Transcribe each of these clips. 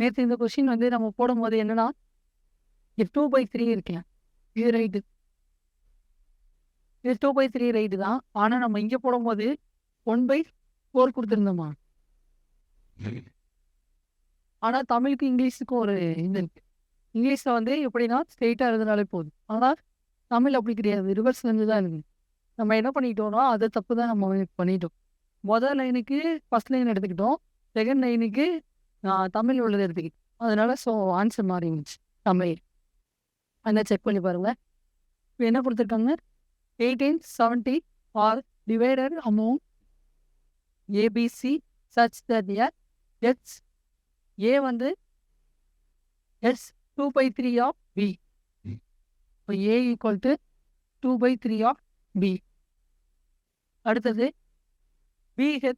நேற்று இந்த கொஸ்டின் வந்து நம்ம போடும்போது என்னன்னா 2/3 இருக்கேன். இது ரைட்டு. இது 2/3 ரைட்டு தான். ஆனா நம்ம இங்க போடும்போது 1/4 குடுத்துருந்தோமா? ஆனா தமிழுக்கு, இங்கிலீஷுக்கும் ஒரு இது இருக்கு. இங்கிலீஷ்ல வந்து எப்படின்னா ஸ்ட்ரெயிட்டா எழுதுனாலே போதும். ஆனா தமிழ் அப்படி கிடையாது. ரிவர்ஸ்ல இருந்து தான் இருக்கு. நம்ம என்ன பண்ணிட்டோம்னா, அது தப்பு தான் நம்ம பண்ணிட்டோம். முதல் லைனுக்கு ஃபர்ஸ்ட் லைன் எடுத்துக்கிட்டோம். செகண்ட் லைனுக்கு தமிழ் உள்ளது எடுத்துக்கிட்டோம். அதனால ஆன்சர் மாறிடுச்சு. தமிழ். அத செக் பண்ணி பாருங்க. இப்ப என்ன குடுத்துருக்காங்க? 1870 are divided among ABC such that A வந்து S 2/3 of B. இப்போ A equal to 2/3 of B. அடுத்தது B has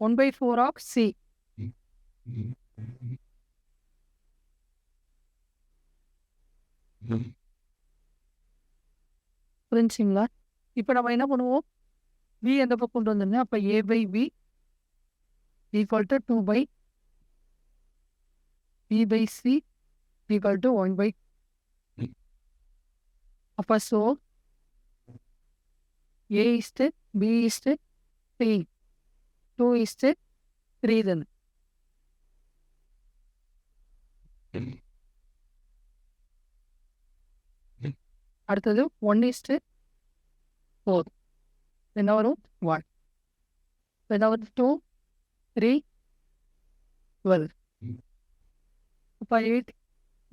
1/4 of C. புரிஞ்சுங்களா? இப்போ நம்ம என்ன பண்ணுவோம்? B அந்த பக்கம் கொண்டு வந்துருங்க. அப்ப A/B equal to 2/B/C equal to 1/. அப்ப A is to B is to 3. 2 is to 3 தானே. அடுத்தது 1 is to 4. என்ன வரும்? 1. என்ன வரும்? 2, 3, 12. அப்ப 8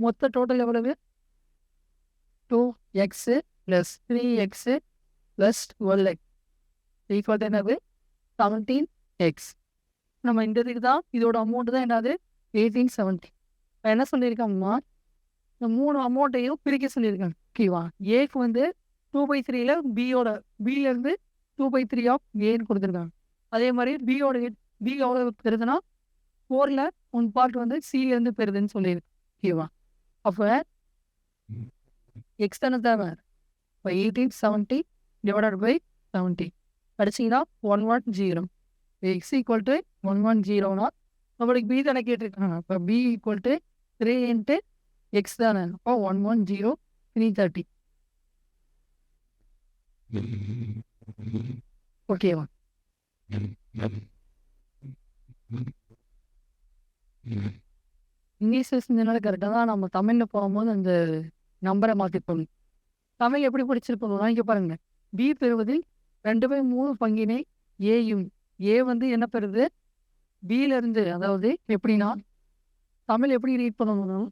மொத்த டோட்டல் எவ்வளவு? 2x plus 3x plus 12x equal என்னது? 17x. நம்ம இந்த இதுக்கு தான் இதோட அமௌண்ட் தான் என்னது? 1870. என்ன சொல்லியிருக்காங்கன்னா, இந்த 3 அமௌண்ட்டையும் பிரிக்க சொல்லியிருக்காங்க. ஓகேவா? ஏக்கு வந்து 2/3ல பில இருந்து 2/3 ஆஃப் ஏன்னு கொடுத்துருக்காங்க. அதே மாதிரி பி எவ்வளவு பெறுதுன்னா 4ல 1 பார்ட் வந்து சில இருந்து பெறுதுன்னு சொல்லியிருக்கு. ஓகேவா? அப்ப எக்ஸ் தானே தேவை. இப்போ 1870 டிவைடட் பை 70 படிச்சிங்கன்னா 110. எக்ஸ் ஈக்குவல் டு 110னா நம்மளுக்கு பி தானே கேட்டிருக்காங்க. இப்போ B equal to 3 into X தானே. அப்போ 110 330. ஓகேவா? இங்கிலீஷ் செஞ்சனால கரெக்டாக தான். நம்ம தமிழில் போகும்போது அந்த நம்பரை மாற்றிப்போம். தமிழ் எப்படி படிச்சிருப்போம்னா இங்கே பாருங்க. பி பெறுவதில் 2/3 பங்கினை ஏயும். ஏ வந்து என்ன பெறுது? பில இருந்து. அதாவது எப்படின்னா தமிழ் எப்படி ரீட் பண்ணணும்?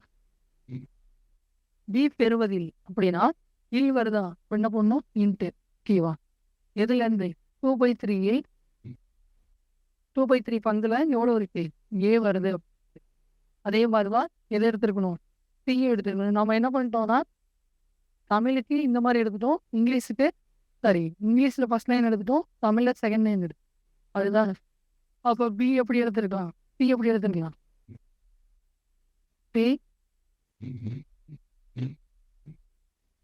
பி பெறுவதில் அப்படின்னா இல் வருதா? என்ன பண்ணும்? இன்ட்டு. ஓகேவா? எதுல இருந்து? 2/3 2/3 பங்குல எவ்வளோ இருக்கு? ஏ வருது. அதே மாதிரி தான் எதை எடுத்துருக்கணும்? சி எடுத்துருக்கணும். நம்ம என்ன பண்ணிட்டோம்னா தமிழுக்கு இந்த மாதிரி எடுத்துட்டோம். இங்கிலீஷுக்கு இங்கிலீஷில் ஃபர்ஸ்ட் லைன் எடுத்துட்டோம். தமிழில் செகண்ட் லைன் எடுத்து. அதுதான். அப்போ பி எப்படி எடுத்துருக்கலாம்? சி எப்படி எடுத்துருக்கலாம்? பி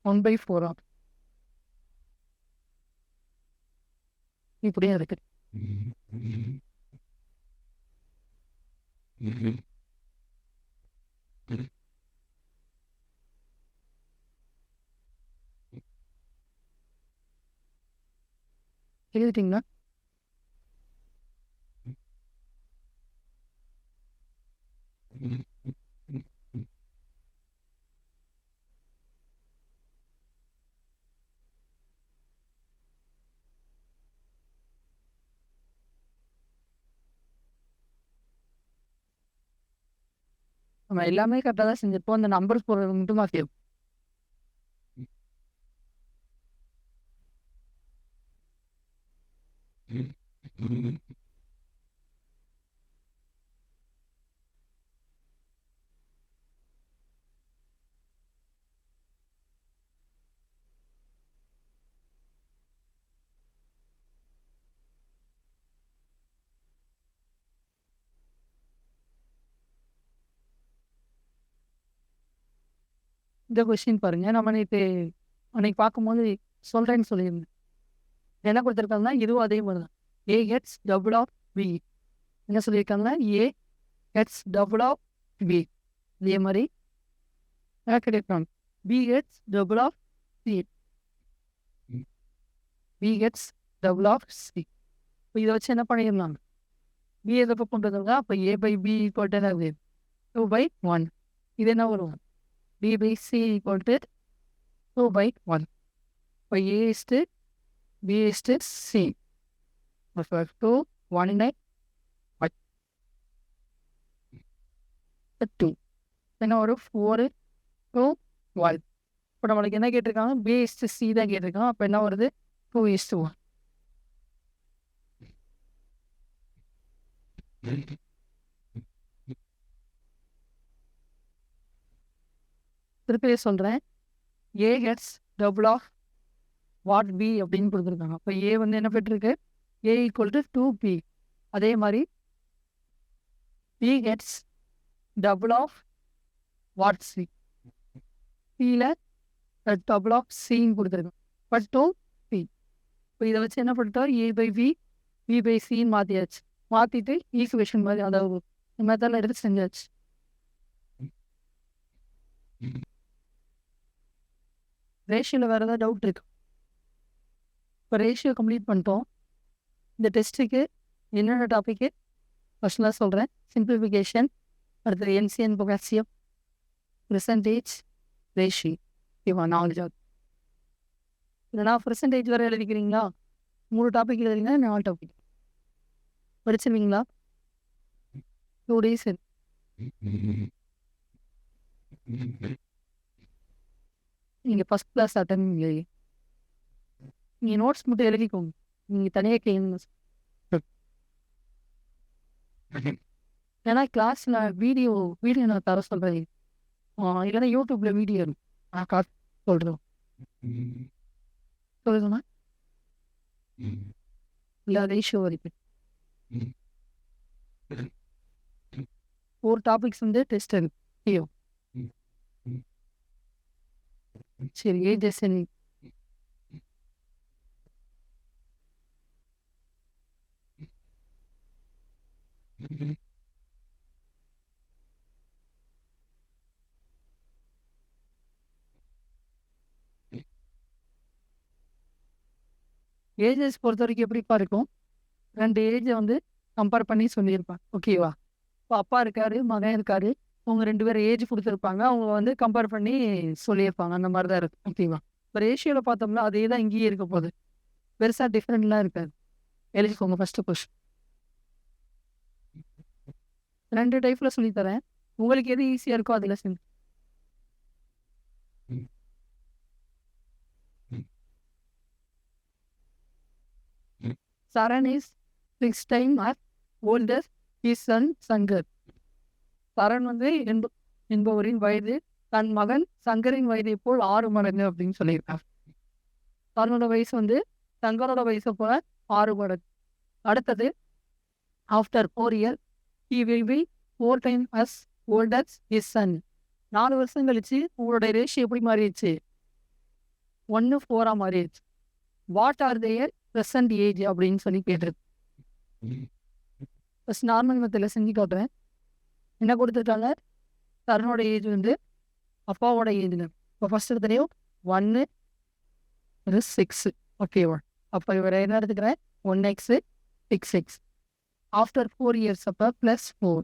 1/4 ஆஃப் இப்படியே இருக்கு. எழுதிட்டீங்களா? நம்ம எல்லாமே கரெக்டாக தான் செஞ்சிருப்போம். அந்த நம்பர்ஸ் போடுறது மட்டும் தான் கேட்போம். இந்த கொஸ்டின் பாருங்க. நம்ம அன்னைக்கு பார்க்கும்போது சொல்றேன்னு சொல்லியிருந்தேன். என்ன கொடுத்துருக்காங்கன்னா இதுவும் அதே மாதிரி தான். A heads double of B. என்ன சொல்லியிருக்காங்கன்னா A heads double of B. இதே மாதிரி கிடைக்கும் B heads double of C. B heads double of C. இப்போ இதை வச்சு என்ன பண்ணிடலாம், பி எதை பக்கம் கொண்டு வந்தாங்க. அப்போ A by B equal to 2/1. இது என்ன வரும், B by C equal to 2/1. இப்போ A is to B is to C 2 1 2 என்ன வரும் 4 2 1. இப்போ நம்மளுக்கு என்ன கேட்டிருக்காங்க, பி இஸ்டு சி தான் கேட்டிருக்காங்க. அப்போ என்ன வருது 2:1. திருப்பி சொல்கிறேன், A heads double of what B அப்படின்னு கொடுத்துருக்காங்க. அப்போ ஏ வந்து என்ன பெற்றிருக்கு, ஏ ஈக்குவல் டு 2p. அதே மாதிரி B heads double of what C, பியில் டபுள் ஆஃப் சின்னு கொடுத்துருக்கோம். But 2p. இப்போ இதை வச்சு என்ன பண்ணிட்டோம், A by B B by சின்னு மாற்றியாச்சு. மாற்றிட்டு ஈக்குவேஷன் மாதிரி அதாவது மெத்தடில் எடுத்து செஞ்சாச்சு. ரேஷியோவில் வேறு ஏதாவது டவுட் இருக்கு? இப்போ ரேஷியோ கம்ப்ளீட் பண்ணிட்டோம். இந்த டெஸ்ட்டுக்கு என்னென்ன டாப்பிக்கு ஃபர்ஸ்ட்லாம் சொல்கிறேன். சிம்பிளிஃபிகேஷன், அடுத்தது என்சிஎன் பொட்டாசியம், பெர்சன்டேஜ், ரேஷியோ. ஓகேவா, 4 ஜாப். இல்லைனா பெர்சன்டேஜ் வேறு எழுதிக்கிறீங்களா, 3 டாபிக் எழுதிங்கன்னா 4 டாபிக் படிச்சிருவீங்களா? 2 days. நீங்கள் ஃபஸ்ட் கிளாஸ் அட்டன் பண்ணி நீங்கள் நோட்ஸ் மட்டும் எழுதிக்கோங்க. நீங்கள் தனியாக கேளுங்க. ஏன்னா கிளாஸில் வீடியோ நான் தர சொல்கிறேன். இல்லைன்னா யூடியூப்பில் வீடியோ நான் காசு சொல்கிறோம் சொல்லுங்கண்ணா. இல்லை ரேஷியோ வரைக்கும் 4 டாபிக்ஸ் வந்து டெஸ்ட் இருக்கு. ஐயோ சரி, ஏஜஸ் ஏஜஸ் பொறுத்த வரைக்கும் எப்படிப்பா இருக்கும், 2 ஏஜை வந்து கம்பேர் பண்ணி சொல்லியிருப்பாங்க. ஓகேவா, இப்போ அப்பா இருக்காரு, மகன் இருக்காரு, அவங்க 2 பேரும் ஏஜ் கொடுத்துருப்பாங்க. அவங்க வந்து கம்பேர் பண்ணி சொல்லியிருப்பாங்க. அந்த மாதிரி தான் இருக்கும். ஓகேவா, இப்போ ரேஷியோவில் பார்த்தோம்னா அதே தான் இங்கேயே இருக்க போகுது. பெருசாக டிஃப்ரெண்ட்லாம் இருக்காது. எழுதிக்கோங்க ஃபஸ்ட்டு கொஸ்டின். 2 டைப்பில் சொல்லித்தரேன். உங்களுக்கு எது ஈஸியாக இருக்கோ அதில் செஞ்சு. Charan is 6 times as old as his son Shankar. Charan வந்து என்பவரின் வயது தன் மகன் சங்கரின் வயதை போல் 6 மடங்கு அப்படின்னு சொல்லியிருக்காங்க. சரணோட வயசு வந்து சங்கரோட வயசை போல 6 மடங்கு. அடுத்தது after 4 years he will be 4 times as old as his son. 4 வருஷம் கழிச்சு உங்களோட ரேஷியோ எப்படி மாறிடுச்சு, 1:4 மாறிடுச்சு. What are their present age அப்படின்னு சொல்லி கேட்டிருக்கு. ஃபஸ்ட் நார்மல் மெத்தடில் செஞ்சு காட்டுறேன். என்ன கொடுத்துருக்காங்க, சரணோட ஏஜ் வந்து அப்பாவோட ஏஜ்ல. இப்போ ஃபர்ஸ்ட் எடுத்தனையும் 1 6. ஓகேவா, அப்போ இவரை என்ன எடுத்துக்கிறேன், 1x 6x. ஆஃப்டர் 4 years அப்போ +4.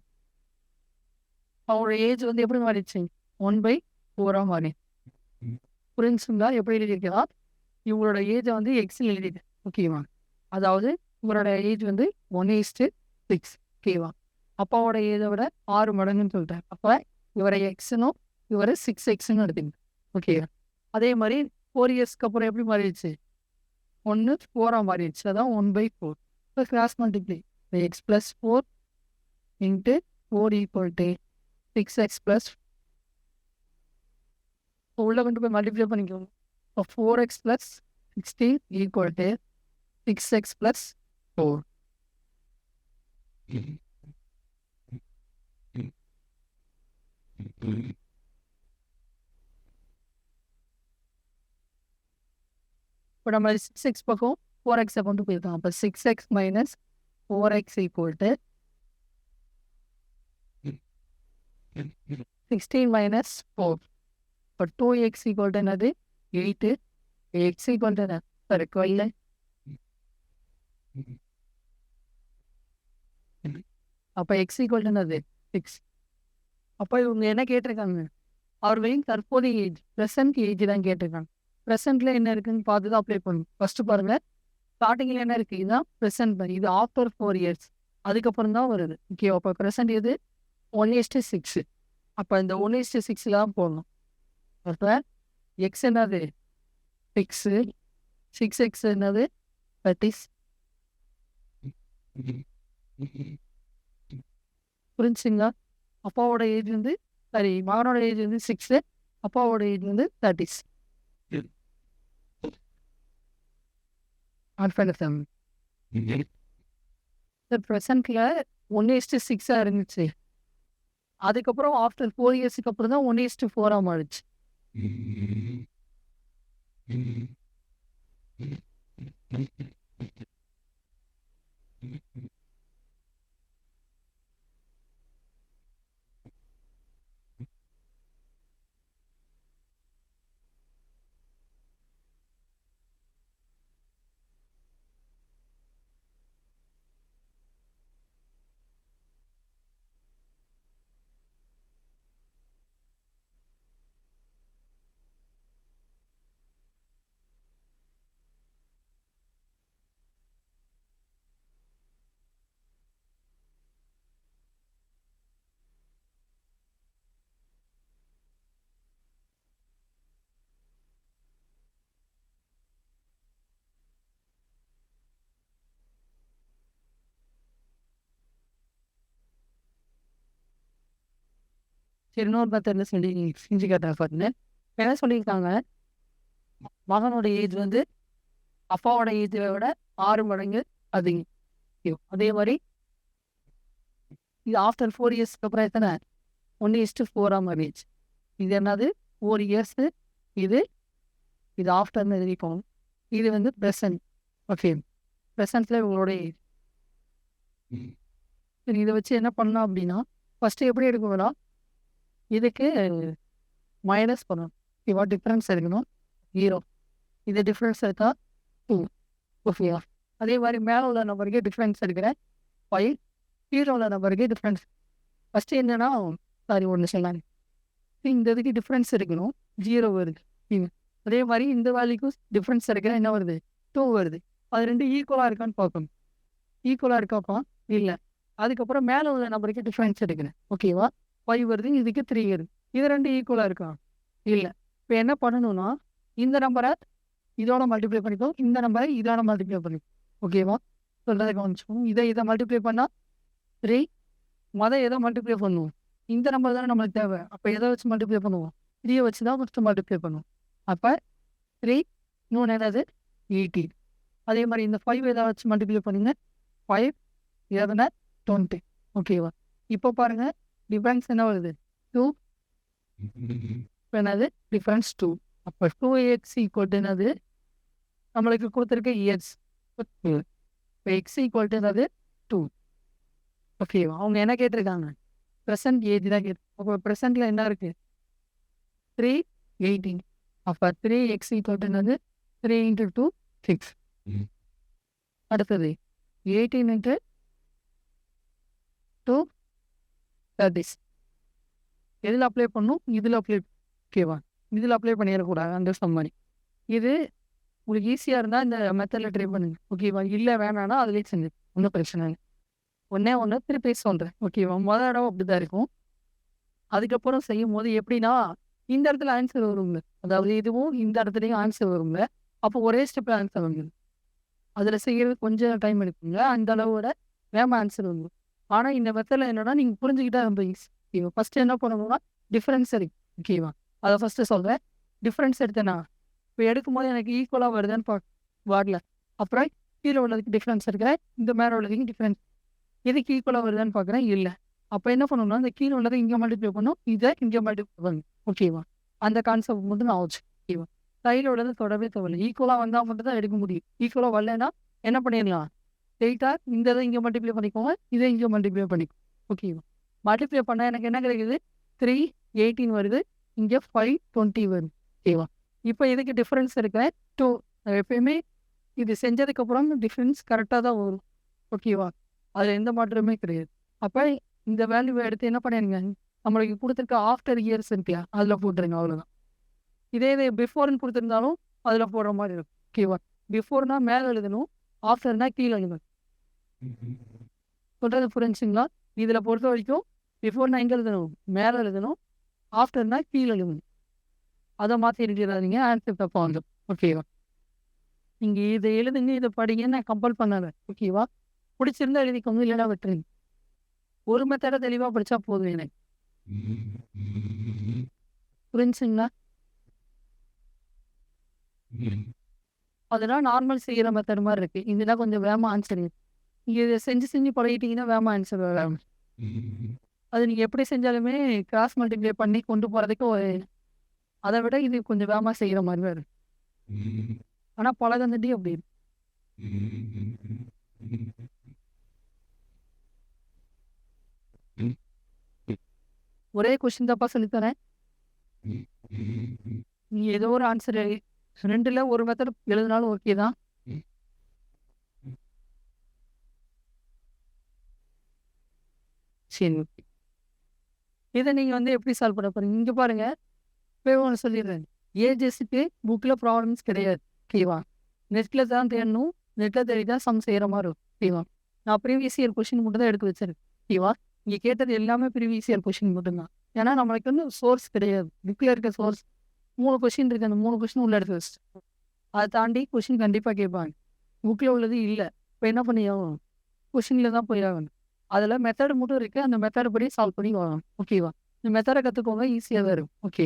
அவங்களோட ஏஜ் வந்து எப்படி மாறிடுச்சு, 1/4 மாறி. புரிஞ்சுங்களா, எப்படி எழுதியிருக்கலாம், இவங்களோட ஏஜை வந்து எக்ஸில் எழுதிட்டு. ஓகேவா, அதாவது இவரோட ஏஜ் வந்து 1:6. ஓகேவா, அப்பாவோட ஏஜை விட 6 மடங்குன்னு சொல்லிட்டேன். அப்போ இவரை எக்ஸ்னும் இவரை 6x எடுத்துங்க. ஓகேவா, அதே மாதிரி 4 yearsக்கு அப்புறம் எப்படி மாறிடுச்சு, 1/4 மாறிடுச்சு. அதான் 1/4. இப்போ கிராஸ் மல்டிப்ளை x +4 × 4 = 6x + உள்ள கொண்டு போய் மல்டிப்ளை பண்ணிக்கோங்க. இப்போ 4x + 16 = 6x + 4. இப்போ நம்ம 6x பக்கம் 4x கொண்டு போயிருக்கோம். அப்போ 6x - 4x = 16 minus 4. இப்போ 2x equal to என்னது 8. x equal to என்ன சாரி 12. அப்போ x equal to என்னது 6. அப்போ இவங்க என்ன கேட்டிருக்காங்க, அவர்களின் தற்போதைய ஏஜ் ப்ரெசன்ட் ஏஜ் தான் கேட்டிருக்காங்க. ப்ரெசென்ட்ல என்ன இருக்குன்னு பார்த்து தான் அப்ளை பண்ணணும். ஃபர்ஸ்ட் பாருங்க, ஸ்டார்டிங்ல என்ன இருக்கு, இதுதான் ப்ரெசென்ட் தான். இது ஆஃப்டர் 4 இயர்ஸ் அதுக்கப்புறம் தான் வருது. ஓகே, அப்போ ப்ரெசென்ட் எது 1:6. அப்போ இந்த 1:6 தான் போடணும். அப்போ எக்ஸ் என்னது 6, 6x என்னது 30. புரிஞ்சுங்களா? அப்பாவோட ஏஜ் வந்து சாரி மகனோட ஏஜ் வந்து 6, அப்பாவோட ஏஜ் வந்து 30. ப்ரெசென்ட்ல 1:6 இருந்துச்சு. அதுக்கப்புறம் ஆஃப்டர் 4 இயர்ஸ்க்கு அப்புறம் தான் 1:4 மாறிச்சு. சரி, இன்னொரு மெத்தட்ல செஞ்சு கேட்டேன் பாருங்க. என்ன சொல்லியிருக்காங்க, மகனோட ஏஜ் வந்து அப்பாவோட ஏஜை விட 6 மடங்கு அதிகம். அதே மாதிரி இது ஆஃப்டர் 4 இயர்ஸ்க்கு அப்புறம் எத்தனை 1:4 மாறிடுச்சு. இது என்னது 4 இயர்ஸ். இது இது ஆஃப்டர்னு எழுதிக்கோங்க. இது வந்து ப்ரெசன்ட். ஓகே, ப்ரெசன்ட்ல இவங்களோட ஏஜ். சரி, இதை வச்சு என்ன பண்ணலாம் அப்படின்னா, ஃபர்ஸ்ட் எப்படி எடுக்கணும்னா இதுக்கு மைனஸ் பண்ணணும். ஓகேவா, டிஃப்ரென்ஸ் எடுக்கணும் 0. இது டிஃப்ரென்ஸ் எடுத்தா 2. ஓகேவா, அதே மாதிரி மேலே உள்ள நம்பருக்கு டிஃப்ரென்ஸ் எடுக்கிறேன் 5, கீழே உள்ள நம்பருக்கு டிஃப்ரென்ஸ். ஃபர்ஸ்ட் என்னன்னா சாரி ஒன்று சொன்னாங்க, இந்த இதுக்கு டிஃப்ரென்ஸ் எடுக்கணும் 0 வருது. அதே மாதிரி இந்த வேல்யூக்கும் டிஃப்ரென்ஸ் எடுக்கிறேன், என்ன வருது 2 வருது. அது ரெண்டு ஈக்குவலாக இருக்கான்னு பார்க்கணும். ஈக்குவலாக இருக்காப்பா இல்லை. அதுக்கப்புறம் மேலே உள்ள நம்பருக்கு டிஃப்ரென்ஸ் எடுக்கிறேன். ஓகேவா, 5 வருது, இதுக்கு 3 வருது. இது ரெண்டு ஈக்குவலாக இருக்கா இல்லை. இப்போ என்ன பண்ணணும்னா இந்த நம்பரை இதோட மல்டிப்ளை பண்ணிப்போம், இந்த நம்பரை இதோட மல்டிப்ளை பண்ணிப்போம். ஓகேவா, சொல்கிறத கவனிச்சுப்போம். இதை மல்டிப்ளை பண்ணால் 3. எதை மல்டிப்ளை பண்ணுவோம், இந்த நம்பர் தானே நம்மளுக்கு தேவை. அப்போ எதை வச்சு மல்டிப்ளை பண்ணுவோம், 3 வச்சு தான் ஃபஸ்ட்டு மல்டிப்ளை பண்ணுவோம். அப்போ 3 இன்னொன்று என்னது 18. அதே மாதிரி இந்த 5 எதை வச்சு மல்டிப்ளை பண்ணுங்க, 5 எதனா 20. ஓகேவா, இப்போ பாருங்க டிஃபரன்ஸ் என்ன வருது 2. இப்போ என்னது டிஃபரன்ஸ் 2. அப்போ 2x ஈக்குவல் டு என்னது நம்மளுக்கு கொடுத்துருக்க இயர்ஸ். இப்போ x ஈக்குவல் டு என்னது 2. ஓகேவா, அவங்க என்ன கேட்டிருக்காங்க, ப்ரெசன்ட் ஏஜ் தான் கேட்டு. அப்போ ப்ரெசென்ட்ல என்ன இருக்கு 3, 18. அப்போ 3x ஈக்குவல் டு என்னது 3 × 2 6. அடுத்தது 18 × 2 30. எதில் அப்ளை பண்ணும், இதில் அப்ளை. ஓகேவா, இதில் அப்ளை பண்ணிடக்கூடாது அந்த மாதிரி. இது உங்களுக்கு ஈஸியாக இருந்தால் இந்த மெத்தடில் ட்ரை பண்ணுங்க. ஓகேவா, இல்லை வேணான்னா அதுலேயே செஞ்சு ஒன்றும் பிரச்சனை இல்லை. ஒன்று திருப்பி சொல்கிறேன். ஓகேவா, முதல் இடம் அப்படி தான் இருக்கும். அதுக்கப்புறம் செய்யும் போது எப்படின்னா இந்த இடத்துல ஆன்சர் வருங்க, அதாவது இதுவும் இந்த இடத்துலையும் ஆன்சர் வருங்க. அப்போ ஒரே ஸ்டெப்பில் ஆன்சர் வந்துடும். அதில் செய்கிறது கொஞ்சம் டைம் எடுக்குங்க, அந்த அளவோட வேம ஆன்சர் வந்துடும். ஆனால் இந்த மெத்தடில் என்னன்னா நீங்கள் புரிஞ்சுக்கிட்டா ரொம்ப ஈஸி. ஓகேவா, ஃபஸ்ட்டு என்ன பண்ணணும்னா டிஃப்ரென்ஸ் இருக்கு. ஓகேவா, அதை ஃபஸ்ட்டு சொல்கிறேன். டிஃப்ரென்ஸ் எடுத்தேன்னா இப்போ எடுக்கும்போது எனக்கு ஈக்குவலாக வருதுன்னு வரல. அப்புறம் கீழே உள்ளதுக்கு டிஃப்ரென்ஸ் இருக்கிறேன், இந்த மேலே உள்ளதுக்கு டிஃப்ரென்ஸ் எதுக்கு ஈக்குவலாக வருதுன்னு பார்க்குறேன், இல்லை. அப்போ என்ன பண்ணணும்னா இந்த கீழே உள்ளதை இங்கே மல்டிப்ளை பண்ணும், இதை இங்கே மல்டிப்ளை பண்ணும். ஓகேவா, அந்த கான்செப்ட் மட்டும் நான் ஆச்சு. ஓகேவா, சைடில் உள்ளது தொடவே தேவையில்லை. ஈக்குவலாக வந்தால் மட்டும் தான் எடுக்க முடியும். ஈக்குவலாக வரலன்னா என்ன பண்ணிடலாம், ஸ்ட்ரெயிட்டாக இந்த இதை இங்கே மல்டிப்ளை பண்ணிக்கோங்க, இதை இங்கே மல்டிப்ளை பண்ணிக்கோங்க. ஓகேவா, மல்டிப்ளை பண்ணால் எனக்கு என்ன கிடைக்குது 318 வருது. இங்க 520 வருது. ஓகேவா? இப்போ இதுக்கு டிஃபரன்ஸ் இருக்கு 2. எப்பயுமே இது செஞ்சதுக்கப்புறம் டிஃபரன்ஸ் கரெக்டாக தான் வரும். ஓகேவா? அதில் எந்த மாற்றமே கிடையாது. அப்போ இந்த வேல்யூவை எடுத்து என்ன பண்ணிடுங்க, நம்மளுக்கு கொடுத்துருக்க ஆஃப்டர் இயர்ஸ் இருக்குல்ல, அதில் போட்டுருங்க. அவ்வளோதான். இதே இது பிஃபோர்னு கொடுத்துருந்தாலும் அதில் போடுற மாதிரி இருக்கும். ஓகேவா? பிஃபோர்னா மேலே எழுதணும், ஆஃப்டர்னா கீழே எழுதணும். சொல்கிறது புரிஞ்சுங்களா? இதில் பொறுத்த வரைக்கும் பிஃபோர்னா எங்கே எழுதணும், மேலே எழுதணும், ஆஃப்டர்னா கீழே எழுதணும். அதை மாற்றி எழுதிடாதீங்க, ஆன்சர் தப்பாக வந்துடும். ஓகேவா? நீங்கள் இதை எழுதுங்க, இதை படிங்கன்னு நான் கம்பல் பண்ணலை. ஓகேவா? பிடிச்சிருந்தா எழுதிக்கோங்க, இல்லைன்னா விட்டுருங்க. ஒரு மெத்தடை தெளிவாக படித்தா போதும் எனக்கு. புரிஞ்சுங்களா? அதெல்லாம் நார்மல் செய்கிற மெத்தட் மாதிரி இருக்குது. இதெல்லாம் கொஞ்சம் வேகமாக ஆன்சர். நீங்கள் இதை செஞ்சு பழகிட்டீங்கன்னா வேகமாக ஆன்சர் வராது. அது நீங்கள் எப்படி செஞ்சாலுமே கிராஸ் மல்டிப்ளை பண்ணி கொண்டு போகிறதுக்கு அதை விட இது கொஞ்சம் வேகமாக செய்கிற மாதிரி தான் இருக்கு. ஆனால் பழகந்துட்டே அப்படி இருக்கு. ஒரே கொஸ்டின் தப்பா சொல்லித்தரேன். நீ ஏதோ ஒரு ஆன்சர் 2ல் ஒரு மெத்தட் எழுதினாலும் ஓகே தான். சரி, ஓகே. இதை நீங்கள் வந்து எப்படி சால்வ் பண்ண போறீங்க? இங்கே பாருங்க, இப்போ ஒன்று சொல்லிடுறேன். ஏஜஸ்க்கு புக்கில் ப்ராப்ளம்ஸ் கிடையாது. ஓகேவா? நெட்டில் தான் தேடணும். நெட்டில் தேடி தான் சம் செய்கிற மாதிரி இருக்கும். ஓகேவா? நான் ப்ரீவியஸ் இயர் கொஸ்டின் மட்டும் தான் எடுத்து வச்சிருக்கேன். ஓகேவா? இங்கே கேட்டது எல்லாமே ப்ரீவியஸ் இயர் கொஸ்டின் மட்டும்தான். ஏன்னா நம்மளுக்கு வந்து சோர்ஸ் கிடையாது. புக்கில் இருக்க சோர்ஸ் 3 கொஸ்டின் இருக்குது. அந்த 3 கொஸ்டின் உள்ள எடுத்து வச்சுட்டு அதை தாண்டி கொஸ்டின் கண்டிப்பாக கேட்பாங்க. புக்கில் உள்ளது இல்லை. இப்போ என்ன பண்ணி ஆகணும்? கொஸ்டினில் தான் போய் ஆகணும். அதில் மெத்தட் மட்டும் இருக்குது. அந்த மெத்தட் படி சால்வ் பண்ணி வரணும். ஓகேவா? இந்த மெத்தடை கற்றுக்கோங்க, ஈஸியாக தான் இருக்கும். ஓகே,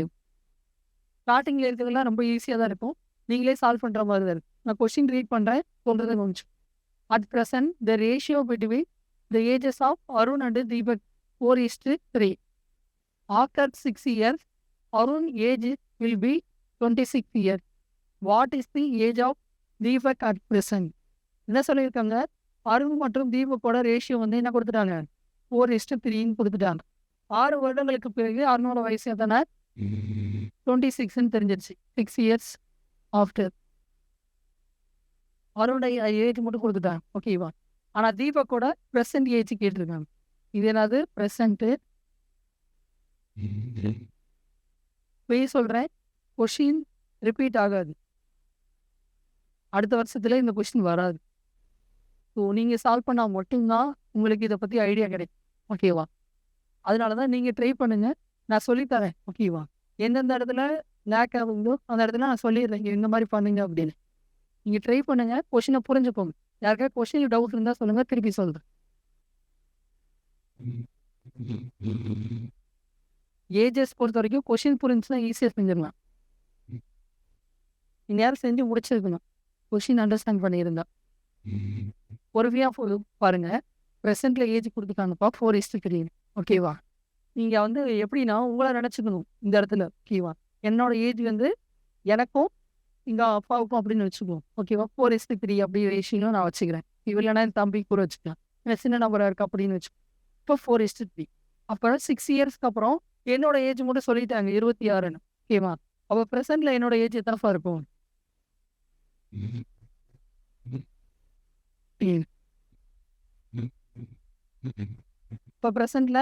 ஸ்டார்டிங்கில் இருக்கிறதுலாம் ரொம்ப ஈஸியாக தான் இருக்கும். நீங்களே சால்வ் பண்ணுற மாதிரி தான் இருக்கும். நான் கொஸ்டின் ரீட் பண்ணுறேன், சொல்கிறது கொஞ்சம். At present, the ratio between the ages of Arun and Deepak 4:3. After 6 years, Arun age will be 26 years. What is the age of Deepak at present? என்ன சொல்லியிருக்காங்க? அருண் மற்றும் தீபக்கோட ரேஷியோ வந்து என்ன கொடுத்துட்டாங்க? 4:3 கொடுத்துட்டாங்க. 6 வருடங்களுக்கு பிறகு அருணோட வயசு எத்தனை? 26ன்னு தெரிஞ்சிருச்சு. 6 years ஆஃப்டர் அருணுடைய ஏஜ் மட்டும் கொடுத்துட்டாங்க. ஓகேவா? ஆனால் தீபக்கோட ப்ரெசன்ட் ஏஜ் கேட்டிருக்காங்க. இது என்னது? ப்ரெசண்ட்டு. போய் சொல்கிறேன், கொஷின் ரிப்பீட் ஆகாது. அடுத்த வருஷத்துல இந்த கொஷின் வராது. ஸோ நீங்கள் சால்வ் பண்ணால் மட்டும்தான் உங்களுக்கு இதை பற்றி ஐடியா கிடைக்கும். ஓகேவா? அதனால தான் நீங்கள் ட்ரை பண்ணுங்கள், நான் சொல்லித்தரேன். ஓகேவா? எந்தெந்த இடத்துல லேக் ஆகுங்களோ அந்த இடத்துல நான் சொல்லிடுறேன், இந்த மாதிரி பண்ணுங்க அப்படின்னு. நீங்கள் ட்ரை பண்ணுங்கள், கொஷினை புரிஞ்சுக்கோங்க. யாருக்காவது கொஷின் டவுட் இருந்தால் சொல்லுங்கள், திருப்பி சொல்கிறேன். ஏஜஸ் பொறுத்த வரைக்கும் கொஷின் புரிஞ்சுன்னா ஈஸியாக செஞ்சிடலாம். இந்நேரம் செஞ்சு முடிச்சிருக்கணும், கொஷின் அண்டர்ஸ்டாண்ட் பண்ணியிருந்தா. பொறுமையாக பாருங்க. ப்ரெசென்ட்ல ஏஜ் கொடுத்துட்டாங்கப்பா 4:3. ஓகேவா? நீங்கள் வந்து எப்படின்னா உங்களை நினச்சிக்கணும் இந்த இடத்துல. ஓகேவா? என்னோட ஏஜ் வந்து எனக்கும் எங்கள் அப்பாவுக்கும் அப்படின்னு வச்சுக்குவோம். ஓகேவா? 4:3 அப்படி ரேஷியோ நான் வச்சுக்கிறேன். இல்லைன்னா என் தம்பி கூட வச்சுக்கலாம். இல்லை சின்ன நம்பராக இருக்கு அப்படின்னு வச்சுக்கோங்க. இப்போ 4:3. அப்புறம் 6 இயர்ஸ்க்கு அப்புறம் என்னோட ஏஜ் மட்டும் சொல்லிட்டாங்க 26ன்னு. ஓகேவா? அப்போ ப்ரெசென்ட்ல என்னோட ஏஜ் எத்தனைப்பா இருக்கும்? இப்போ ப்ரெசென்ட்ல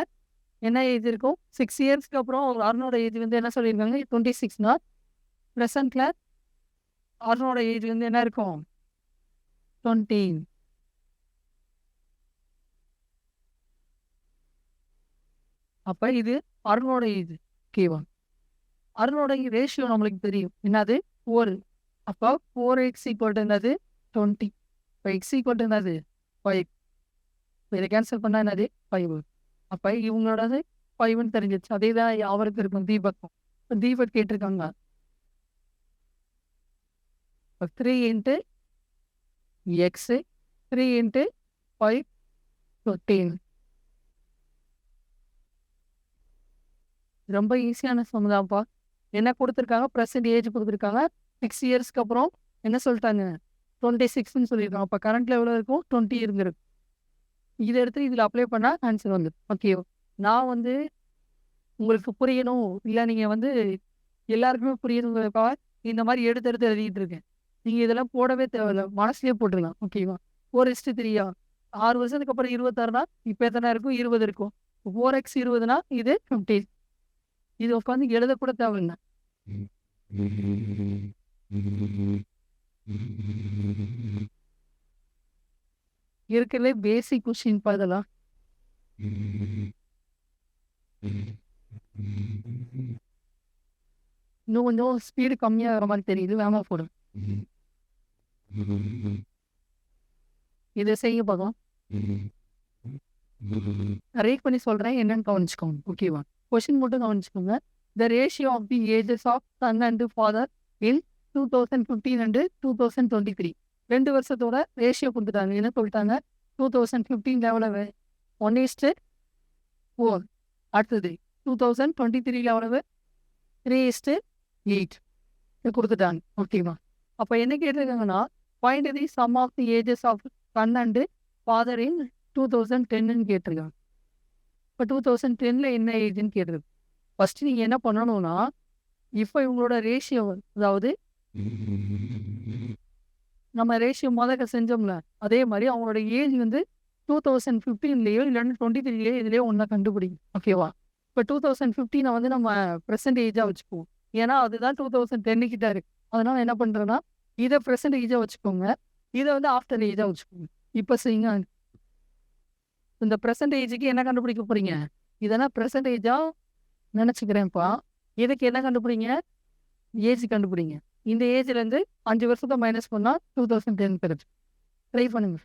என்ன ஏஜ் இருக்கும்? 6 இயர்ஸ்க்கு அப்புறம் அருணோட ஏஜ் வந்து என்ன சொல்லியிருக்காங்க? 26னா ப்ரெசென்ட்ல அருணோட ஏஜ் வந்து என்ன இருக்கும்? 20. அப்போ இது அருணோட ஏஜ். ஓகேவா? அருணோட ரேஷியோ நம்மளுக்கு தெரியும், என்னது? 4. அப்போ 4x = என்னது? 20. இப்போ x = என்னது? 5. இதை கேன்சல் பண்ணால் என்னது? 5. அப்போ இவங்களோடது 5ன்னு தெரிஞ்சிச்சு. அதே தான் அவருக்கு இருக்கும், தீபக்கும். இப்போ தீபக் கேட்டிருக்காங்க 3 × x 3 × 5 15. ரொம்ப ஈஸியான சம் தான்ப்பா. என்ன கொடுத்துருக்காங்க? ப்ரெசென்ட் ஏஜ் கொடுத்துருக்காங்க. 6 இயர்ஸ்க்கு அப்புறம் என்ன சொல்லிட்டாங்க? 26ன்னு சொல்லியிருக்காங்க. அப்போ கரண்ட்ல எவ்வளோ இருக்கும்? 20 இருந்திருக்கு. இதை எடுத்து இதில் அப்ளை பண்ணால் ஆன்சர் வந்துடும். ஓகே, நான் வந்து உங்களுக்கு புரியணும், இல்ல நீங்க வந்து எல்லாருக்குமே புரியணுங்கிறதுக்காக இந்த மாரி எடுத்து எடுத்து எழுதிட்டு இருக்கேன். நீங்க இதெல்லாம் போடவே தேவையில்ல. மனசுலயே போட்டுறலாம். ஓகேவா? 4:3 6 வருஷத்துக்கு அப்புறம் 26னா, இப்ப எத்தன இருக்கும்? 20 இருக்கும். 4x 20னா இது 15. இது உட்காந்து எழுதக்கூட தேவையில்ல. இருக்கிறதுலே பேசிக் கொஸ்டின்ப்பா இதெல்லாம். இன்னும் கொஞ்சம் ஸ்பீடு கம்மியாகிற மாரி தெரியுது. வேகமா போடு. இத செய்யுங்க பார்க்கலாம். ரீட் பண்ணி சொல்றேன். என்னன்னு கவனிச்சுக்கோங்க. ஓகேவா? கொஸ்டின் மட்டும் கவனிச்சுக்கோங்க. The ratio of the ages of son and father in 2015 and 2023. 2 வருஷத்தோட ரேஷியோ குடுத்துட்டாங்க. என்ன சொல்லிட்டாங்க? 2015 எவ்வளவு? 1:4. அடுத்தது 2023 எவ்வளவு? 3:8. இது குடுத்துட்டாங்க. ஓகேவா? அப்ப என்ன கேட்டிருக்காங்கன்னா, find the sum of the ages of son and father in 2010ன்னு கேட்டிருக்காங்க. இப்ப 2010ல என்ன ஏஜ்ன்னு கேட்டிருக்கு. ஃபர்ஸ்ட் நீங்க என்ன பண்ணணும்னா, இப்ப இவங்களோட ரேஷியோ அதாவது நம்ம ரேஷியோ மொதல்ல செஞ்சோம்ல, அதே மாரி அவங்களோட ஏஜ் வந்து 2015லயோ இல்லன்னா 23லயோ எதுலயோ ஒண்ண கண்டுபிடிங்க. ஓகேவா? இப்ப 2015 வந்து நம்ம பிரசன்ட் ஏஜா வச்சுக்குவோம். ஏன்னா, அதுதான் 2010 கிட்ட இருக்கு. அதனால என்ன பண்றேன்னா, இத பிரசன்ட் ஏஜா வச்சுக்கோங்க. இத வந்து ஆஃப்டர் ஏஜா வச்சுக்கோங்க. இப்ப செய்யுங்க. இந்த பிரசன்ட் ஏஜ்க்கு என்ன கண்டுபிடிக்க போறீங்க? இதெல்லாம் பிரசன்ட் ஏஜா நெனச்சுக்கிறேன்ப்பா. இதுக்கு என்ன கண்டுபிடிங்க? ஏஜ் கண்டுபிடிங்க. இந்த ஏஜ்லேருந்து 5 வருஷத்த மைனஸ் பண்ணா 2010 கிடைக்கும். ட்ரை பண்ணுங்க.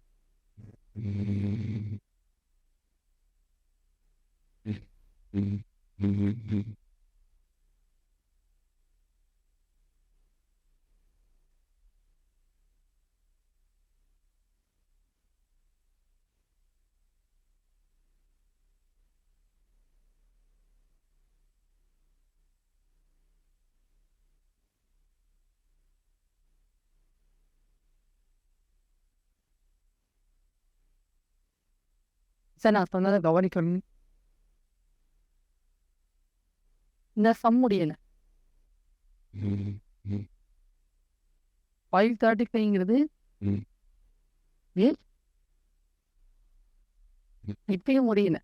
சார் நான் சொன்னத கவனிக்கணும். இந்த சம் முடியல. 535ங்கிறது இப்பயும் முடியல.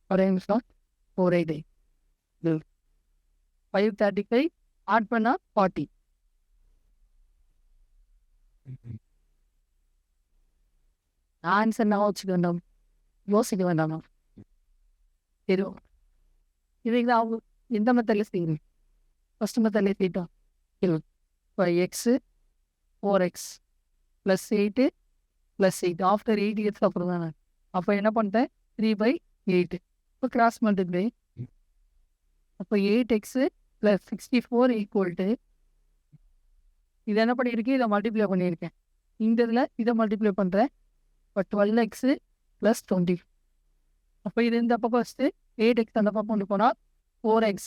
ஒரே நிமிஷம். 488. 535 ஆட் பண்ணா 40. ஆன்சர் நான் வச்சுக்க வேண்டாம். யோசிக்க வேண்டாமா? தெரியும். இதுக்கு அவங்க எந்த மெத்தட்ல செய்யுங்க? ஃபர்ஸ்ட் மெத்தட்ல செய்யட்டா? இப்போ எக்ஸ் 4x + 8 + 8 ஆஃப்டர் 8 இயர்ஸ்க்கு அப்புறம் தானே. அப்போ என்ன பண்ணிட்டேன்? 3/8. இப்போ கிராஸ் மல்டிப்ளை. அப்போ 8x + 64 இது என்ன பண்ணியிருக்கேன்? இதை மல்டிப்ளை பண்ணியிருக்கேன். இந்த இதில் இதை மல்டிப்ளை பண்ணுறேன். இப்போ 12x + 20. அப்போ இது இந்த பக்கம் ஃபஸ்ட்டு 8x அந்த பக்கம் கொண்டு போனால் 4x,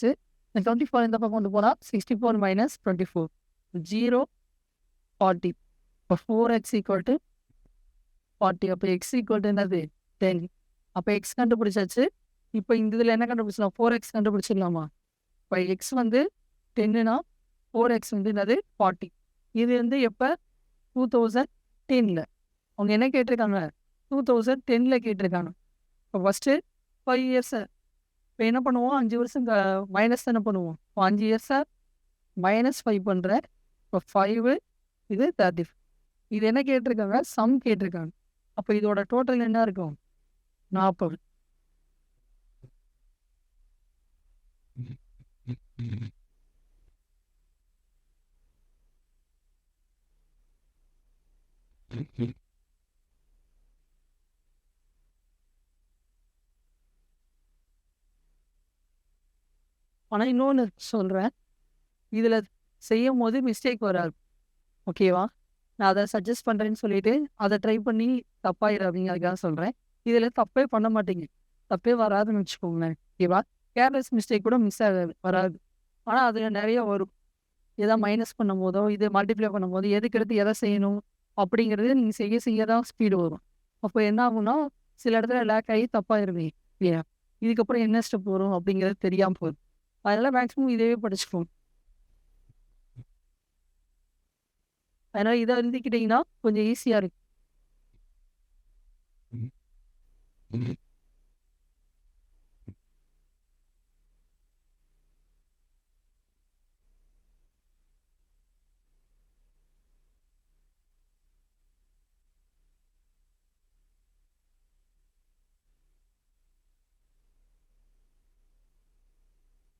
24 இந்த பக்கம் கொண்டு போனால் 64 - 24 0 40. இப்போ 4x = 40. அப்போ x = என்னது? 10. அப்போ x கண்டுபிடிச்சாச்சு. இப்போ இந்த இதில் என்ன கண்டுபிடிச்சலாம்? 4x கண்டுபிடிச்சிடலாமா? இப்போ x வந்து 10னா 4x வந்து என்னது? 40. இது வந்து எப்போ? 2010ல. அவங்க என்ன கேட்டிருக்காங்க? 2010ல கேட்டிருக்காங்க. இப்போ ஃபஸ்ட்டு 5 இயர்ஸை இப்போ என்ன பண்ணுவோம்? 5 வருஷம் மைனஸ் தானே பண்ணுவோம். இப்போ 5 இயர்ஸை -5 பண்ணுறேன். இப்போ 5 இது 35. இது என்ன கேட்டிருக்காங்க? சம் கேட்டிருக்காங்க. அப்போ இதோட டோட்டல் என்ன இருக்கும்? 40. ஆனால் இன்னொன்று சொல்கிறேன். இதில் செய்யும் போது மிஸ்டேக் வராது. ஓகேவா? நான் அதை சஜஸ்ட் பண்ணுறேன்னு சொல்லிட்டு அதை ட்ரை பண்ணி தப்பாயிடாதீங்க. அதுக்காக சொல்கிறேன். இதில் தப்பே பண்ண மாட்டீங்க. தப்பே வராதுன்னு வச்சுக்கோங்களேன். ஓகேவா? கேர்லெஸ் மிஸ்டேக் கூட மிஸ் ஆகாது, வராது. ஆனால் அதில் நிறைய வரும். எதாவது மைனஸ் பண்ணும்போதோ இது மல்டிப்ளை பண்ணும்போது எதுக்கு எடுத்து எதை செய்யணும்? அப்படிங்கிறது நீங்கள் செய்ய செய்ய தான் ஸ்பீடு வரும். அப்போ என்ன ஆகும்னா, சில இடத்துல லேக் ஆகி தப்பாயிருமே இல்லையா? இதுக்கப்புறம் என்ன ஸ்டெப் வரும் அப்படிங்கிறது தெரியாம போகுது. அதனால மேக்ஸிமம் இதவே படிச்சுக்குவோம். அதனால இத எழுதிக்கிட்டீங்கன்னா கொஞ்சம் ஈஸியா இருக்கும்.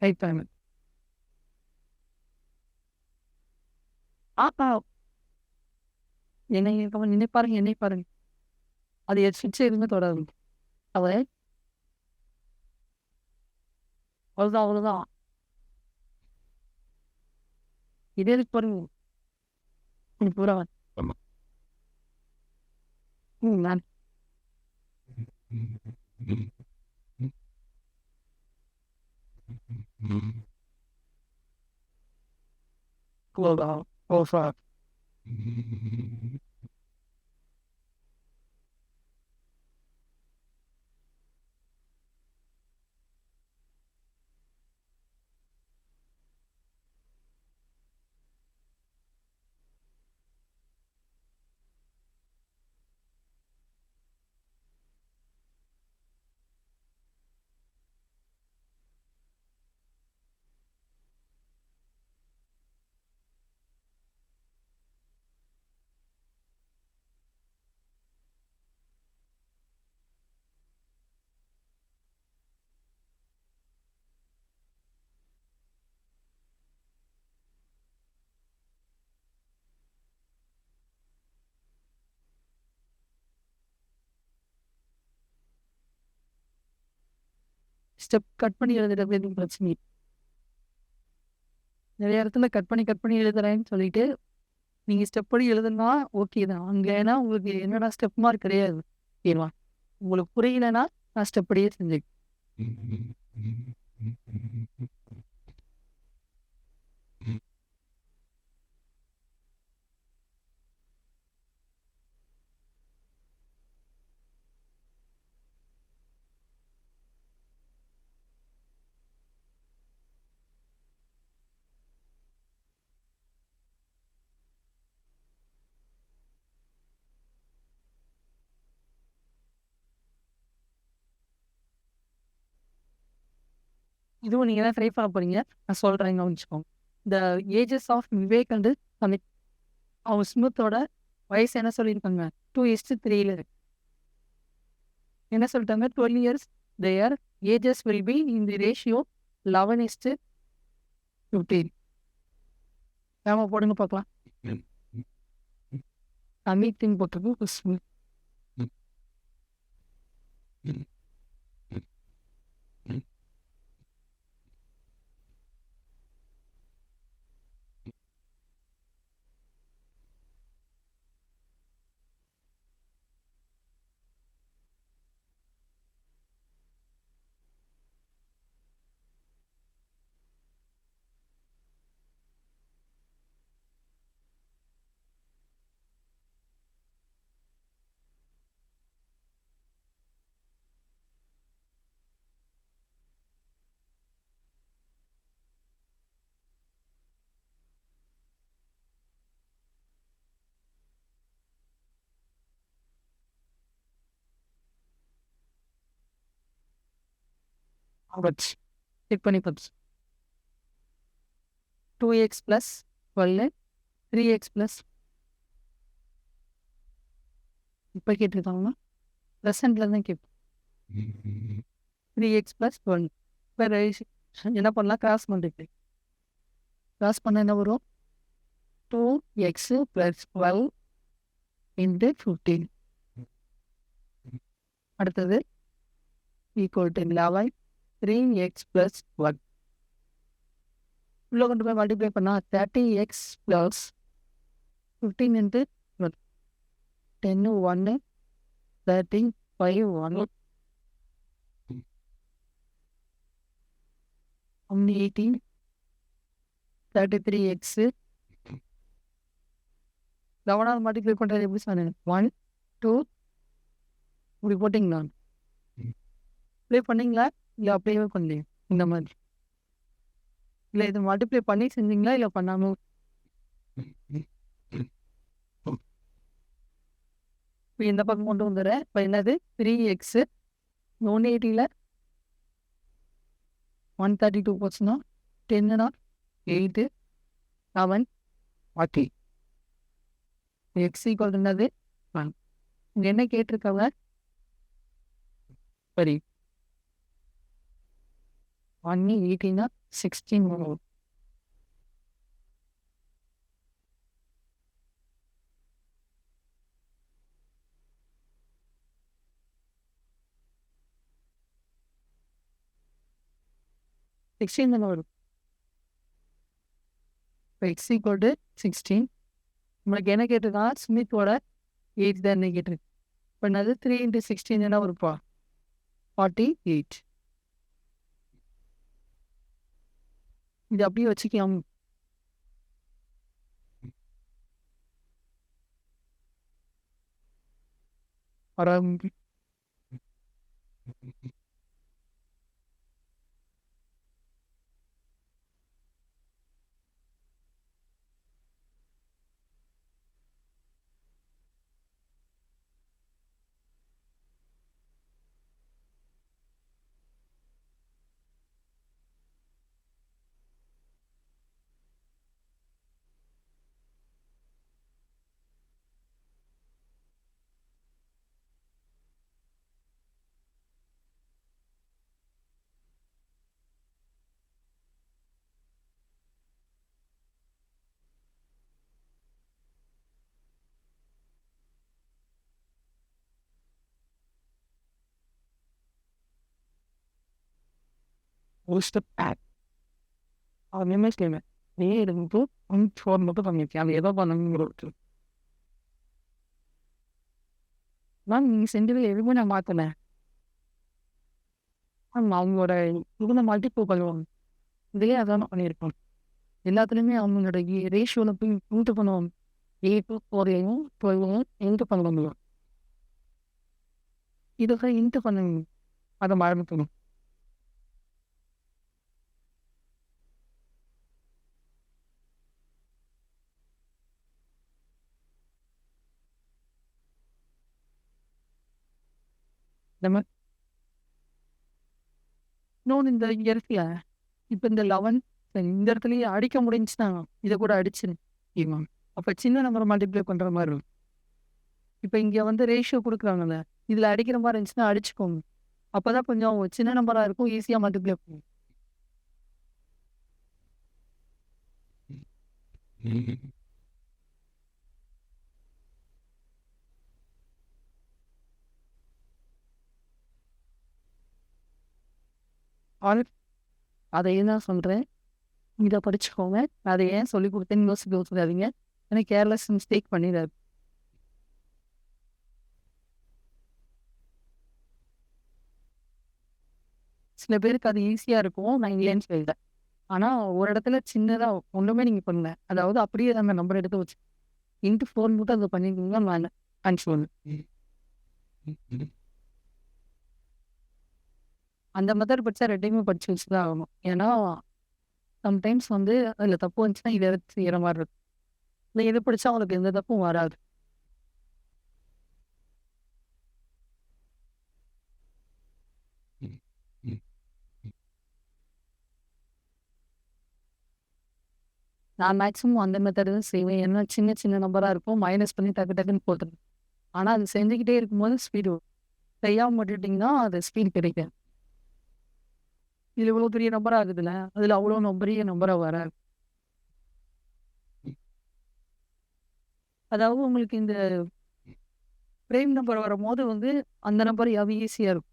Right time. ஆ என்னை பாருங்க, என்னை பாருங்க. அது ஸ்விட்ச் எதுவுமே தொடாது. அவ அவ்வளோதான், அவ்வளோதான். இதே இதுக்கு பாருங்க. பூரா நான் அவ்வளோதான். ஓஃபா ஸ்டெப் கட் பண்ணி எழுதுறது எதுவும் பிரச்சனை இல்ல. நெறைய இடத்துல கட் பண்ணி எழுதுறேன்னு சொல்லிட்டு, நீங்க ஸ்டெப் படி எழுதுனா ஓகே தான். அங்க ஏன்னா உங்களுக்கு என்னடா ஸ்டெப் மார்க் கிடையாது. ஓகேவா? உங்களுக்கு புரியலன்னா, நான் ஸ்டெப் படியே செஞ்சுக் இதுவும் நீங்க தான் ட்ரை பண்ண போறீங்க. நான் சொல்றேன் கவனிச்சுக்கோங்க. இந்த ages of Vivek and Amit அவங்க ஸ்மித்தோட வயசு என்ன சொல்லியிருக்காங்க? 2:3ல இருக்கு. என்ன சொல்லிட்டாங்க? 12 years their ages will be in the ratio 11:15. வேகமா போடுங்க பார்க்கலாம். அமித்தின் போட்டிருக்கு ஸ்மித். ஆவரேஜ் செக் பண்ணி பார்த்து 2x + 12 3x + இப்போ கேட்டிருக்காங்கன்னா ப்ரெசென்ட்ல தான் கேட்போம். 3x + 12 இப்போ என்ன பண்ணலாம்? Cross multiply. கிராஸ் பண்ண என்ன வரும்? 2x + 12 × 15. அடுத்தது ஈக்குவல் டு 11 3x + 1. உள்ள கொண்டு போய் மல்டிப்ளை பண்ணா 30x + 15 × 12. 10 1 13 5 1 18 33x 11ஆல் மல்டிப்ளை பண்ணுறது எப்படி சொன்னேன்? 1, 2 இப்படி போட்டிங்களா? ப்ளே பண்ணீங்களா? இல்லை அப்படியே பண்ணலையா? இந்த மாதிரி இல்லை இது மல்டிப்ளை பண்ணி செஞ்சீங்களா இல்லை பண்ணாமல்? இப்போ இந்த பக்கம் கொண்டு வந்துடுறேன். இப்போ என்னது 3x 180ல் 132 போச்சுன்னா 10னா 8 7 40 எக்ஸ் ஈக்குவல் என்னது 1. இங்கே என்ன கேட்டிருக்காங்க? சரி 180னா 16 வரும். வரும். இப்போ எக்ஸ் ஈக்குவல் டு 16. உங்களுக்கு என்ன கேட்டிருக்கா? ஸ்மித்தோட ஏஜ் தான் என்ன கேட்டிருக்கு. இப்போ என்னது 3 × 16 என்ன வருப்பா? 48. இது அப்படியே வச்சுக்கலாம். வராங்க. ஒரு ஸ்டெப் பேக். அது நிமிஷம் நீ எடுத்து 4 மட்டும் பண்ணியிருக்கேன். அது எதோ பண்ணுங்கிறது நான் நீங்கள் செஞ்சது எதுவுமே நான் மாற்றினேன். அவங்களோட இவங்க மல்டிபிள் பண்ணுவாங்க. இதையே அதான் பண்ணியிருப்பாங்க. எல்லாத்துலேயுமே அவங்களோட ரேஷியோவில் போய் இன்ட்டு பண்ணுவாங்க. 8 4 12 இன்ட்டு பண்ணுவாங்க. இதுக்கு இன்ட்டு பண்ணுங்க. அதை மறந்துக்கணும். நம்ம இன்னொன்று இந்த இங்கே இருக்குல்ல, இப்போ இந்த 11 இந்த இடத்துலயே அடிக்க முடிஞ்சுன்னா இதை கூட அடிச்சிரு. அப்போ சின்ன நம்பரை மல்டிப்ளை பண்ணுற மாதிரி இருக்கும். இப்போ இங்கே வந்து ரேஷியோ கொடுக்குறாங்கல்ல, இதில் அடிக்கிற மாதிரி இருந்துச்சுன்னா அடிச்சுக்கோங்க. அப்போ தான் கொஞ்சம் சின்ன நம்பராக இருக்கும், ஈஸியாக மல்டிப்ளை பண்ணும். அதையே தான் சொல்கிறேன், இதை படிச்சுக்கோங்க. அதை ஏன் சொல்லி கொடுத்தேன்னு யோசிக்காதீங்க. ஏன்னா கேர்லெஸ் மிஸ்டேக் பண்ணிடாது. சில பேருக்கு அது ஈஸியாக இருக்கும், நான் இல்லைன்னு சொல்லிட்டேன். ஆனால் ஒரு இடத்துல சின்னதாக ஒன்றுமே நீங்கள் பண்ணல, அதாவது அப்படியே அந்த நம்பர் எடுத்து வச்சு இன்ட்டு 4 மட்டும் அதை பண்ணியிருந்தீங்கன்னா நான் ஆன்சர் ஒன்று. அந்த மெத்தட் படித்தா ரெண்டையுமே படித்து வச்சு தான் ஆகணும். ஏன்னா சம்டைம்ஸ் வந்து அதில் தப்பு வந்துச்சுன்னா இதை எடுத்து செய்கிற மாதிரி இருக்கும். இல்லை எது படித்தா அவங்களுக்கு எந்த தப்பும் வராது. நான் மேக்ஸிமம் அந்த மெத்தட் தான் செய்வேன். ஏன்னா சின்ன சின்ன நம்பராக இருக்கும், மைனஸ் பண்ணி டக்கு டக்குன்னு போட்டுருவேன். ஆனால் அது செஞ்சுக்கிட்டே இருக்கும்போது ஸ்பீடு வரும். செய்யாமல் விட்டுட்டிங்கன்னா அது ஸ்பீடு கிடைக்காது. இதில் இவ்வளோ பெரிய நம்பராக இருக்குதுல்ல, அதில் அவ்வளோ பெரிய நம்பராக வராது. அதாவது உங்களுக்கு இந்த ப்ரைம் நம்பர் வரும்போது வந்து அந்த நம்பர் ஈஸியாக இருக்கும்.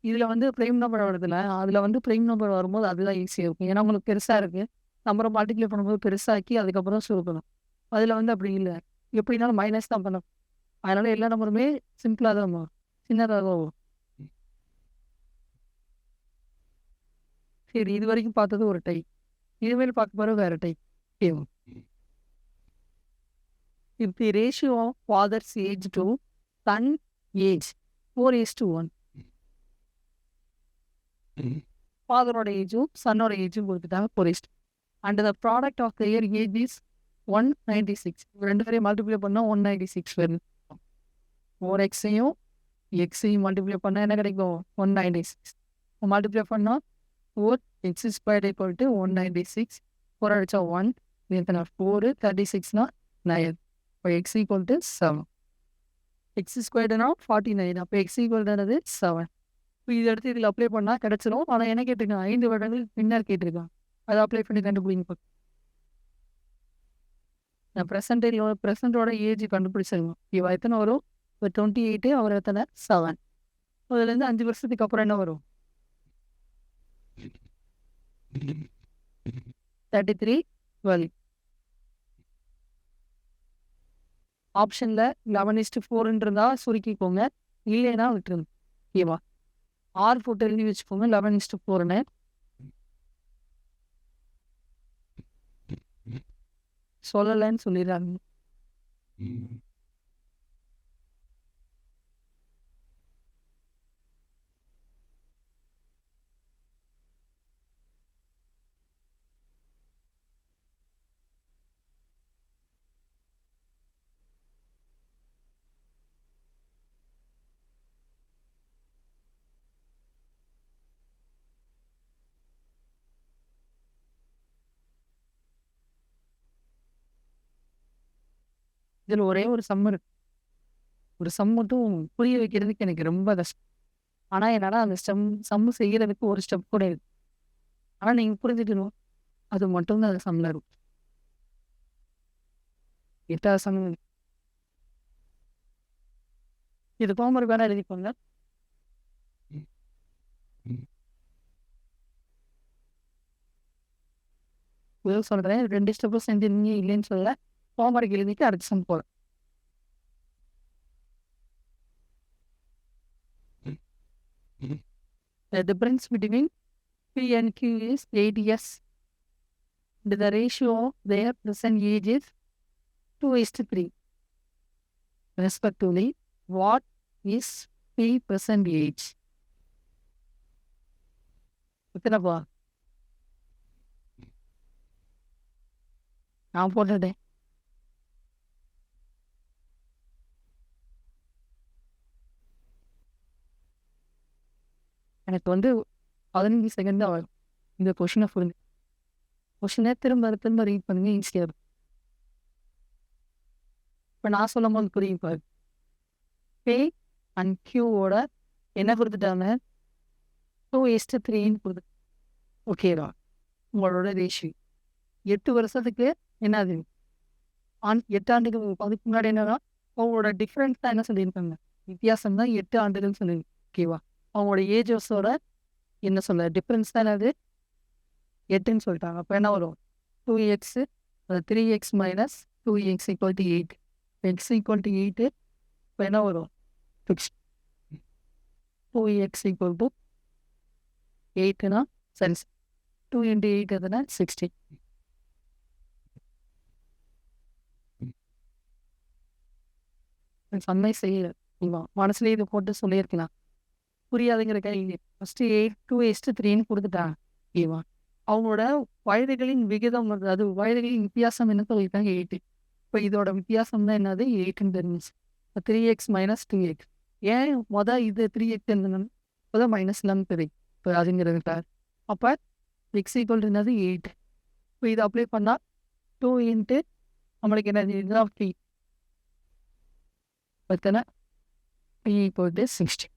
இதில் வந்து ப்ரைம் நம்பர் வருதுல்ல, அதில் வந்து ப்ரைம் நம்பர் வரும்போது அதுதான் ஈஸியாக இருக்கும். ஏன்னா உங்களுக்கு பெருசாக இருக்குது, நம்பரை மல்டிப்ளை பண்ணும்போது பெருசாக்கி அதுக்கப்புறம் சுருக்கணும். அதில் வந்து அப்படி இல்லை, எப்படினாலும் மைனஸ் தான் பண்ணணும். அதனால எல்லா நம்பருமே சிம்பிளாக தான் வரும், சின்னதாக தான் வரும். சரி, இது வரைக்கும் பார்த்தது ஒரு டைப். இனிமேல் பார்க்க போகிற வேறு type. If the ratio of father's age to son age 4:1, ஃபாதரோட ஏஜும் சன்னோட ஏஜும் கொடுத்துட்டாங்க 4:1. And the product of the year age is 196. ரெண்டு பேரையும் மல்டிப்ளை பண்ணால் 196 வருது. 4xையும் எக்ஸையும் மல்டிப்ளை பண்ணால் என்ன கிடைக்கும்? 196. மல்டிப்ளை பண்ணால் 4x² = 196. 4 அடிச்சா 1, எத்தனை 4, 36னா 9. இப்போ x = 7. x² 49. அப்போ x = 7. இப்போ இதை எடுத்து இதில் அப்ளை பண்ணால் கிடச்சிரும். ஆனால் என்ன கேட்டிருக்கான்? 5 வருடங்கள் பின்னர் கேட்டிருக்கான். அதை அப்ளை பண்ணி கண்டுபிடிங்க. நான் ப்ரெசண்டோட ஏஜ் கண்டுபிடிச்சிருங்க. இவ எத்தனை வரும்? இப்போ 28, அவர் எத்தனை? 7. அதுலேருந்து 5 வருஷத்துக்கு அப்புறம் என்ன வரும்? 33, 12. ஆப்ஷனில் 11:4 இருந்தால் சுருக்கிக்கோங்க, இல்லைன்னா விட்டுருங்க. ஓகேவா? 6 போட்டு எழுதி வச்சுக்கோங்க. 11:4ன்னு சொல்லலைன்னு சொல்லிடுறாங்க. இதில் ஒரே ஒரு சம் இருக்கு. ஒரு சம் மட்டும் புரிய வைக்கிறதுக்கு எனக்கு ரொம்ப கஷ்டம். ஆனால் என்னால் அந்த சம்மு செய்கிறதுக்கு ஒரு ஸ்டெப் கூட இருக்கு. ஆனால் நீங்கள் புரிஞ்சுக்கணும், அது மட்டும்தான் அந்த சம்மில் இருக்கும். 8வது சம் இது ஹோம்ஒர்க் வேணா எழுதிக்கோங்க. சொல்கிறேன், 2 ஸ்டெப்பும் செஞ்சிருந்தீங்க இல்லைன்னு சொல்ல. ஹோம்ஒர்க் எழுதிட்டு அடுத்த சம் போகிறேன். The difference between P and Q is 8 years. The ratio of their present age is 2:3. Respectively, what is P present age? எத்தனைப்பா? நான் போட்டுட்டேன். எனக்கு 15 செகண்ட் தான் வரும் இந்த கொஷினை புரிஞ்சு. கொஷினை திரும்ப ரீட் பண்ணுங்க, ஈஸியாக இருக்கும். இப்போ நான் சொல்லும் போது புரியும் பாரு. பே அண்ட் கியூவோட என்ன கொடுத்துட்டாங்க? 2:3 கொடுத்து. ஓகேவா? உங்களோட ரேஷியோ 8 வருஷத்துக்கு என்னது? 8 ஆண்டுகள். அதுக்கு முன்னாடி என்னன்னா அவங்களோட டிஃப்ரென்ஸ் தான் என்ன சொல்லியிருக்காங்க? வித்தியாசம் தான் 8 ஆண்டுகள் சொல்லியிருக்கு. ஓகேவா? அவங்களோட ஏஜஸோட என்ன சொல்ல டிஃப்ரென்ஸ் தான் என்னது? 8ன்னு சொல்லிட்டாங்க. அப்போ என்ன வரும்? 2x 3x - 2x = 8. x = 8. இப்போ என்ன வரும்? 2x = 8னா சரி, 2 × 8 எதுனா 60. சம்மை செய்யல. மனசுலேயே இதை போட்டு சொல்லியிருக்கலாம். புரியாதுங்கிற கைங்க ஃபஸ்ட்டு 2:3ன்னு கொடுத்துட்டாங்க. ஓகேவா? அவங்களோட வயதுகளின் விகிதம் அது வயதுகளின் வித்தியாசம் என்ன சொல்லியிருக்காங்க? 8. இப்போ இதோட வித்தியாசம் தான் என்னது? 8ன்னு தெரிஞ்சிச்சு. இப்போ 3x - 2x. ஏன் இது 3x இருந்ததுன்னு இப்போதான் -11 தெரியும். இப்போ அதுங்கிறது சார். அப்போ x = என்னது? 8. இப்போ இதை அப்ளை பண்ணால் 2 × நம்மளுக்கு என்னது? இதுதான் P. எத்தனை? P = 60.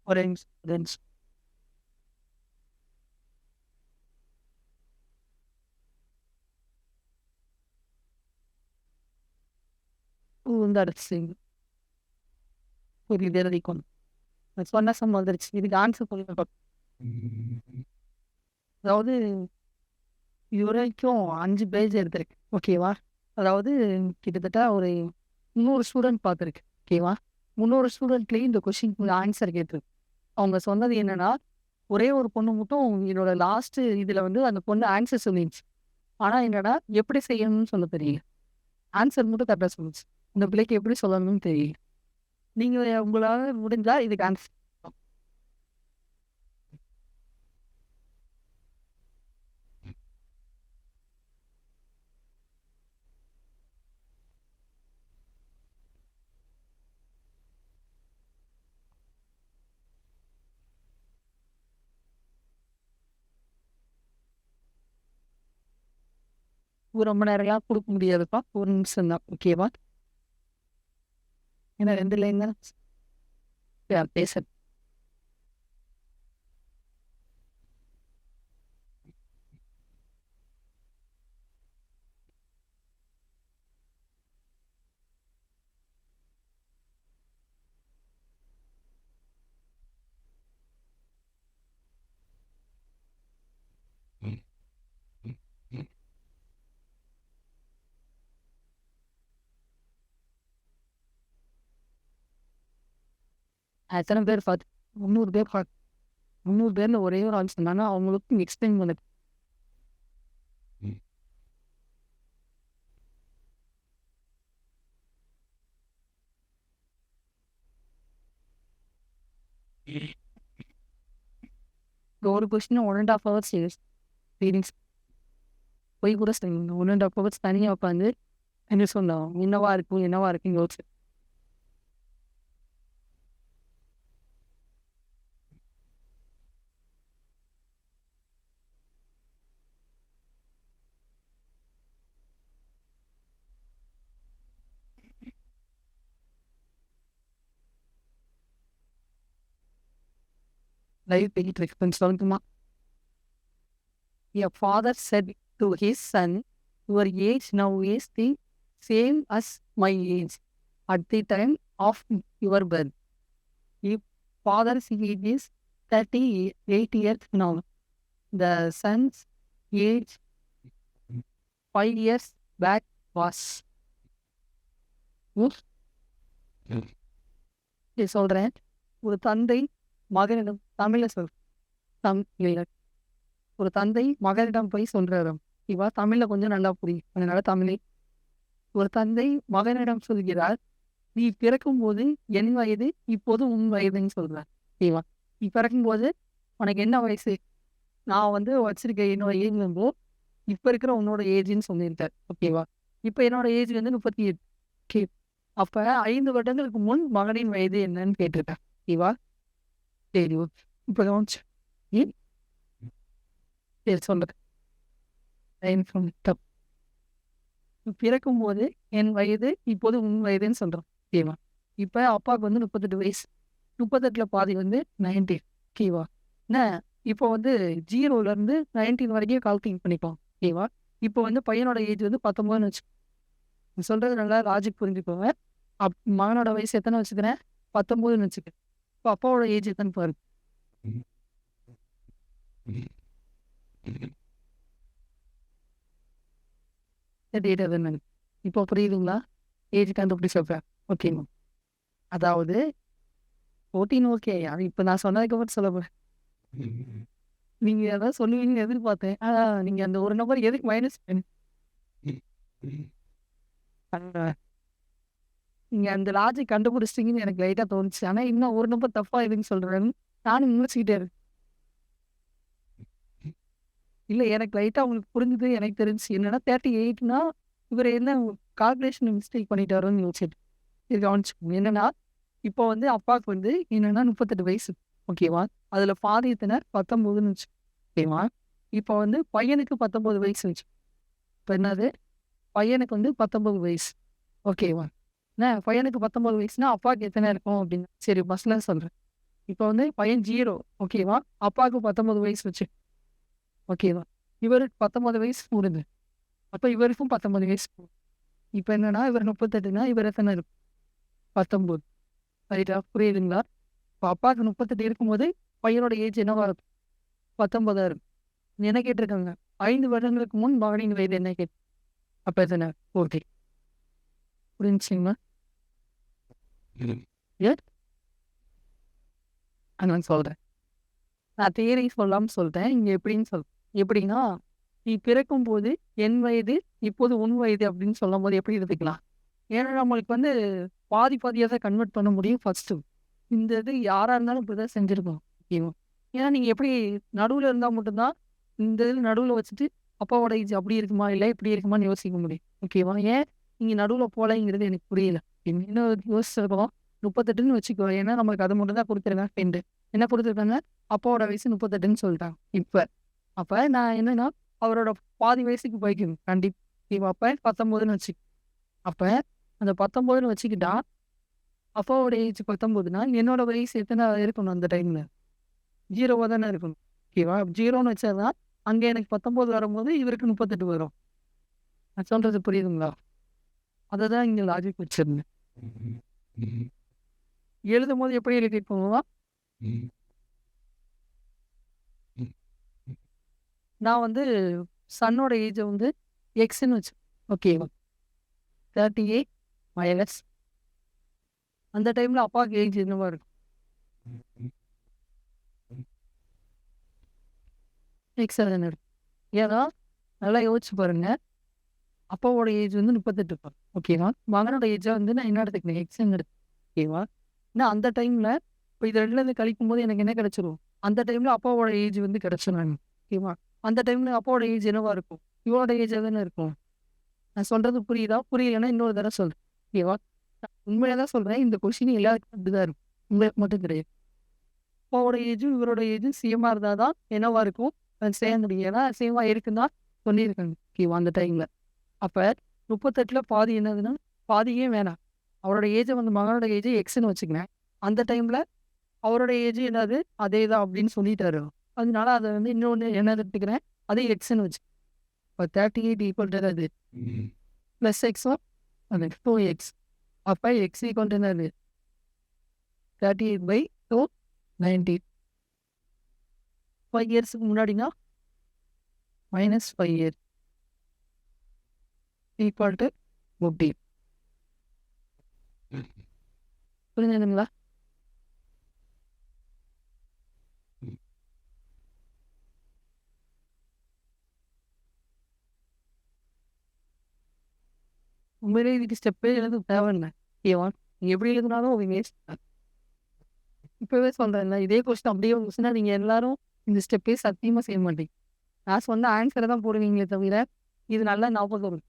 ஒரே நிமிஷம், ஒரே நிமிஷம். இந்த அடிச்சிங்க. புரியுது எழுதிக்கோங்க. நான் சொன்ன சம் வந்துருச்சு. இதுக்கு ஆன்சர் சொல்லுங்க பாப்போம். அதாவது இதுவரைக்கும் 5 பேஜ் எடுத்திருக்கேன். ஓகேவா? அதாவது கிட்டத்தட்ட ஒரு 300 ஸ்டூடெண்ட் பார்த்துருக்கு. ஓகேவா? 300 ஸ்டூடெண்ட்லேயும் இந்த கொஸ்டினுக்கு ஆன்சர் கேட்டிருக்கு. அவங்க சொன்னது என்னன்னா, ஒரே ஒரு பொண்ணு மட்டும் என்னோட லாஸ்ட் இதில வந்து அந்த பொண்ணு ஆன்சர் சொல்லிருச்சு. ஆனா என்னன்னா, எப்படி செய்யணும்னு சொல்ல தெரியல. ஆன்சர் மட்டும் கரெக்ட்டா சொல்லுச்சு. இந்த பிள்ளைக்கு எப்படி சொல்லணும்னு தெரியல. நீங்க உங்களால முடிஞ்சா இதுக்கு ஆன்சர் ரொம்ப நேரம்லாம் குடுக்க முடியாதுப்பா. 1 நிமிஷம் தான். ஓகேவா? ஏன்னா 2 லைன் தான் பேச எத்தன பேர் 300 பேர் 300 பேர்ல ஒரே ஒரு ஆள் சொன்னாங்க. அவங்களுக்கும் எக்ஸ்பிளைன் பண்ணது. ஒரு கொஸ்டின் 1 1/2 ஹவர்ஸ் ரீடிங்ஸ் போய் கூட செய்யுங்க. 1 1/2 ஹவர்ஸ் தனியா உட்காந்து என்ன சொன்னோம்? என்னவா இருக்கும்? என்னவா இருக்குன்னு யோசிச்சு லைவ் போயிட்டு இருக்கு. கொஞ்சம் சொல்லட்டுமா? A father said to his son, "Your age now is the same as my age at the time of your birth. If father's age is 38 years now, the son's age 5 years back was." சொல்றேன். ஒரு தந்தை மகனிடம் தமிழ்ல சொல். இல்ல. ஒரு தந்தை மகனிடம் போய் சொல்றாராம். இவா தமிழ்ல கொஞ்சம் நல்லா புரியும். அதனால தமிழே. ஒரு தந்தை மகனிடம் சொல்கிறார், "நீ பிறக்கும்போது என் வயது இப்போது உன் வயதுன்னு" சொல்றார். ஓகேவா? நீ பிறக்கும்போது உனக்கு என்ன வயசு? நான் வந்து வச்சிருக்க என்னோட ஏஜ் வந்து இப்ப இருக்கிற உன்னோட ஏஜ்ன்னு சொல்லியிருக்கார். ஓகேவா? இப்ப என்னோட ஏஜ் வந்து 38. ஓகே. அப்ப 5 வருடங்களுக்கு முன் மகனின் வயது என்னன்னு கேட்டிருக்கார். ஓகேவா? சரி ஓகே. இப்ப கவனிச்சு. ம். சரி சொல்றேன். தப்பு. பிறக்கும்போது என் வயது இப்போது உன் வயதுன்னு சொல்றோம். ஓகேவா? இப்ப அப்பாவுக்கு வந்து 38 வயசு. 38ல பாதி வந்து 19. ஓகேவா? என்ன இப்போ வந்து 0லேருந்து 19 வரைக்கும் கால்குலேட் பண்ணிப்போம். ஓகேவா? இப்போ வந்து பையனோட ஏஜ் வந்து 19ன்னு வச்சுக்கோ. நீ சொல்றது நல்லா லாஜிக் புரிஞ்சுக்கோங்க. மகனோட வயசு எத்தனை வச்சுக்கிறேன்? 19ன்னு வச்சுக்க. இப்போ அப்பாவோட ஏஜ் எத்தனை பாரு. இப்போ புரியுதுங்களா? ஏஜ் கண்டுபிடி சொல்றேன். ஓகேங்க. அதாவது 14 ஓகே. அது இப்ப நான் சொன்னதுக்கு அப்புறம் சொல்ல போறேன். நீங்க அதான் சொல்லுவீங்கன்னு எதிர்பார்த்தேன். நீங்க அந்த ஒரு நம்பர் எதுக்கு மைனஸ் நீங்க அந்த லாஜிக் கண்டுபிடிச்சிட்டீங்கன்னு எனக்கு லைட்டா தோணுச்சு. ஆனா இன்னும் ஒரு நம்பர் தப்பா எதுன்னு சொல்றேன்னு நானும் முழிச்சுக்கிட்டே இருக்கேன். இல்ல எனக்கு லைட்டா உங்களுக்கு புரிஞ்சுது. எனக்கு தெரிஞ்சுச்சு. என்னன்னா 38னா இவர் என்ன கால்குலேஷன் மிஸ்டேக் பண்ணிட்டாரோன்னு யோசிச்சுட்டு. இது கவனிச்சுக்கோங்க. என்னன்னா, இப்போ வந்து அப்பாவுக்கு வந்து என்னன்னா 38 வயசு. ஓகேவா? அதுல பாதி எத்தனை? 19ன்னு வச்சுக்கோ. ஓகேவா? இப்போ வந்து பையனுக்கு 19 வயசு வச்சுக்கோ. இப்ப என்னது? பையனுக்கு வந்து 19 வயசு. ஓகேவா? என்ன பையனுக்கு 19 வயசுனா அப்பாவுக்கு எத்தனை இருக்கும் அப்படின்னு. சரி ஃபர்ஸ்ட்ல சொல்றேன். இப்போ வந்து பையன் 0 ஓகேவா? அப்பாவுக்கு 19 வயசு வச்சு ஓகேவா? இவருக்கு 19 வயசு கூடுது. அப்ப இவருக்கும் 19 வயசு கூடும். இப்ப என்னன்னா, இவர் 38ன்னா இவர் எத்தனை இருக்கும்? 19 ரைட்டா? புரியுதுங்களா? இப்ப அப்பாவுக்கு 38 இருக்கும்போது, பையனோட ஏஜ் என்னவா இருக்கும்? 19ஆ இருக்கும். என்ன கேட்டிருக்காங்க? 5 வருடங்களுக்கு முன் மகனின் வயது என்ன அப்ப எத்தனை? ஓகே. புரிஞ்சுச்சுங்களா? எஸ் நான் சொல்றேன். நான் தியரி சொல்லாம சொல்றேன். இங்க எப்படின்னா, நீ பிறக்கும்போது என் வயது, இப்போது உன் வயது அப்படின்னு சொல்லும்போது எப்படி எடுத்துக்கலாம்? ஏன்னா நம்மளுக்கு வந்து பாதி பாதியா தான் கன்வெர்ட் பண்ண முடியும் ஃபர்ஸ்ட்டு. இந்த இது யாரா இருந்தாலும் இப்படிதான் செஞ்சிருக்கணும். ஓகேவா? ஏன்னா நீங்க எப்படி நடுவுல இருந்தா மட்டும் தான், இந்த இது நடுவுல வச்சுட்டு அப்பாவோட ஏஜ் அப்படி இருக்குமா? இல்ல இப்படி இருக்குமான்னு யோசிக்க முடியும். ஓகேவா? ஏன் நீங்க நடுவுல போலங்கிறது எனக்கு புரியல. இன்னும் யோசிச்சிருக்கோம். 38ன்னு வச்சுக்கோ. ஏன்னா நமக்கு அது மட்டும் தான் குடுத்துருக்காங்க ஹிண்ட். என்ன குடுத்துருக்காங்க? அப்பாவோட வயசு 38ன்னு சொல்லிட்டாங்க. இப்ப. அப்ப நான் என்னன்னா, அவரோட பாதி வயசுக்கு போய்க்கணும். கண்டிப்பா. அப்ப 19ன்னு அப்ப அந்த 19ன்னு வச்சுக்கிட்டா, அப்பாவோட ஏஜ் 19ன்னா, என்னோட வயசு எத்தனை இருக்கணும் அந்த டைம்ல? 0வா தானே இருக்கணும். ஓகேவா? 0ன்னு வச்சா தான், அங்க எனக்கு 19 வரும்போது, இவருக்கு 38 வரும். நான் சொல்றது புரியுதுங்களா? அததான் இங்க லாஜிக் வச்சிருந்தேன். எழுதும்போது எப்படி எழுதியிருப்போம்னா, நான் வந்து சன்னோட ஏஜ வந்து எக்ஸ்ன்னு வச்சு ஓகேவா? 38 மைனஸ் அந்த டைம்ல அப்பாவுக்கு ஏஜ் என்னவா இருக்கும்? எக்ஸ் தானே இருக்கும். ஏன்னா, நல்லா யோசிச்சு பாருங்க. அப்பாவோட ஏஜ் வந்து 38 ஓகேவா? மகனோட ஏஜ வந்து நான் என்ன எடுத்துக்கிறேன்? எக்ஸ்ன்னு ஓகேவா? ஏன்னா அந்த டைம்ல இப்ப இது 2லேருந்து கழிக்கும்போது எனக்கு என்ன கிடைச்சிரும்? அந்த டைம்ல அப்பாவோட ஏஜ் வந்து கிடைச்சிரும். ஓகேவா? அந்த டைம்ல அப்பாவோட ஏஜ் என்னவா இருக்கும்? இவனோட ஏஜா தானே இருக்கும். நான் சொல்றது புரியுதா? புரியலன்னா இன்னொரு தடவ சொல்றேன். ஓகேவா? நான் உண்மையா தான் சொல்றேன். இந்த கொஸ்டின் எல்லாருக்கும் அப்படிதான் இருக்கும். உங்களுக்கு மட்டும் கிடையாது. அப்பாவோட ஏஜும் இவரோட ஏஜும் சேமா இருந்தா தான் என்னவா இருக்கும்? அது செய்ய முடியும். ஏன்னா சேமா இருக்குன்னு தான் சொல்லியிருக்காங்க. ஓகேவா? அந்த டைம்ல. அப்ப 38ல பாதி என்னதுன்னா, பாதியே வேணாம். அவரோட ஏஜ வந்து மகனோட ஏஜ எக்ஸ்ன்னு வச்சுக்கிறேன். அந்த டைம்ல அவரோட ஏஜ் என்னது? அதே தான் அப்படின்னு சொல்லிட்டாரு. அதனால அத வந்து இன்னொன்னு என்ன எடுத்துக்கிறேன்? அதே எக்ஸ்ன்னு வச்சு. இப்ப 38 ஈக்குவல் டு என்னது? பிளஸ் எக்ஸா? அது 2எக்ஸ். அப்ப எக்ஸ் ஈக்குவல் டு என்னது? 38/2 90. 5 இயர்ஸ்க்கு முன்னாடினா -5 இயர் ஈக்குவல் டு 15. புரிஞ்சுதுங்களா? உண்மையிலேயே இதுக்கு ஸ்டெப்பே எழுத தேவையில்ல. ஓகேவா? நீங்க எப்படி எழுதினாலும் அது வேஸ்ட் தான். இப்பவே சொல்றேன்ல, இதே கொஸ்டின் அப்படியே வந்துச்சுன்னா, நீங்க எல்லாரும் இந்த ஸ்டெப்பே சத்தியமா செய்ய மாட்டீங்க. நான் சொன்ன ஆன்ஸர தான் போடுவீங்களே தவிர, இது நல்லா ஞாபகம் இருக்கும்.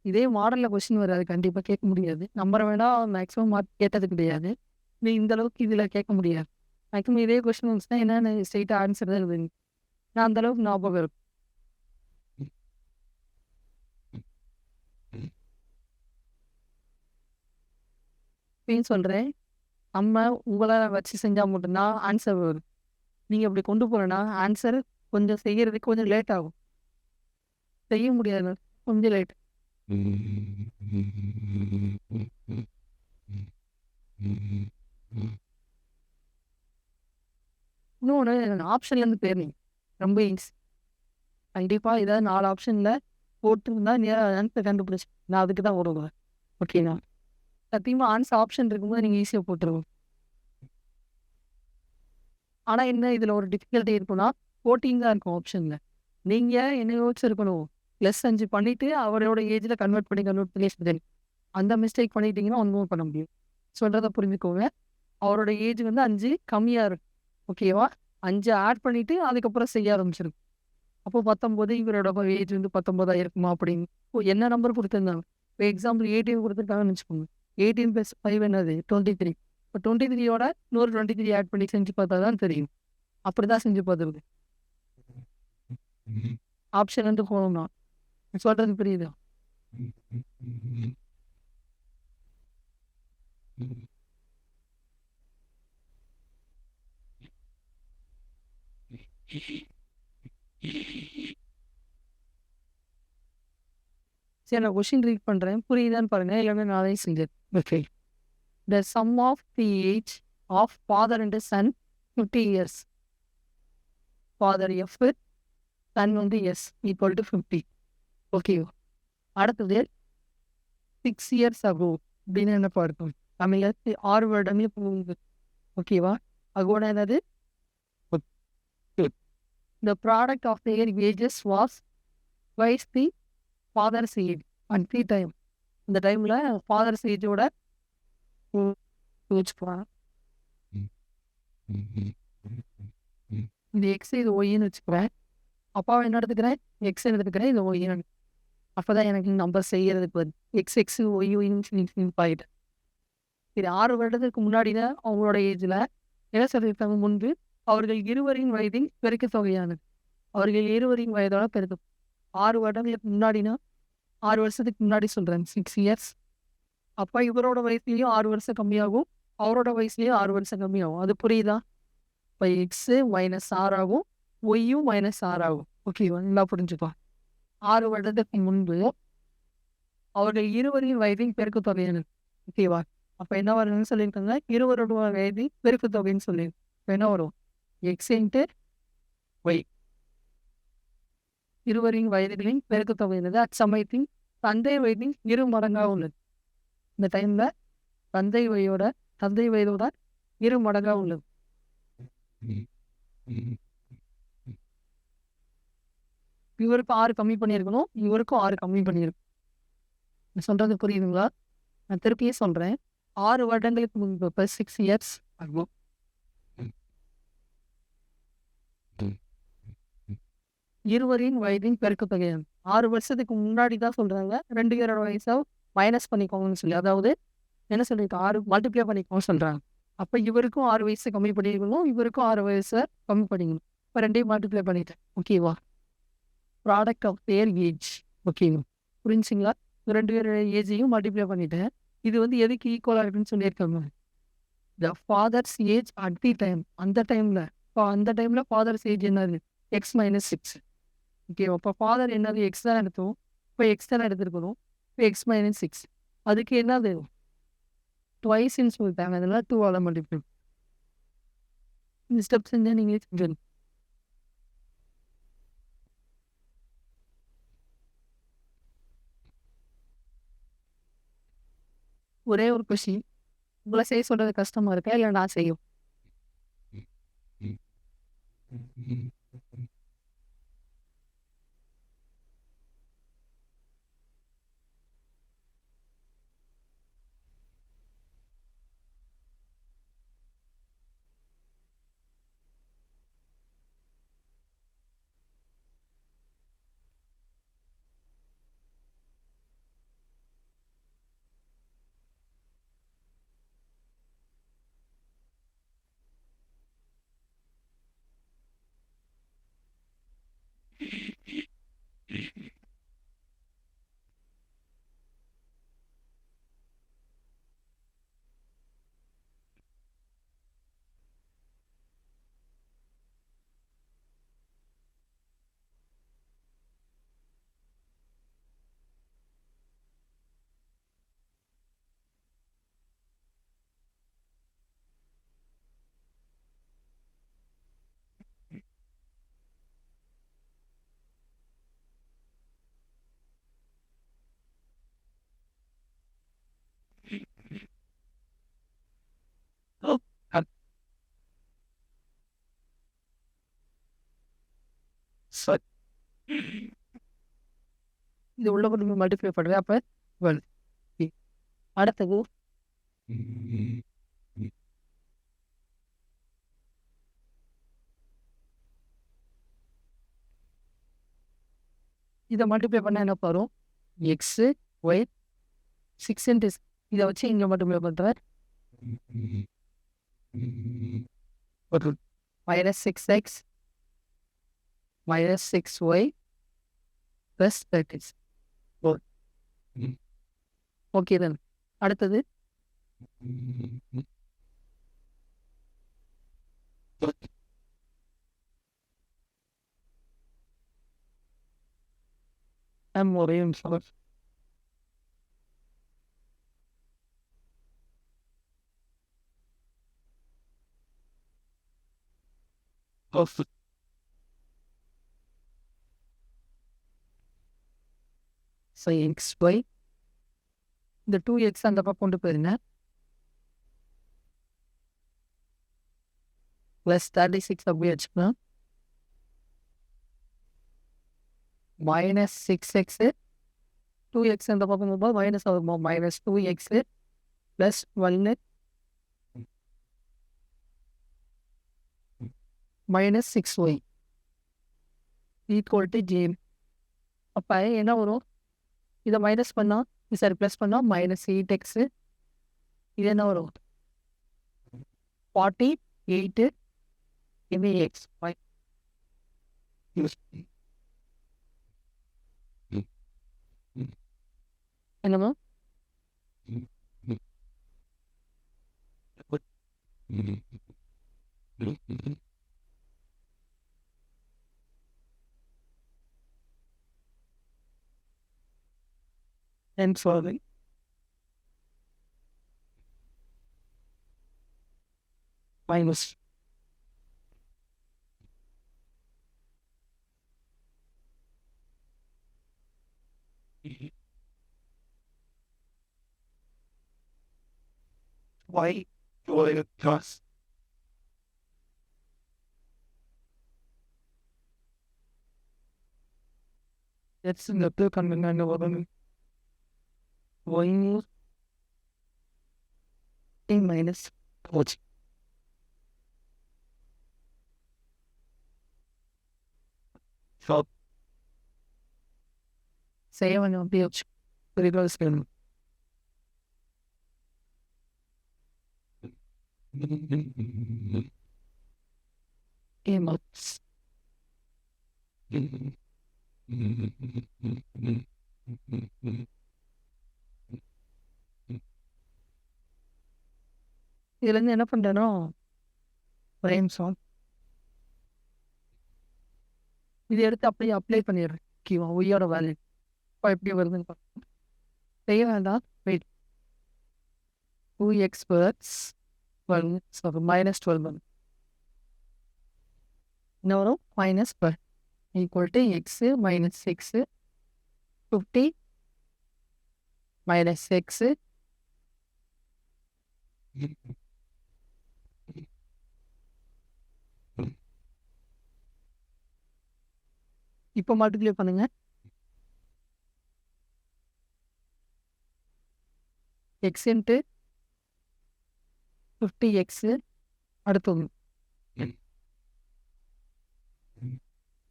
இதே மாடல்ல கொஸ்டின் வராது. கண்டிப்பா கேட்க முடியாது. நம்பர வேணா மேக்ஸிமம் மார்க் கேட்டது கிடையாது. நீ இந்த அளவுக்கு இதுல கேட்க முடியாது. மேக்ஸிமம் இதே கொஸ்டின் வந்துச்சுன்னா, என்னன்னு ஸ்ட்ரெயிட்டா ஆன்ஸர் தான் எழுதுவீங்க. நான் அந்த அளவுக்கு ஞாபகம் இருக்கும். இப்பயும் சொல்றேன். நம்ம உங்கள வச்சு செஞ்சா மட்டும் தான் ஆன்ஸர் வரும். நீங்க அப்படி கொண்டு போலன்னா, ஆன்ஸர் கொஞ்சம் செய்யறதுக்கு கொஞ்சம் லேட் ஆகும். செய்ய முடியாது. கொஞ்சம் லேட். இன்னொன்னு ஆப்ஷன்லேருந்து போயிறணும். ரொம்ப ஈஸி. கண்டிப்பா ஏதாவது 4 ஆப்ஷன்ல போட்டிருந்தா ஆன்ஸர் கண்டுபிடிச்சு நான் அதுக்கு தான் ஓடுவேன். ஓகேங்களா? சத்தியமா ஆன்ஸர் ஆப்ஷன் இருக்கும்போது நீங்க ஈஸியா போட்டுருவோம். ஆனா என்ன இதுல ஒரு டிஃபிகல்ட்டி இருக்குன்னா, போட்டிங் தான் இருக்கும் ஆப்ஷன்ல. நீங்க என்ன யோசிச்சிருக்கணும், +5 பண்ணிட்டு அவரோட ஏஜ்ல கன்வெர்ட் பண்ணி சொல்லிருக்கணும். அந்த மிஸ்டேக் பண்ணிட்டீங்கன்னா ஒண்ணும் பண்ண முடியும். சொல்றத புரிஞ்சுக்கோங்க. அவரோட ஏஜ் வந்து 5 கம்மியா இருக்கு. ஓகேவா? 5 ஆட் பண்ணிட்டு அதுக்கப்புறம் செய்ய ஆரம்பிச்சிருக்கு. அப்போ 19 இவரோட ஏஜ் வந்து 19ஆ இருக்குமா அப்படின்னு. என்ன நம்பர் குடுத்திருந்தாங்க. இப்போ எக்ஸாம்பிள் 18 குடுத்துருக்காங்கன்னு வச்சுக்கோங்க. 18 + 5 என்னது? 23. இப்போ 23யோட இன்னொரு 23 ஆட் பண்ணி செஞ்சு பார்த்தா தான் தெரியும். அப்படிதான் செஞ்சு பார்த்துருக்கு. ஆப்ஷன் வந்து போகணும்னா. சொல்றது புரியுதா? சரி, நான் கொஸ்டின் ரீட் பண்றேன். புரியுதான்னு பாருங்க. எல்லாமே நானே செஞ்சது. Okay. The sum of the age of father and son 50 years. Father F, son வந்து S equal to 50. ஓகே. அடுத்தது 6 years ago அப்படின்னு என்ன பார்க்கும்? தமிழ்ல 6 வருடங்கள் முன்பு. ஓகேவா? அதோட என்னது? The product of their wages was twice the father's age at the time. இந்த டைம்ல ஃபாதர்ஸ் ஏஜோட வச்சுக்கலாம். இந்த எக்ஸ் இது ஒய்ன்னு வச்சுக்கிறேன். அப்பாவை என்ன எடுத்துக்கிறேன்? எக்ஸ் எடுத்துக்கிறேன். இது ஒய்ன்னு. அப்போதான் எனக்கு நம்பர் செய்யறதுக்கு வருது. எக்ஸ் எக்ஸ் ஒய் ஒய்ன்னு ஆகிட்டேன். சரி, 6 வருடத்துக்கு முன்னாடி தான் அவங்களோட ஏஜில் என்ன சொல்லியிருக்காங்க? முன்பு அவர்கள் இருவரின் வயதின் பெருக்க தொகையானது. அவர்கள் இருவரின் வயதோட பெருக்க 6 வருடங்களுக்கு முன்னாடினா 6 வருஷத்துக்கு முன்னாடி சொல்கிறேன். 6 இயர்ஸ். அப்போ இவரோட வயசுலேயும் 6 வருஷம் கம்மியாகும், அவரோட வயசுலேயும் 6 வருஷம் கம்மியாகும். அது புரியுதா? இப்போ எக்ஸு -6 ஆகும், ஒய்யும் -6 ஆகும். ஓகேவா? நல்லா புரிஞ்சுக்கலாம். 6 வருடத்துக்கு முன்பு அவர்கள் இருவரின் வயதின் பெருக்கு தொகையானது. ஓகேவா? அப்போ என்ன வரும்னு சொல்லியிருக்காங்க? இருவரோட வயதின் பெருக்கு தொகைன்னு சொல்லி இப்போ என்ன வரும்? X into Y. இருவரின் வயதுகளின் பெருக்கு தொகையானது அச்சமயத்தின் தந்தை வயதின் 2 மடங்காக உள்ளது. இந்த டைம்ல தந்தை வயதோட 2 மடங்காக உள்ளது. இவருக்கு 6 கம்மி பண்ணியிருக்கணும், இவருக்கும் 6 கம்மி பண்ணியிருக்கணும். சொல்றது புரியுதுங்களா? நான் திருப்பியே சொல்றேன். 6 வருடங்களுக்கு முன்பு, இப்போ 6 இயர்ஸ் ஆகும். இருவரின் வயதின் பெருக்கு தொகையானது 6 வருஷத்துக்கு முன்னாடி தான் சொல்றாங்க. 2 பேரோட வயசை மைனஸ் பண்ணிக்கோங்கன்னு சொல்லி, அதாவது என்ன சொல்லியிருக்கோம்? 6 மல்டிப்ளை பண்ணிக்கோங்க சொல்றாங்க. அப்போ இவருக்கும் 6 வயசு கம்மி பண்ணிக்கணும், இவருக்கும் 6 வயசை கம்மி பண்ணிக்கணும். இப்போ 2ஐயும் மல்டிப்ளை பண்ணிட்டேன். ஓகேவா? Product of their age. ஓகேங்க, புரிஞ்சுங்களா? 2 பேரோட ஏஜையும் மல்டிப்ளை பண்ணிட்டேன். இது வந்து எதுக்கு ஈக்குவலாக இருக்குன்னு சொல்லியிருக்காங்க? The father's age at the time. அந்த டைமில், இப்போ அந்த டைமில் ஃபாதர்ஸ் ஏஜ் என்னது? எக்ஸ் -6. ஓகேவா? இப்போ ஃபாதர் என்னது? எக்ஸ் தான் எடுத்தோம். இப்போ எக்ஸ் தானே எடுத்துருக்கணும். இப்போ எக்ஸ் -6. அதுக்கு என்னது? ட்வைஸ்ன்னு சொல்லிட்டாங்க. அதனால 2ஆல் மல்டிப்ளை. இந்த ஸ்டெப் செஞ்சால் நீங்கள் செஞ்சு ஒரே ஒரு கொஸ்டின். உங்களை செய்ய சொல்றது கஷ்டமா இருக்கா, இல்லை நான் செய்யும்? சரி, இது உள்ள கொண்டு மல்டிப்ளை பண்ணுவேன். அப்போ வருது. அடுத்தது இதை மல்டிப்ளை பண்ணால் என்ன வரும்? எக்ஸு ஒய் 6 இன்ட்டு இதை வச்சு இங்கே மல்டிப்ளை பண்ணுறேன். -6x -6y +30. ஓகே தான். அடுத்தது ஒரே நிமிஷம் ஸோ எக்ஸ் ஒய் இந்த 2x அந்த பக்கம் கொண்டு போயிருங்க ப்ளஸ் 36 அப்படியே வச்சுக்கலாம் -6x 2x அந்த பக்கம் போகும்போது மைனஸ் ஆகுமா -2x plus 1 -6y equal to 0. அப்போ என்ன வரும் இதை மைனஸ் பண்ணால் சாரி ப்ளஸ் பண்ணால் -8x இது என்ன வரும் 48 இது எக்ஸ் என்னமா and solving minus y plus that's in the third command over y t minus 4 so say one of the variables can emotes இதுலேருந்து என்ன பண்ணுறேன்னா ஒரே நிமிஷம் இது எடுத்து அப்படியே அப்ளை பண்ணிடுறேன் ஓகேவா ஒய்யோட வேல்யூ இப்போ எப்படி வருதுன்னு பார்க்கணும் செய்ய வேண்டாம் வெயிட் 2x ப்ளஸ் 12 ஸோ -12 வரும் என்ன வரும் -12 ஈக்குவல் டு எக்ஸு -6 50 -6 இப்போ மல்டிப்ளை பண்ணுங்க எக்ஸ் இன்ட்டு 50x அடுத்தது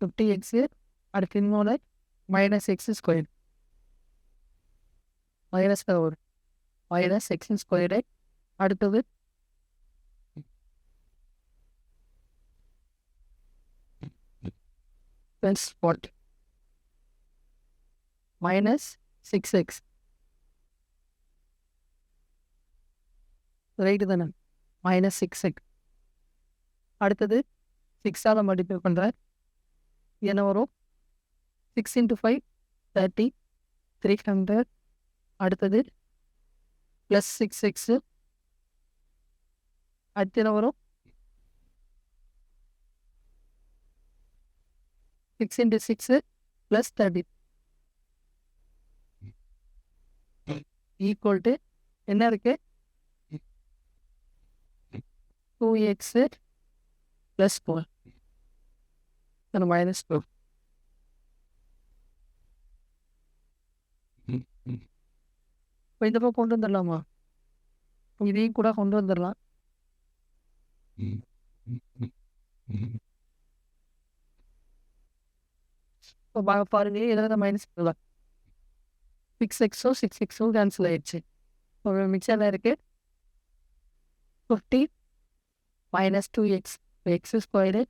50x அடுத்து இன்னொன்று -x² மைனஸ் ஒரு -x² அடுத்தது ப்ளஸ் வாட் -6x ரைட்டு தானே -6x அடுத்தது 6ஆல் மல்டிப்ளை பண்ணுறேன் என்ன வரும் 6 × 5 30 300 அடுத்தது ப்ளஸ் 6x அடுத்து என்ன வரும் 6 × 6 ப்ளஸ் 30 ஈக்குவல் டு என்ன இருக்கு 2x ப்ளஸ் 4 -12 இப்போ இந்த பக்கம் கொண்டு வந்துடலாமா இதையும் கூட கொண்டு வந்துடலாம் இப்போ பாருங்க இதில் தான் மைனஸ் பண்ணலாம் 6x 6x கேன்சல் ஆயிடுச்சு இப்போ மிக்சரில் இருக்கு 50 -2x x²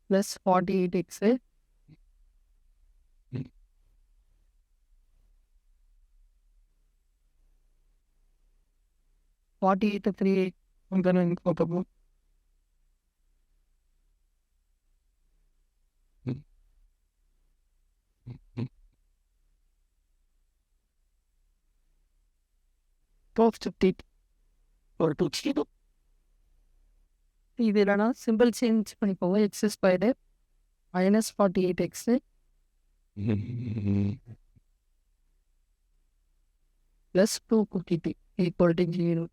ப்ளஸ் 48x -48 3 போட்டோம் 450 ஒரு 2 இது இல்லைனா சிம்பிள் சேஞ்ச் பண்ணிக்கோங்க. X squared -48x plus 252 equal to 0.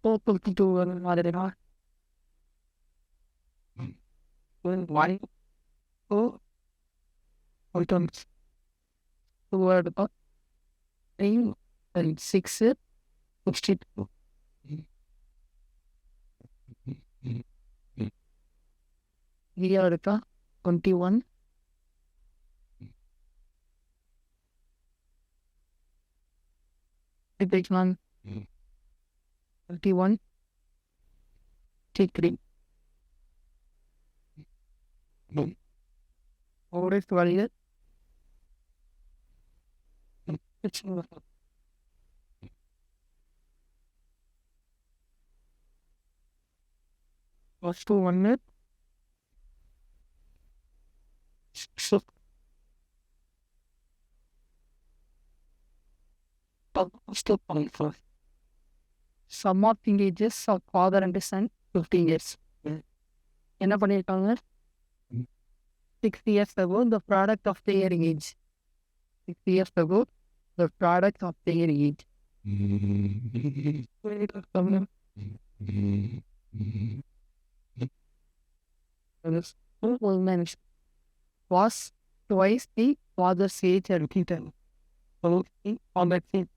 452 வர மாதிரினா 1 4 2 எடுத்தா 3 and 6 62 here எடுத்தா 21 repeat 1 21 3 ஓரே வழியில் first 1 sum of the ages of father and son 50 years. என்ன பண்ணியிருக்காங்க 6 years ago the product of their age 6 years ago the product of their age was twice the father's age at return. On that thing.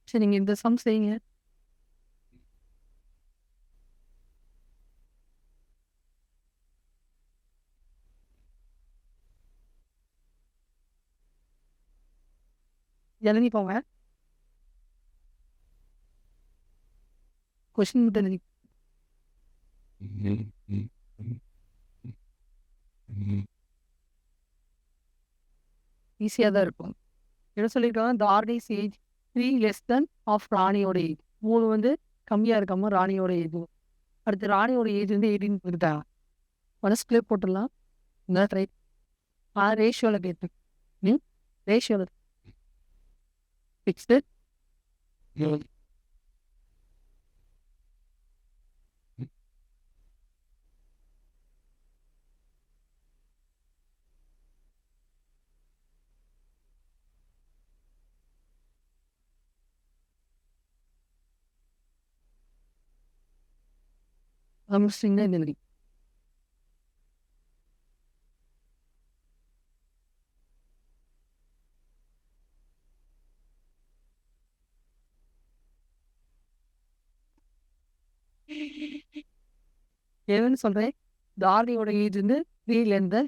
சரி நீங்கள் இந்த some செய்யுங்க. எழுதி போங்க. Question மட்டும் எழுதி ஈஸியாக தான் இருக்கும். என்ன சொல்லியிருக்காங்க the Arni's age 3 less than of ராணியோட age 3 வந்து கம்மியாக இருக்காம ராணியோட ஏஜ். அடுத்து ராணியோட ஏஜ் வந்து 18 கொடுத்தாங்க. மனசுக்குள்ளே போட்டுடலாம். இந்த ட்ரை ரேஷியோவில் கேட்டு ரேஷியோவில் ஃபிக்ஸ்டு அமிச்சிங்கன்னா இந்த மாதிரி எதுன்னு சொல்கிறேன். ராணியோட ஏஜ் வந்து 3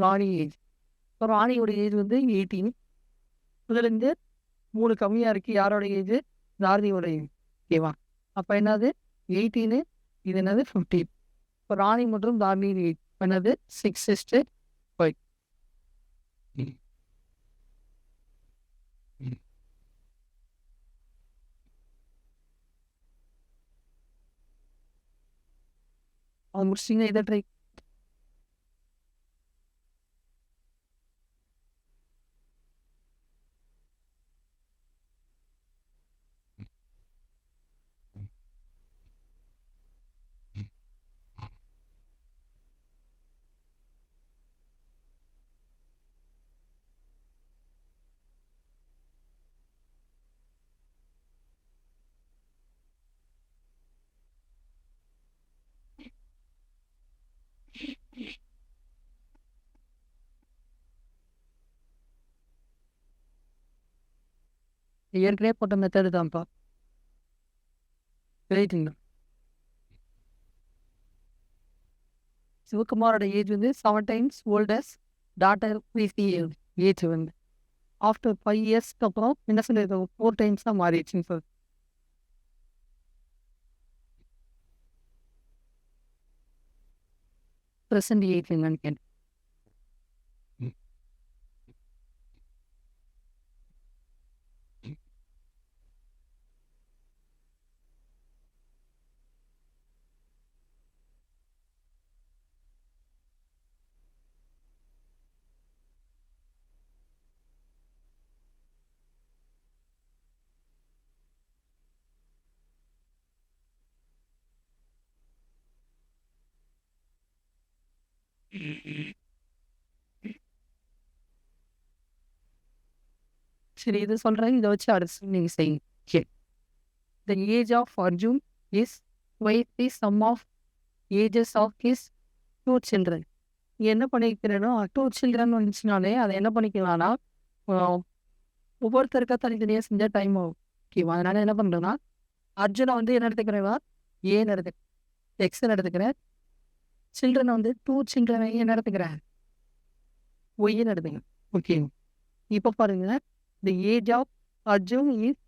ராணி ஏஜ். இப்போ ராணியோட ஏஜ் வந்து 18. இதுலேருந்து 3 கம்மியாக இருக்குது. யாரோட ஏஜ் ராணியோட ஏஜ். ஓகேவா? அப்போ என்னது 18 இது என்னது 15. இப்போ ராணி மற்றும் ராணியின் ஏஜ் என்னது 6:5. அது முடிச்சிங்க. இதை ட்ரை ஏற்கனவே போட்ட மெத்தடு தான்ப்பா. ரைட்டுங்க. சிவகுமாரோட ஏஜ் வந்து 7 times ஓல்டஸ் டாட்டர் பிரீத்தி ஏஜ் வந்து ஆஃப்டர் 5 இயர்ஸ்க்கு அப்புறம் என்ன சொல்லியிருக்காங்க 4 times தான் மாறிடுச்சுன்னு சொல்லி. ப்ரெசன்ட் ஏஜ் என்னன்னு கேட்டேன். சரி, இது சொல்றேன். இதை வச்சு அடுத்து நீங்க செய்யுங்க. சரி. The age of Arjun is twice the sum of ages of his two children. நீ என்ன பண்ணிக்கிறேன்னா, டூ சில்ட்ரன் வந்துச்சுனாலே அதை என்ன பண்ணிக்கலாம்னா, ஒவ்வொருத்தருக்கா தனித்தனியாக செஞ்சால் டைம் ஆகும். ஓகேவா? அதனால என்ன பண்ணுறேன்னா, அர்ஜுனை வந்து என்ன எடுத்துக்கிறேன்னா, ஏன்னு எடுத்து எக்ஸ்ன்னு எடுத்துக்கிறேன். சில்ட்ரனை வந்து டூ சில்ட்ரனை என்ன எடுத்துக்கிறேன், ஒய்ன்னு எடுத்துக்கிறேன். ஓகே. இப்போ பாருங்க, the age of Arjun is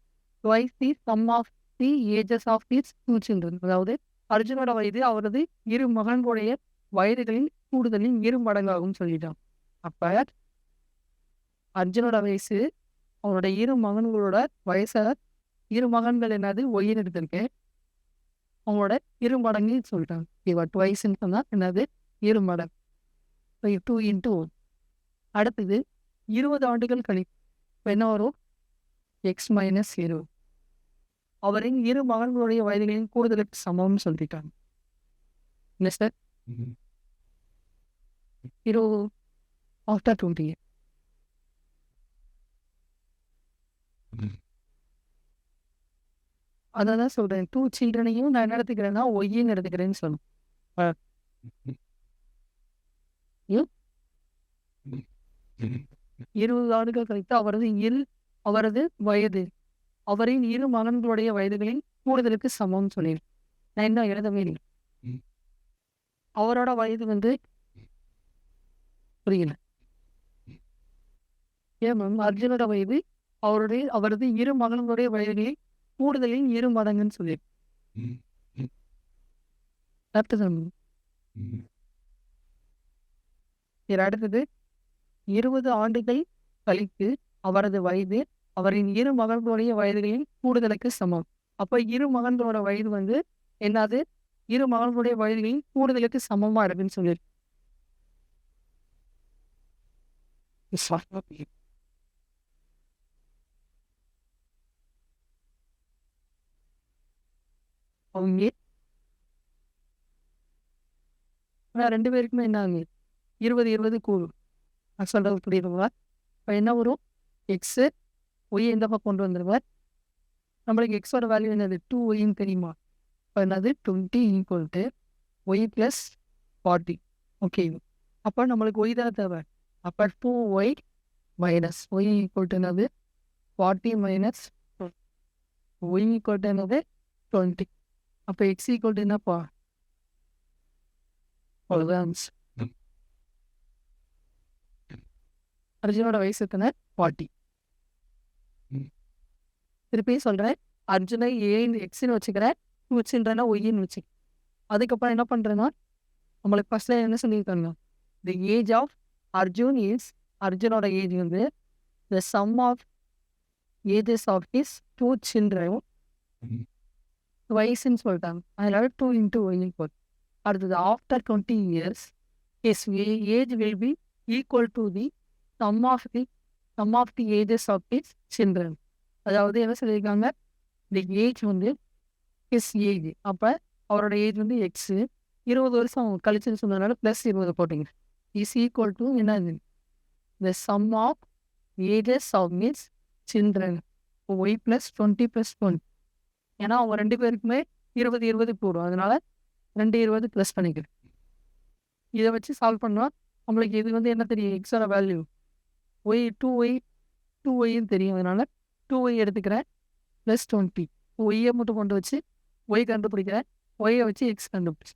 twice the sum of the ages of his two children. அதாவது அர்ஜுனோட வயது அவரது இரு மகன்களுடைய வயதுகளின் கூடுதலின் இரு மடங்காகும் சொல்லிட்டான். அப்ப அர்ஜுனோட வயசு அவனோட இரு மகன்களோட வயசை இரு மகன்கள் என்னது ஒய்ன்னு எடுத்திருக்கேன், அவங்களோட இரு மடங்கு சொல்லிட்டாங்க. இவ ட்வைஸ்ன்னு சொன்னா என்னது இரு மடங்கு, 2 into 1. அடுத்தது 20 ஆண்டுகள் கழிப்பு என்ன வரும், எக்ஸ் மைனஸ் 20. அவரின் இரு மகன்களுடைய வயதுகளின் கூடுதலுக்கு சமம்னு சொல்லிட்டாங்க. என்ன சார், 0 ஆஃப்டர் 20. அதான் சொல்றேன், டூ சில்ட்ரனையும் நான் என்ன எடுத்துக்கிறேன்னா ஒய்ன்னு எடுத்துக்கிறேன்னு சொல்லணும். 20 ஆண்டுகள் கழித்து அவரது வயது அவரின் இரு மகன்களுடைய வயதுகளின் கூடுதலுக்கு சமம்னு சொல்லிடுறேன். நான் என்ன எழுதவே இல்லை. அவரோட வயது வந்து புரியல. ஏன் மேம், அர்ஜுனோட வயது அவரது இரு மகன்களுடைய வயதுகளில் கூடுதலின் இரு மடங்குன்னு சொல்லிடுறேன். அடுத்தது 20 ஆண்டுகள் கழித்து அவரது வயது அவரின் இரு மகன்களுடைய வயதுகளின் கூடுதலுக்கு சமம். அப்ப இரு மகன்களோட வயது வந்து என்னது, இரு மகன்களுடைய வயதுகளின் கூடுதலுக்கு சமமா இருக்குன்னு சொல்லியிருக்கு. அவங்க 2 பேருக்குமே என்ன ஆகுது, 20 கூடும். நான் சொல்றது புரியுதுங்களா? இப்போ என்ன வரும், எக்ஸு ஒய் எந்த பக்கம் கொண்டு வந்துடுவார், நம்மளுக்கு எக்ஸோட வேல்யூ என்னது 2 ஒய்ன்னு தெரியுமா? இப்போ என்னது 20 equal to Y plus 40. Okay, அப்போ நம்மளுக்கு ஒய் தான் தேவை. அப்போ 2 Y minus Y equal to என்னது 40 மைனஸ் ஒய் ஈக்குவல் டு என்னது 20. அப்போ எக்ஸ் ஈக்குவல் டு என்னப்பா, அவ்வளோதான். அர்ஜுனோட வயசு எத்தனை, 40. திருப்பியும் சொல்கிறேன், அர்ஜுனை ஏன்னு எக்ஸ்ன்னு வச்சுக்கிறேன், டூ சில்ட்ரனா ஒய்ன்னு வச்சுக்கிறேன். அதுக்கப்புறம் என்ன பண்ணுறேன்னா, நம்மளுக்கு ஃபர்ஸ்ட்ல என்ன சொல்லியிருக்காங்க, the age of Arjun is, அர்ஜுனோட ஏஜ் வந்து the sum of ages of his two children வயசுன்னு சொல்லிட்டாங்க. அதனால 2 into ஒய்ன்னு போகுது. அடுத்தது after 20 years his age will be equal to the sum of the ages of his children. அதாவது என்ன சொல்லியிருக்காங்க, தி ஏஜ் வந்து ஹிஸ் ஏஜ், அப்போ அவரோட ஏஜ் வந்து எக்ஸு, 20 வருஷம் கழிச்சுன்னு சொன்னதுனால ப்ளஸ் 20 போட்டிங்க, இஸ் ஈக்குவல் டு என்னது, the sum of ages of his children Y plus 20 + 20. ஏன்னா அவங்க 2 பேருக்குமே 20 போடும், அதனால 2 20 ப்ளஸ் பண்ணிக்கிறேன். இதை வச்சு சால்வ் பண்ணால் நம்மளுக்கு இது வந்து என்ன தெரியும், எக்ஸோட வேல்யூ ஒய் 2 ஒய்ன்னு தெரியும். அதனால 2 ஒய் எடுத்துக்கிறேன் ப்ளஸ் 20. ஒய்யை மட்டும் கொண்டு வச்சு ஒய் கண்டுபிடிக்கிறேன், ஒய்யை வச்சு எக்ஸ் கண்டுபிடிச்சு.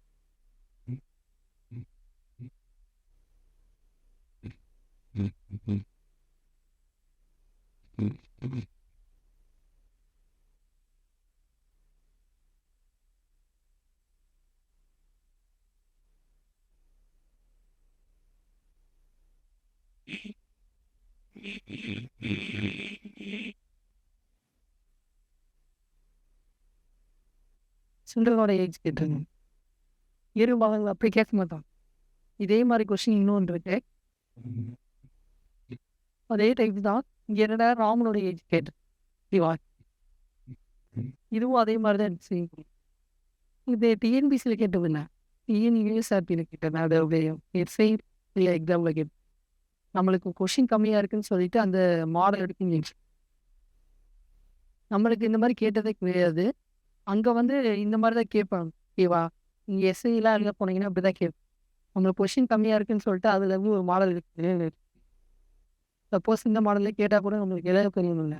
சில்ட்ரனோட ஏஜ் கேட்டுருங்க, இரு மகன்கள் அப்படி கேட்க மாட்டான். இதே மாதிரி கொஸ்டின் இன்னொன்று இருக்கு, அதே டைப் தான். இங்கே என்னடா ராமனோட ஏஜ் கேட்டு, இதுவும் அதே மாதிரி தான் இருந்துச்சு. இது டிஎன்பிசியில் கேட்டதுண்ணா, டிஎன்யூஎஸ்ஆர்பியில் கேட்டேன். அதோடைய எஸ்ஐ இல்லை எக்ஸாமில் கேட்டேன். நம்மளுக்கு கொஷின் கம்மியாக இருக்குன்னு சொல்லிட்டு அந்த மாடல் எடுத்து நம்மளுக்கு இந்த மாதிரி கேட்டதே கிடையாது. அங்கே வந்து இந்த மாதிரி தான் கேட்பாங்க. ஓகேவா, நீங்கள் எஸ்ஐலாம் எழுத போனீங்கன்னா அப்படி தான் கேட்போம். நம்மளுக்கு கொஷின் கம்மியாக இருக்குன்னு சொல்லிட்டு அதுலேருந்து ஒரு மாடல் இருக்குது. சப்போஸ் இந்த மாடல்லே கேட்டால் கூட நம்மளுக்கு எழுத தெரியணும்ல.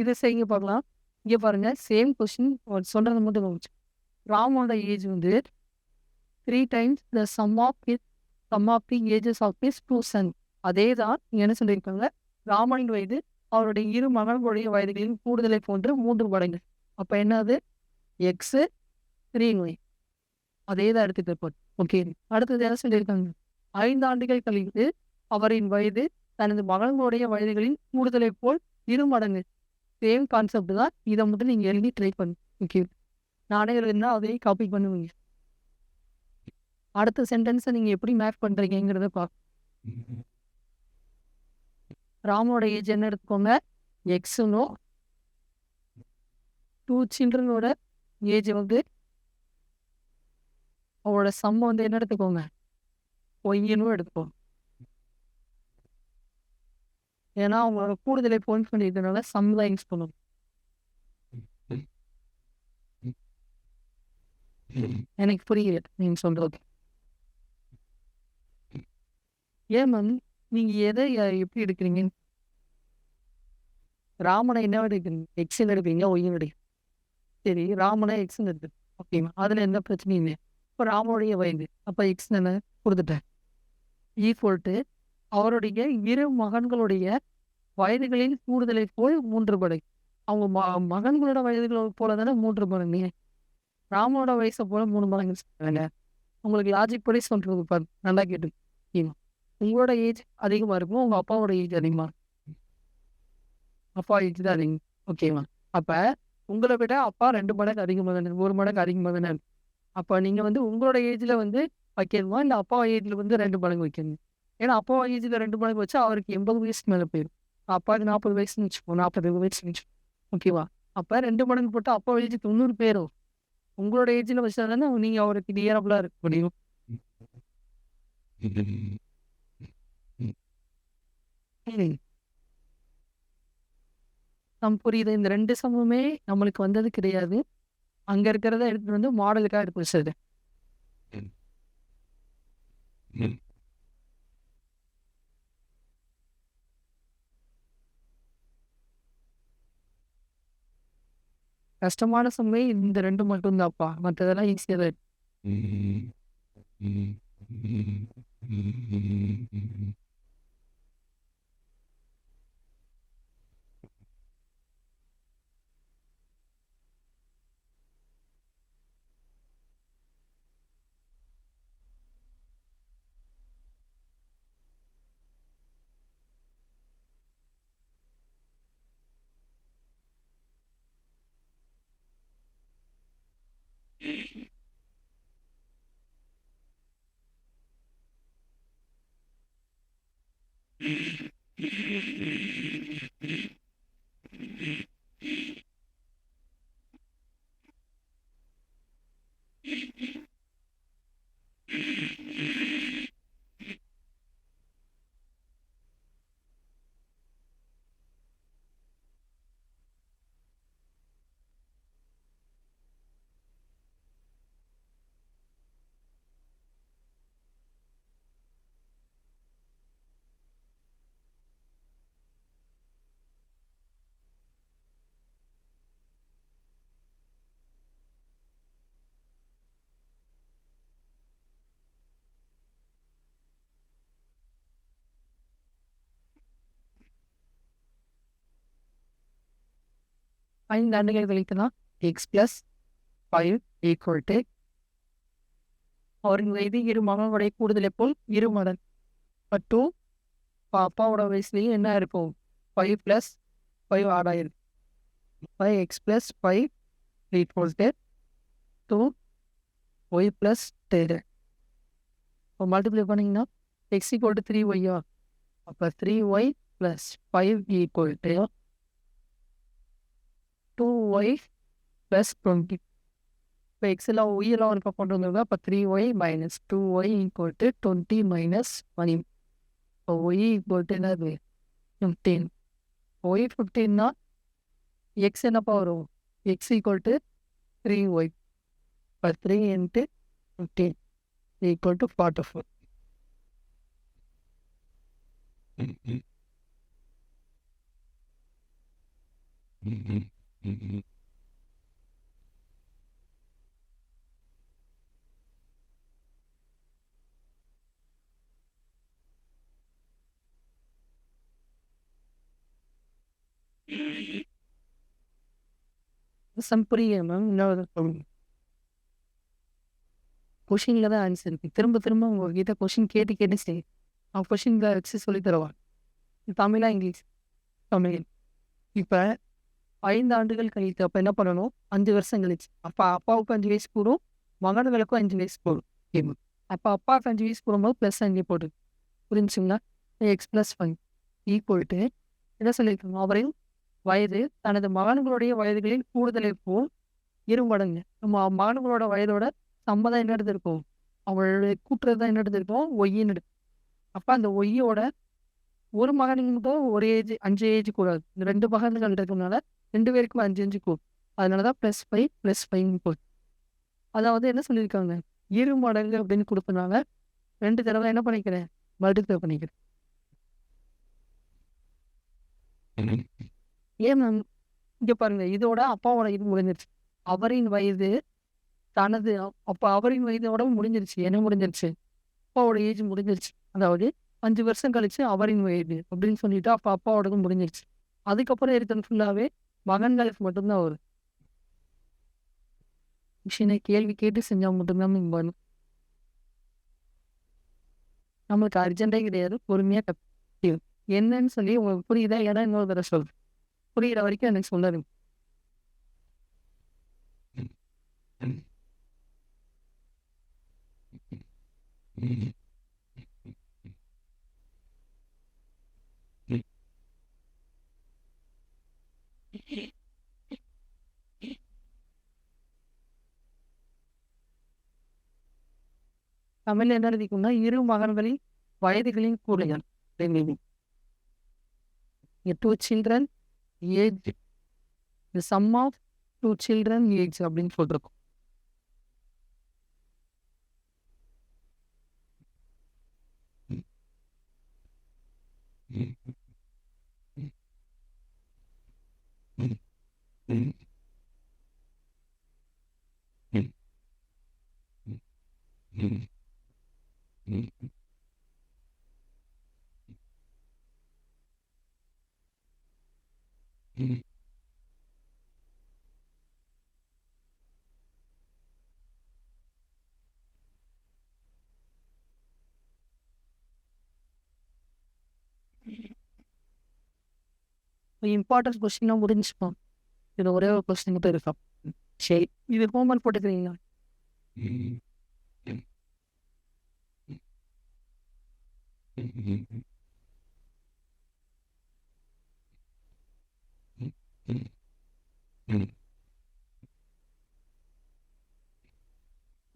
இதை செய்யுங்க பார்க்கலாம். இங்கே பாருங்க, சேம் கொஸ்டின் சொல்றது மட்டும் கவனிச்சு. ராமோட ஏஜ் வந்து 3 times the sum of the ages of his 2 sons. அதே தான் என்ன சொல்லியிருக்காங்க, ராமனின் வயது அவருடைய 2 மகன்களுடைய வயதுகளின் கூடுதலை போன்று 3 மடங்கு. அப்போ என்னது, எக்ஸ் 3 அதே தான் எடுத்துட்டு இருப்பார். ஓகே, அடுத்தது என்ன சொல்லியிருக்காங்க, 5 ஆண்டுகள் கழித்து அவரின் வயது தனது மகன்களுடைய வயதுகளின் கூடுதலை போல் 2 மடங்கு. சேம் கான்செப்ட் தான். இதை மட்டும் நீங்கள் எழுதி ட்ரை பண்ணு. ஓகே, நானே எழுதுனா அதையும் காப்பி பண்ணுவீங்க. அடுத்த சென்டென்ஸை நீங்கள் எப்படி மேப் பண்ணுறீங்கிறத பார்க்க. ராமோட ஏஜ் என்ன எடுத்துக்கோங்க, எக்ஸுனும் 2 சில்ட்ரனோட ஏஜ் வந்து அவரோட சம் வந்து என்ன எடுத்துக்கோங்க, ஒய்யனும் எடுத்துக்கோங்க. ஏன்னா அவங்களோட கூடுதலை பாயிண்ட் பண்ணிட்டனால சம் தான் யூஸ் பண்ணணும். எனக்கு புரியல நீங்க சொல்றது. ஏன் மேம் நீங்க எதை எப்படி எடுக்கிறீங்க? ராமனை என்ன எடுக்கிறீங்க, எக்ஸில் எடுப்பீங்க, ஒய்யும் எடுக்க. சரி, ராமனை எக்ஸ்ன்னு எடுத்து ஓகேமா, அதுல எந்த பிரச்சனையும் இல்லை. இப்போ ராமனுடைய வயது அப்போ எக்ஸ் என்ன கொடுத்துட்டேன், ஈக்குவல் டு அவருடைய 2 மகன்களுடைய வயதுகளில் கூடுதலை போல் 3 மடங்கு. அவங்க மகன்களோட வயதுகள் போல தானே 3 மடங்கு. ராமனோட வயசை போல 3 மடங்கு சொல்றாங்க. உங்களுக்கு லாஜிக் படி சொல்றது பாரு, நல்லா கேட்டு. உங்களோட ஏஜ் அதிகமாக இருக்கும், உங்கள் அப்பாவோட ஏஜ் அதிகமாக இருக்கும். அப்பா ஏஜ் தான் அதிகம். ஓகேவா, அப்போ உங்களை விட அப்பா 2 மடங்கு அதிகமாக தானே, 1 மடங்கு அதிகமாக தானே இருக்கும். அப்போ நீங்கள் வந்து உங்களோட ஏஜில் வந்து வைக்கணுமா, இல்லை அப்பா ஏஜில் வந்து 2 மடங்கு வைக்கணும்? ஏன்னா அப்பா ஏஜில் 2 மடங்கு வச்சா அவருக்கு 80 வயசுக்கு மேலே போயிடும். அப்பாவுக்கு 40 வயசுன்னு வச்சுக்கோ, 40 வயசுன்னு வச்சுக்கோ. ஓகேவா, அப்போ 2 மடங்கு போட்டு அப்பா ஏஜ் 90 பேரும் உங்களோட ஏஜில் வச்சா தானே நீங்கள் அவருக்கு நியரபிளாக இருக்க முடியும். நம்ம புரியுது. இந்த 2 சமமே நம்மளுக்கு வந்தது கிடையாது. அங்க இருக்கிறத எடுத்துட்டு வந்து மாடலுக்காக எடுத்து வச்சது. கஷ்டமான சம்மே இந்த 2 மட்டும் தான்ப்பா, மற்றதெல்லாம் ஈஸியாக தான் இருக்கு. இந்த ஆண்டுகள் கழித்துனா எக்ஸ் பிளஸ் 5 ஈக்குவல் டு அவரின் வயது 2 மகன்களுடைய கூடுதலை போல் 2 மடங்கு. பட் அப்பாவோட வயசுலேயும் என்ன இருக்கும், 5 + 5 ஆட் ஆயிருக்கு. 5x + 5 equal to 2y + 10. இப்போ மல்டிப்ளை பண்ணிங்கன்னா x = 3y. அப்போ 3y plus 5 equal to 2y plus 20. இப்போ எக்ஸில் ஒய்யெல்லாம் ஒரு பக்கம் கொண்டு வந்தோம்னா அப்போ 3y minus 2y equal to 20 minus 1. இப்போ ஒய் ஈக்குவல் டு என்னது 15. ஒய் 15னா எக்ஸ் என்னப்பா வரும்? X equal to 3y. இப்போ 3 இன்ட்டு 15 ஈக்குவல் டு 44. புரியுது மேம். இன்னொரு கொஷினில் தான் ஆன்சர் இருக்கு. திரும்ப திரும்ப உங்ககிட்ட கொஷின் கேட்டு கேட்டு சரி அவன் கொஷினில் வச்சு சொல்லி தருவான். தமிழா இங்கிலீஷ்? தமிழ். இப்போ 5 ஆண்டுகள் கழித்து அப்போ என்ன பண்ணணும்? 5 வருஷம் கழிச்சு அப்போ அப்பாவுக்கு 5 வயசு கூடும், மகன்களுக்கும் 5 வயசு கூடும். அப்போ அப்பாவுக்கு 5 வயசு கூடும்போது ப்ளஸ் 5 போட்டு புரிஞ்சுங்களா? எக்ஸ் ப்ளஸ் 5 ஈக்குவல் டு என்ன சொல்லியிருக்கோம்? அவரின் வயது தனது மகன்களுடைய வயதுகளில் கூடுதலை போல் 2 மடங்கு. நம்ம மகன்களோட வயதோட சம்மதம் என்ன எடுத்திருக்கோம்? அவளுடைய கூட்டுறது தான் என்ன எடுத்திருக்கோம்? ஒய்யின்னு எடுக்கும். அப்போ அந்த ஒய்யோட ஒரு மகனுக்கு மட்டும் ஒரு ஏஜ் 5 ஏஜ் கூடாது. இந்த 2 மகன்கள் இருக்கிறதுனால 2 பேருக்கும் 5 கூடும். அதனால தான் +5 +5 போகுது. அதாவது என்ன சொல்லியிருக்காங்க? 2 மடங்கு அப்படின்னு கொடுத்தனால 2 தடவை என்ன பண்ணிக்கிறேன்? மல்டிப்ளை பண்ணிக்கிறேன். ஏன் மேம்? இங்கே பாருங்க, இதோட அப்பாவோட இது முடிஞ்சிருச்சு. அவரின் வயது தனது அப்போ அவரின் வயதோட முடிஞ்சிருச்சு. என்ன முடிஞ்சிருச்சு? அப்பாவோட ஏஜ் முடிஞ்சிருச்சு. அதாவது 5 வருஷம் கழிச்சு அவரின் வயது அப்படின்னு சொல்லிட்டு அப்போ அப்பாவோடதும் முடிஞ்சிருச்சு. அதுக்கப்புறம் இருக்கிறது ஃபுல்லாகவே மகன்களுக்கு மட்டும்தான் வரும். மிஷினை கேள்வி கேட்டு செஞ்சால் மட்டும்தான் வரும். நம்மளுக்கு அர்ஜென்ட்டே கிடையாது. பொறுமையாக கற்று என்னன்னு சொல்லி உங்களுக்கு புரியுதா? ஏன்னா இன்னொரு தடவை சொல்றேன். புரிகிற வரைக்கும் எனக்கு சொல்லாது. தமிழ்ல என்ன எழுதிக்கணும்னா 2 மகன்களின் வயதுகளின் கூடுதல். 2 children age, the sum of 2 children age அப்படின்னு சொல்லிருக்கோம். இம்பார்ட்டன்ட் கொஸ்டின்லாம் முடிஞ்சுப்போம். இது ஒரே ஒரு கொஸ்டின் மட்டும் இருக்கும். சரி, இது homework போட்டுக்கிறீங்களா?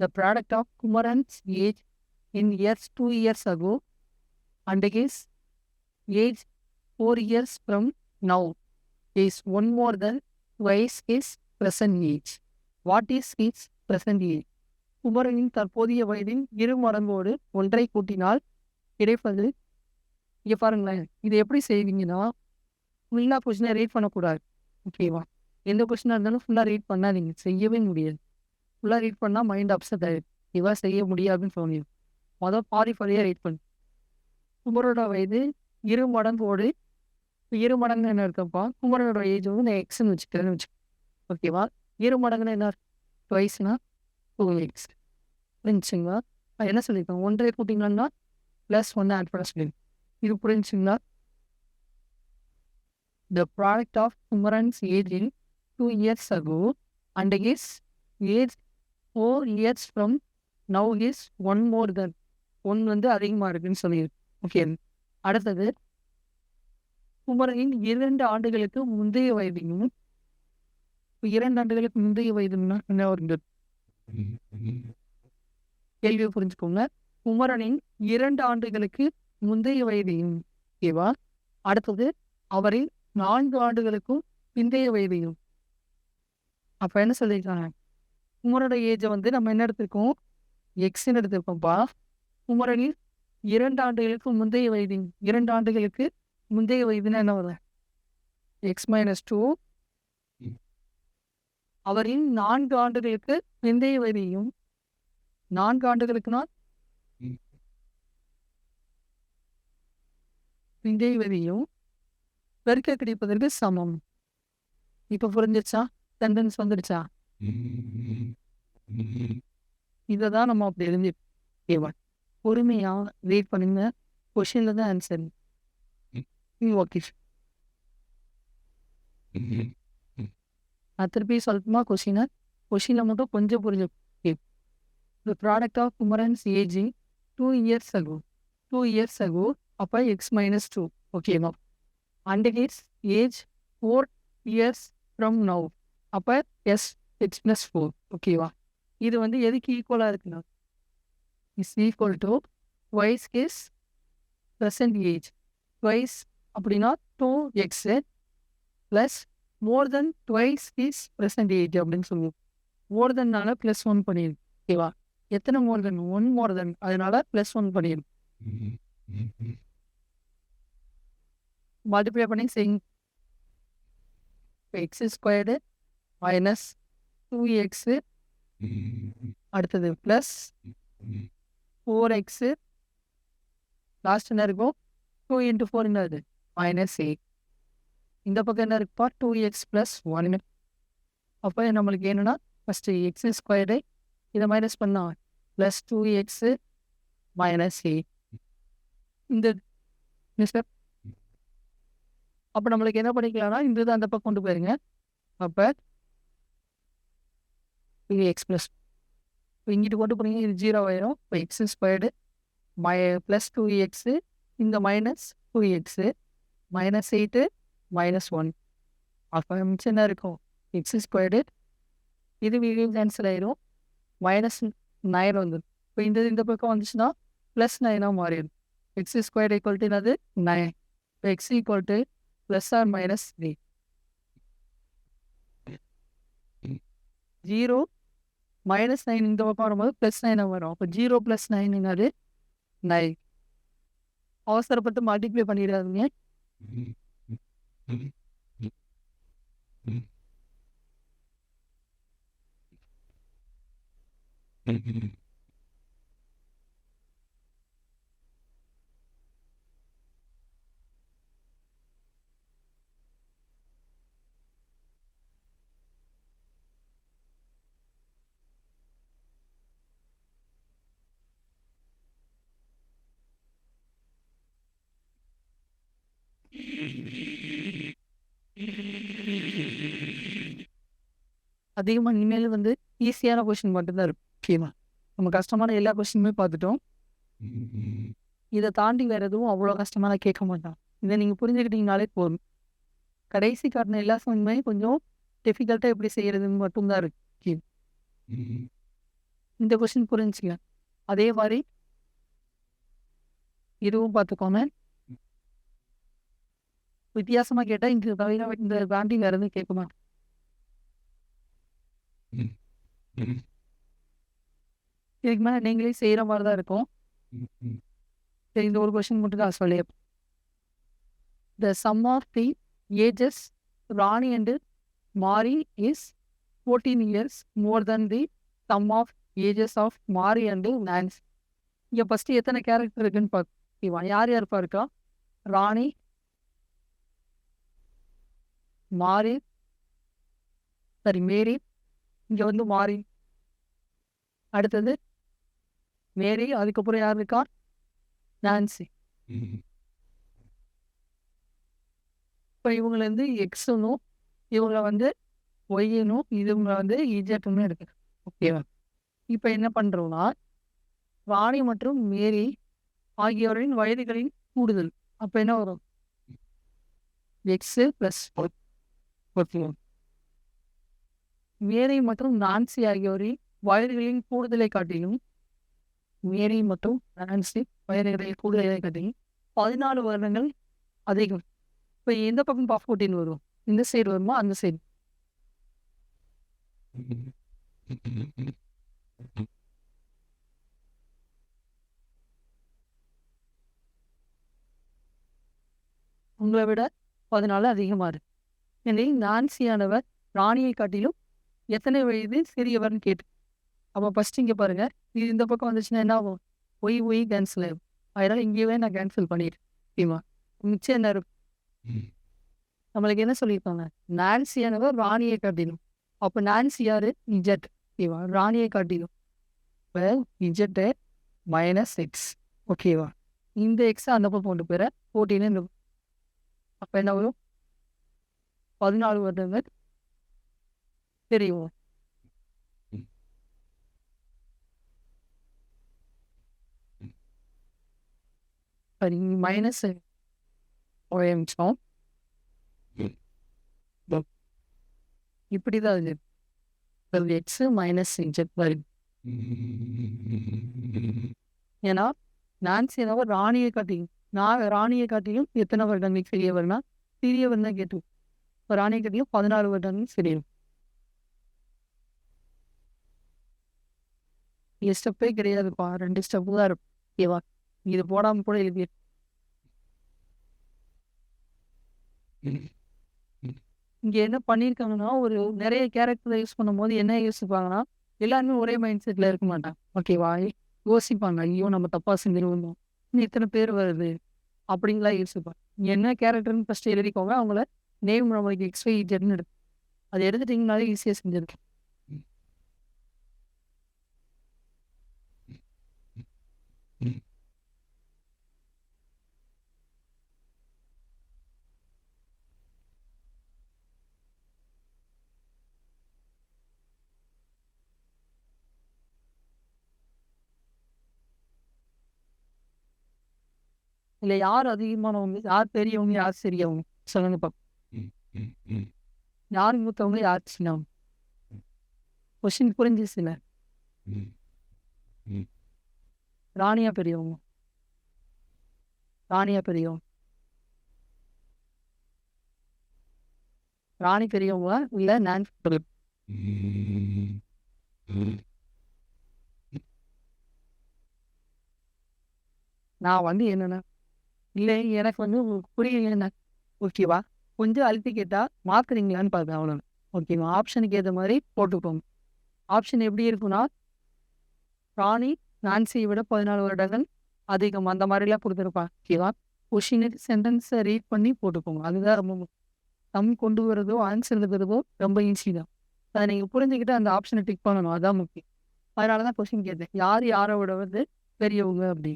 The product of Kumaran's age in years 2 years ago and his age 4 years from now is one more than twice his present age. What is his present age? குமரனின் தற்போதைய வயதின் 2 மடங்கோடு 1 கூட்டினால் கிடைப்பது. இங்கே பாருங்களேன், இது எப்படி செய்வீங்கன்னா ஃபுல்லாக கொஸ்டினை ரீட் பண்ணக்கூடாது. ஓகேவா? எந்த கொஸ்டினாக இருந்தாலும் ஃபுல்லாக ரீட் பண்ணாதீங்க, செய்யவே முடியாது. ஃபுல்லாக ரீட் பண்ணால் மைண்ட் அப்செட் ஆகிடும். இவா செய்ய முடியாதுன்னு தோணிடும். மொதல் பாதியாக ரீட் பண்ணு. குமரோட வயது 2 மடங்கோடு 2 மடங்கு என்ன இருக்கப்பா? குமரனோட ஏஜ் வந்து நான் எக்ஸ்ன்னு வச்சுக்கிறேன்னு வச்சுக்கேன். ஓகேவா? 2 மடங்குன்னு என்ன? ட்வைஸ்னா 2x புரிஞ்சுங்களா? என்ன சொல்லியிருக்கேன்? 1 கூட்டிங்கன்னா +1 ஆட் பண்ண சொல்லியிருக்கேன். இது புரிஞ்சுங்களா? The product of Kumaran's age in 2 years ago and his age 4 years from now is one more than 1 வந்து அதிகமாக இருக்குன்னு சொல்லியிருக்கு. ஓகே, அடுத்தது குமரனின் 2 ஆண்டுகளுக்கு முந்தைய வயதையும் 2 ஆண்டுகளுக்கு முந்தைய வயதுன்னா என்ன வருது? கேள்வியை புரிஞ்சுக்கோங்க. குமரனின் 2 ஆண்டுகளுக்கு முந்தைய வயதையும். ஓகேவா? அடுத்தது அவரின் 4 ஆண்டுகளுக்கும் பிந்தைய வயதையும். அப்ப என்ன சொல்லியிருக்காங்க? குமரோட ஏஜ வந்து நம்ம என்ன எடுத்திருக்கோம்? எக்ஸ்ன்னு எடுத்திருக்கோம்ப்பா. குமரனின் 2 ஆண்டுகளுக்கு முந்தைய வயதின் 2 ஆண்டுகளுக்கு முந்தைய வயதுன்னா என்ன வரும்? x-2 அவரின் 4 ஆண்டுகளுக்கு பிந்தைய வயதையும் 4 ஆண்டுகளுக்குனா பிந்தைய வயதையும் பெருக்க கிடைப்பதற்கு சமம். இப்ப புரிஞ்சிருச்சா? சென்டென்ஸ் வந்துடுச்சா? இதை தான் நம்ம அப்படி எழுதி பொறுமையா ரீட் பண்ணுங்க. கொஷின்ல தான் ஆன்சர். ஓகே, நான் திருப்பி சொல்லட்டுமா கொஷினை? கொஷினில் மட்டும் கொஞ்சம் புரிஞ்சு. The product of Kumaran's aging 2 years ago. 2 years ago, அப்போ x-2. ஓகேவா? And his age 4 years from now. அப்போ x+4. ஓகேவா? இது வந்து எதுக்கு ஈக்குவலாக இருக்குன்னா is equal to twice his present age. twice அப்படின்னா 2x ப்ளஸ் மோர் தென் twice his present age அப்படின்னு சொல்லுவோம். மோர் தென்னால +1 பண்ணிடும். ஓகேவா? எத்தனை மோர் தென்? 1 மோர் தென், அதனால +1 பண்ணிடும். மல்டிப்ளை பண்ணி செய்யுங்க. x² மைனஸ் 2x அடுத்தது ப்ளஸ் 4x லாஸ்ட் என்ன இருக்கும்? 2 × 4 என்னது? -8. இந்த பக்கம் என்ன இருக்குப்பா? 2x + 1. அப்போ நம்மளுக்கு என்னன்னா ஃபஸ்ட்டு x² இதை மைனஸ் பண்ணா ப்ளஸ் 2x -8. இந்த ஸ்டெப் அப்போ நம்மளுக்கு என்ன பண்ணிக்கலாம்னா இந்த இது அந்த பக்கம் கொண்டு போயிருங்க. அப்போ இது x ப்ளஸ் இப்போ இங்கிட்டு கொண்டு போனீங்க, இது 0 ஆயிரும். இப்போ x² ப்ளஸ் 2x இந்த -2x -8 -1. அப்போ மிச்சம் என்ன இருக்கும்? x² இது வீடியோ கேன்சல் ஆயிரும். -9 வந்துடும். இப்போ இந்த பக்கம் வந்துச்சுன்னா +9 மாறிடும். x² ஈக்குவல் டு என்னது? 9. இப்போ x ஈக்குவல் டு +or-3. 0 -9 இந்த பக்கம் வரும்போது +9 வரும். அப்போ 0 + 9 என்னது? 9. அவசரப்பட்டு மல்டிப்ளை பண்ணிடாதீங்க. அதிகமாக இனிமேல் வந்து ஈஸியான கொஷின் மட்டும்தான் இருக்கும். ஓகேவா? நம்ம கஷ்டமான எல்லா கொஷினுமே பார்த்துட்டோம். இதை தாண்டி வேறு எதுவும் அவ்வளோ கஷ்டமாக நான் கேட்க மாட்டான். இதை நீங்கள் புரிஞ்சுக்கிட்டீங்கனாலே போதும். கடைசி காட்டின எல்லா சமயமே கொஞ்சம் டிஃபிகல்ட்டாக எப்படி செய்கிறதுன்னு மட்டும்தான் இருக்கு. இந்த கொஷின் புரிஞ்சுங்க. அதே மாதிரி இதுவும் பார்த்துக்கோங்க. வித்தியாசமாக கேட்டால் இங்கே தவிர இந்த தாண்டி வேறு எதுவும் கேட்க மாட்டேன். இதுக்கு மேலே நீங்களே செய்கிற மாதிரி தான் இருக்கும். சரி, இந்த ஒரு கொஸ்டின் மட்டும் தான் சொல்லி. The sum of the ages Rani and Mari is 14 years more than the sum of ages of Mari and Nancy. இங்கே ஃபஸ்ட்டு எத்தனை கேரக்டர் இருக்குன்னு பார்க்கலாம். யார் யார் இருக்கா? ராணி, மாரி, சரி மேரி, இங்கே வந்து மாரி, அடுத்தது மேரி, அதுக்கப்புறம் யார் இருக்கா? நான்சி. இப்போ இவங்களை வந்து எக்ஸனும் இவங்களை வந்து ஒய்யனும் இவங்க வந்து இஜெட்டும் இருக்கு. ஓகேவா? இப்போ என்ன பண்ணுறோம்னா ராணி மற்றும் மேரி ஆகியோரின் வயதுகளின் கூடுதல். அப்போ என்ன வரும்? X plus okay. மேரி மற்றும் நான்சி ஆகியோரின் வயதுகளின் கூடுதலை காட்டிலும் மேரி மற்றும் நான்சி வயதுகளின் கூடுதலை காட்டிலும் 14 வருடங்கள் அதிகம். இப்போ எந்த பக்கம் பாஃப் போட்டின்னு வரும்? இந்த சைடு வருமா அந்த சைடு? உங்களை விட 14 அதிகமா இருக்கு. எனவே நான்சியானவர் ராணியை காட்டிலும் எத்தனை வயது சிறியவர்னு கேட்டு. அப்போ ஃபர்ஸ்ட் இங்கே பாருங்க, இது இந்த பக்கம் வந்துச்சுன்னா என்ன ஆகும்? ஒய் கேன்சல் ஆகும். அதனால இங்கேயே நான் கேன்சல் பண்ணிடுறேன். ஓகேவா? மிச்சம் என்ன இருக்கும்? நம்மளுக்கு என்ன சொல்லியிருக்காங்க? நான்சியானவர் ராணியை காட்டிலும். அப்போ நான்சி யாரு? இஜெட். ஓகேவா? ராணியை காட்டிலும். இப்போ இஜெட்டு -x. ஓகேவா? இந்த எக்ஸை அந்த பக்கம் கொண்டு போயிட 14 இருக்கும். அப்போ என்ன வரும்? 14 வருடங்கள் தெரியும். சரி, மைனஸ் ஒரு நிமிஷம். இப்படிதான் இது எக்ஸ் மைனஸ் இன்ஜெக்ட் வரும். ஏன்னா நான்சி என்னவோ ராணியை காட்டியும் ராணியை காட்டியும் எத்தனை வருடங்கள் சிறியவர்னா சிறியவர் தான் கேட்டு. இப்போ ராணியை காட்டியும் 14 வருடங்கள் சிறியவர். ஸ்டெப்பே கிடையாதுப்பா, 2 ஸ்டெப்பு தான் இருக்கும். ஓகேவா? இது போடாம கூட எழுதி. இங்க என்ன பண்ணியிருக்காங்கன்னா, ஒரு நிறைய கேரக்டரை யூஸ் பண்ணும்போது என்ன யோசிப்பாங்கன்னா, எல்லாருமே ஒரே மைண்ட் செட்ல இருக்க மாட்டாங்க. ஓகேவா? யோசிப்பாங்க, ஐயோ நம்ம தப்பா செஞ்சிருந்தோம், இன்னும் இத்தனை பேர் வருது அப்படின்லாம் யோசிப்பாங்க. என்ன கேரக்டர்னு ஃபர்ஸ்ட் எழுதிக்கோங்க. அவங்கள நேம் நம்மளுக்கு XYZன்னு எடுத்து அதை எடுத்துட்டீங்கனாலே ஈஸியாக செஞ்சிருக்கு. இல்லை யார் அதிகமானவங்க, யார் பெரியவங்க, யார் சிறியவங்க சொல்லுங்க பார்ப்போம். யார் மூத்தவங்க, யார் சின்னவங்க? கொஸ்டின் புரிஞ்சிச்சுல? ராணியா பெரியவங்க? ராணியா பெரியவங்க? ராணி பெரியவங்க இல்லை நான்சி பெரியவங்க? நான் வந்து என்னன்னா, இல்லை எனக்கு வந்து புரியல. ஓகேவா? கொஞ்சம் அழுத்தி கேட்டா மாத்துறீங்களான்னு பார்க்குறேன், அவ்வளோ. ஓகேவா? ஆப்ஷனுக்கு ஏற்ற மாதிரி போட்டுக்கோங்க. ஆப்ஷன் எப்படி இருக்குன்னா, ராணி நான்சியை விட 14 வருடங்கள் அதிகம், அந்த மாதிரிலாம் கொடுத்துருப்பாங்க. ஓகேவா? கொஷினுக்கு சென்டென்ஸை ரீட் பண்ணி போட்டுக்கோங்க. அதுதான் ரொம்ப சம் கொண்டு வரதோ ஆன்சர் எழுதுறதோ ரொம்ப ஈஸி தான். அதை நீங்கள் புரிஞ்சுக்கிட்டு அந்த ஆப்ஷனை டிக் பண்ணணும், அதுதான் முக்கியம். அதனால தான் கொஷின் கேட்டேன், யார் யாரை விட வந்து பெரியவங்க அப்படி.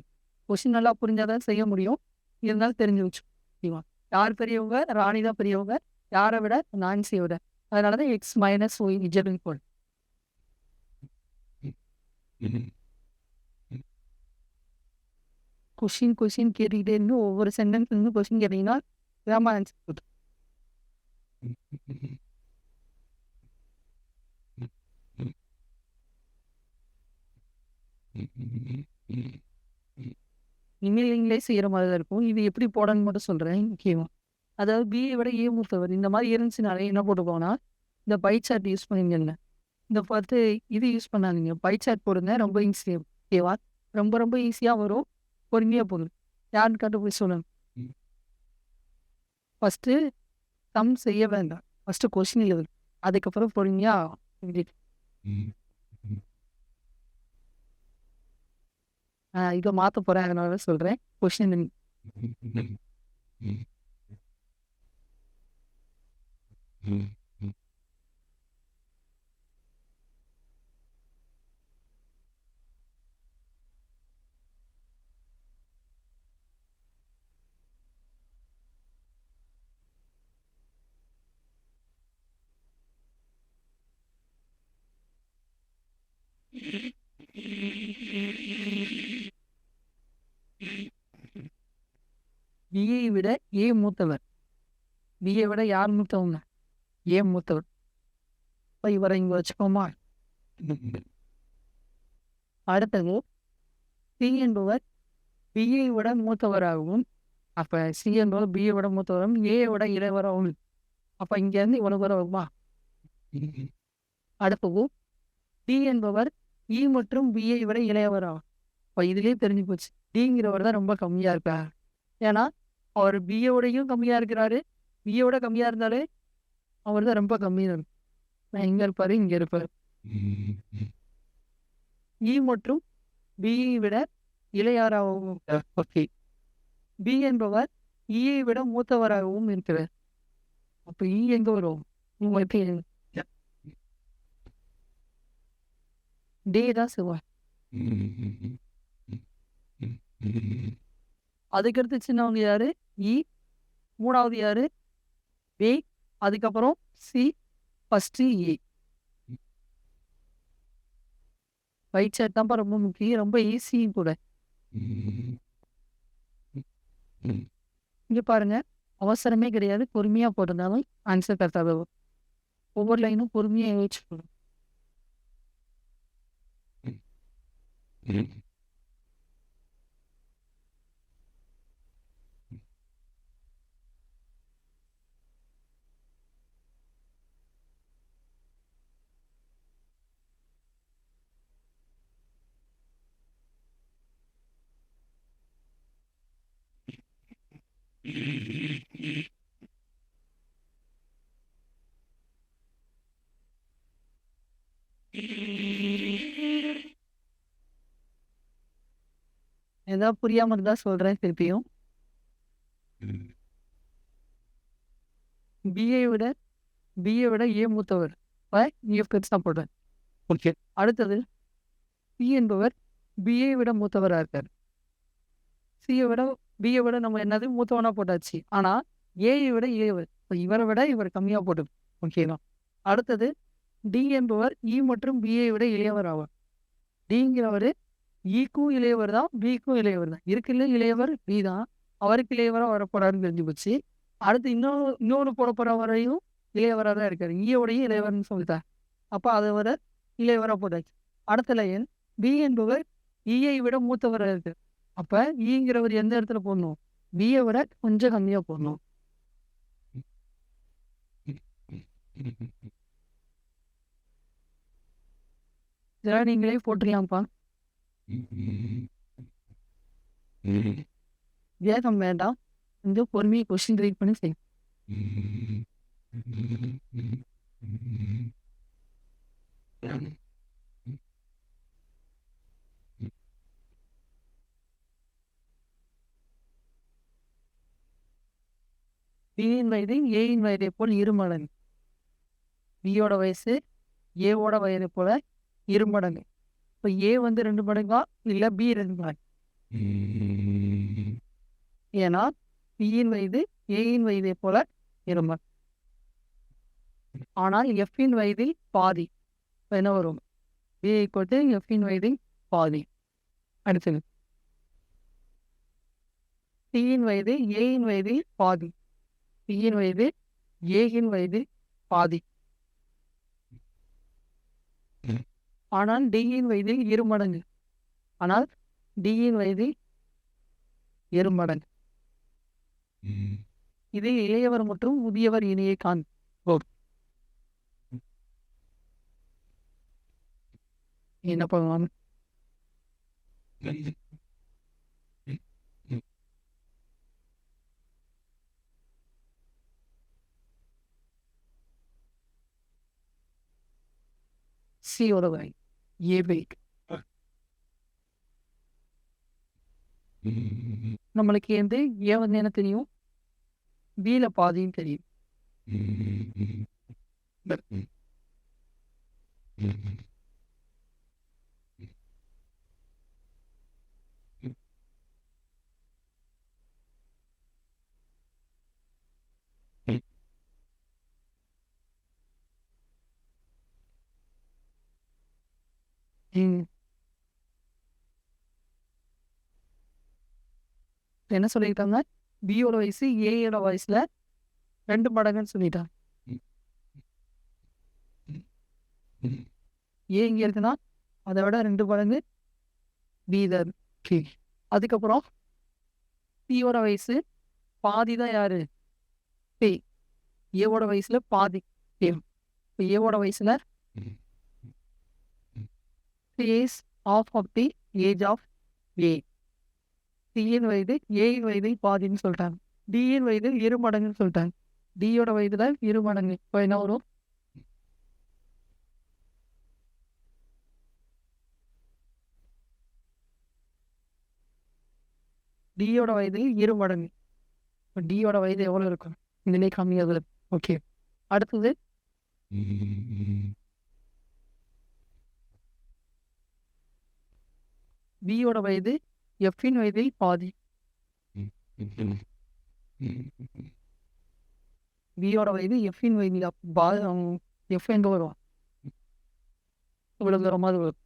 கொஷின் நல்லா புரிஞ்சாதான் செய்ய முடியும். இருந்தாலும் தெரிஞ்சு வச்சு. ஓகேவா? யார் பெரியவங்க? ராணி தான் பெரியவங்க. யாரை விட? நான்சியை விட. அதனால தான் எக்ஸ் மைனஸ் ஒய் இஜெட்னு போடு. கொஷின் கேட்டுக்கிட்டே இருந்து ஒவ்வொரு சென்டென்ஸ் இருந்து கொஷின் கேட்டீங்கன்னா வேமா ஆன்சர் போட்டு. நீங்களே செய்கிற மாதிரி தான் இருக்கும். இது எப்படி போடணும்னு மட்டும் சொல்கிறேன் முக்கியமாக. அதாவது பிஏ விட ஏ மூத்தவர் இந்த மாதிரி இருந்துச்சுனாலே என்ன போட்டுக்கோங்கன்னா, இந்த பை சார்ட் யூஸ் பண்ணிங்கன்னு. இந்த பார்த்து இது யூஸ் பண்ணாதீங்க, பை சார்ட் போடுங்க. ரொம்ப ஈஸியாக. ஓகேவா? ரொம்ப ரொம்ப ஈஸியாக வரும். பொறுமையாக போதும். யாருன்னு கண்டுபிடிச்சு சொல்லுங்க. ஃபஸ்ட்டு சம் செய்ய வேண்டாம், ஃபஸ்ட்டு கொஸ்டின் எழுது. அதுக்கப்புறம் பொறுமையாக எழுதிட்டு இதை மாற்ற போகிறேன். அதனால சொல்கிறேன் கொஸ்டின். பிஏ விட ஏ மூத்தவர். பியை விட யார் மூத்தவங்க? ஏ மூத்தவர். இப்போ இவரை இங்கே வச்சுக்கோமா? அடுத்தது சி என்பவர் பியை விட மூத்தவராகவும், அப்போ சி என்பவர் பியை விட மூத்தவரும் ஏயை விட இளையவராகவும். அப்போ இங்கேருந்து இவ்வளவு வருமா? அடுத்தது டி என்பவர் இ மற்றும் பியை விட இளையவராகும். இப்போ இதுலேயே தெரிஞ்சு போச்சு, டிங்கிறவர் தான் ரொம்ப கம்மியாக இருக்கார். ஏன்னா அவர் பிஏவோடையும் கம்மியாக இருக்கிறாரு. பிஏவோட கம்மியாக இருந்தாலே அவர் தான் ரொம்ப கம்மியாக இருக்கும். நான் எங்கே இருப்பார்? இங்கே இருப்பார். இ மற்றும் பியை விட இளையாராகவும். ஓகே, பி என்பவர் இயை விட மூத்தவராகவும் இருக்கிறார். அப்போ இ எங்கே வரும்? டே தான் செவ்வாய். அதுக்கடுத்து சின்னவங்க யாரு? இ. மூணாவது யாரு? பி. அதுக்கப்புறம் சி. ஃபர்ஸ்ட் ஏ. ரைட் சைட் தான்ப்பா ரொம்ப முக்கியம், ரொம்ப ஈஸியும் கூட. இங்க பாருங்க, அவசரமே கிடையாது, பொறுமையா போட்டிருந்தாலும் ஆன்சர் கரெக்டாக வரும். ஒவ்வொரு லைனும் பொறுமையா யோசிச்சுக்கணும். ஏதாவது புரியாம இருந்தா சொல்றேன் திருப்பியும். பிஏ விட ஏ மூத்தவர், ஏ பெருசா போடுறேன். ஓகே, அடுத்தது சி என்பவர் பிஏ விட மூத்தவராக இருக்கார். சியை விட பிஏ விட நம்ம என்னது மூத்தவனா போட்டாச்சு. ஆனா ஏயை விட இளையவர், இவரை விட இவர் கம்மியா போட்டு. ஓகேவா? அடுத்தது டி என்பவர் இ மற்றும் பிஏ விட இளையவர் ஆவார். டிங்கிறவர் ஈக்கும் இளையவர் தான், பிக்கும் இளையவர் தான். இருக்குல்ல இளையவர் பி தான், அவருக்கு இளையவராக வரப்போறாருன்னு தெரிஞ்சு போச்சு. அடுத்து இன்னொரு போட போறவரையும் இளையவராக தான் இருக்காரு, ஈயோடையும் இளையவர்னு சொல்லிட்டார். அப்போ அதை விட இளையவராக போட்டாச்சு. அடுத்த லைன் பி என்பவர் ஈயை விட மூத்தவராக இருக்கு. அப்போ ஈங்கிறவர் எந்த இடத்துல போடணும்? பியை விட கொஞ்சம் கம்மியாக போடணும். இதெல்லாம் நீங்களே போட்டுக்கலாம்ப்பா, வேகம் வேண்டாம், கொஞ்சம் பொறுமையை கொஸ்டின் ரீட் பண்ணி செய்யும். பியின் வயது ஏயின் வயதை போல் இருமடங்கு. பியோட வயசு ஏவோட வயதை போல இருமடங்கு. இப்போ ஏ வந்து 2 மடங்கா இல்லை பி 2 மடங்கு? ஏன்னா பியின் வயது ஏயின் வயதை போல இருமடங்கு. ஆனால் எஃப்பின் வயதில் பாதி. இப்போ என்ன வரும்? பி ஈக்குவல் டு எஃப்பின் வயதில் பாதி. அடுத்தது சியின் வயது ஏயின் வயதில் பாதி. பியின் வயது ஏயின் வயதில் பாதி. ஆனால் டியின் வயதில் 2 மடங்கு. ஆனால் டியின் வயதில் 2 மடங்கு. இதில் இளையவர் மற்றும் முதியவர் இணையை காண். என்ன பண்ணலாம்? சியோட வரை ஏ பைக். நம்மளுக்கு வந்து ஏ வந்து என்ன தெரியும்? பியில பாதின்னு தெரியும். என்ன சொல்லியிருக்காங்க? பியோட வயசு ஏயோட வயசுல 2 மடங்குன்னு சொல்லிட்டாங்க. ஏ இங்க இருக்குன்னா, அத விட 2 மடங்கு பி தான் இருக்கு. ஓகே. அதுக்கப்புறம் சியோட வயசு பாதி தான் யாரு? பி. ஏவோட வயசுல பாதி. ஏ. இப்ப ஏவோட வயசுல is half of the age of A. சியின் வயது ஏயின் வயதில் பாதின்னு சொல்லிட்டாங்க. டியின் வயது 2 மடங்குன்னு சொல்லிட்டாங்க. டியோட வயதுல 2 மடங்கு. இப்போ என்ன வரும்? டியோட வயது 2 மடங்கு. இப்போ டியோட வயது எவ்வளோ இருக்கும்? இதுலேயே கம்மியாக இருக்கு. ஓகே. அடுத்தது பியோட வயது எஃப்பின் வயதில் பாதி. பியோட வயது எஃப்பின் வயதில் எஃப் எங்க வரும்? இவ்வளவு தூரமா வரும்.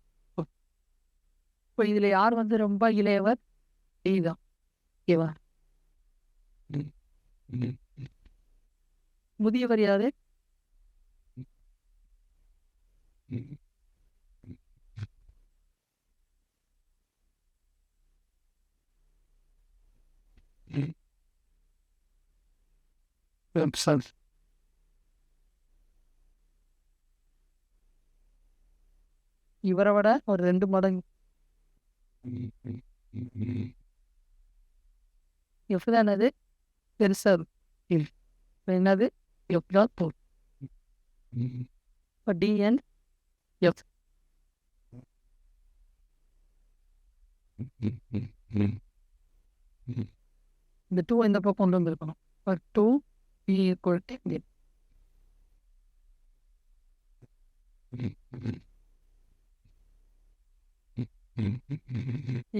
இப்போ இதுல யார் வந்து ரொம்ப இளையவர்? டி தான். ஓகேவா? முதியவர் யாரு? இவரை விட ஒரு 2 மடங்கு. எஃப் தான் என்னது? பெருசா இருக்கு. என்னது? எஃப் தான் போல். இப்போ டிஎன் எஃப். இந்த 2 இந்த பக்கம் கொண்டு வந்திருக்கணும். இப்போ 2 பி ஈக்குவல் டு டி.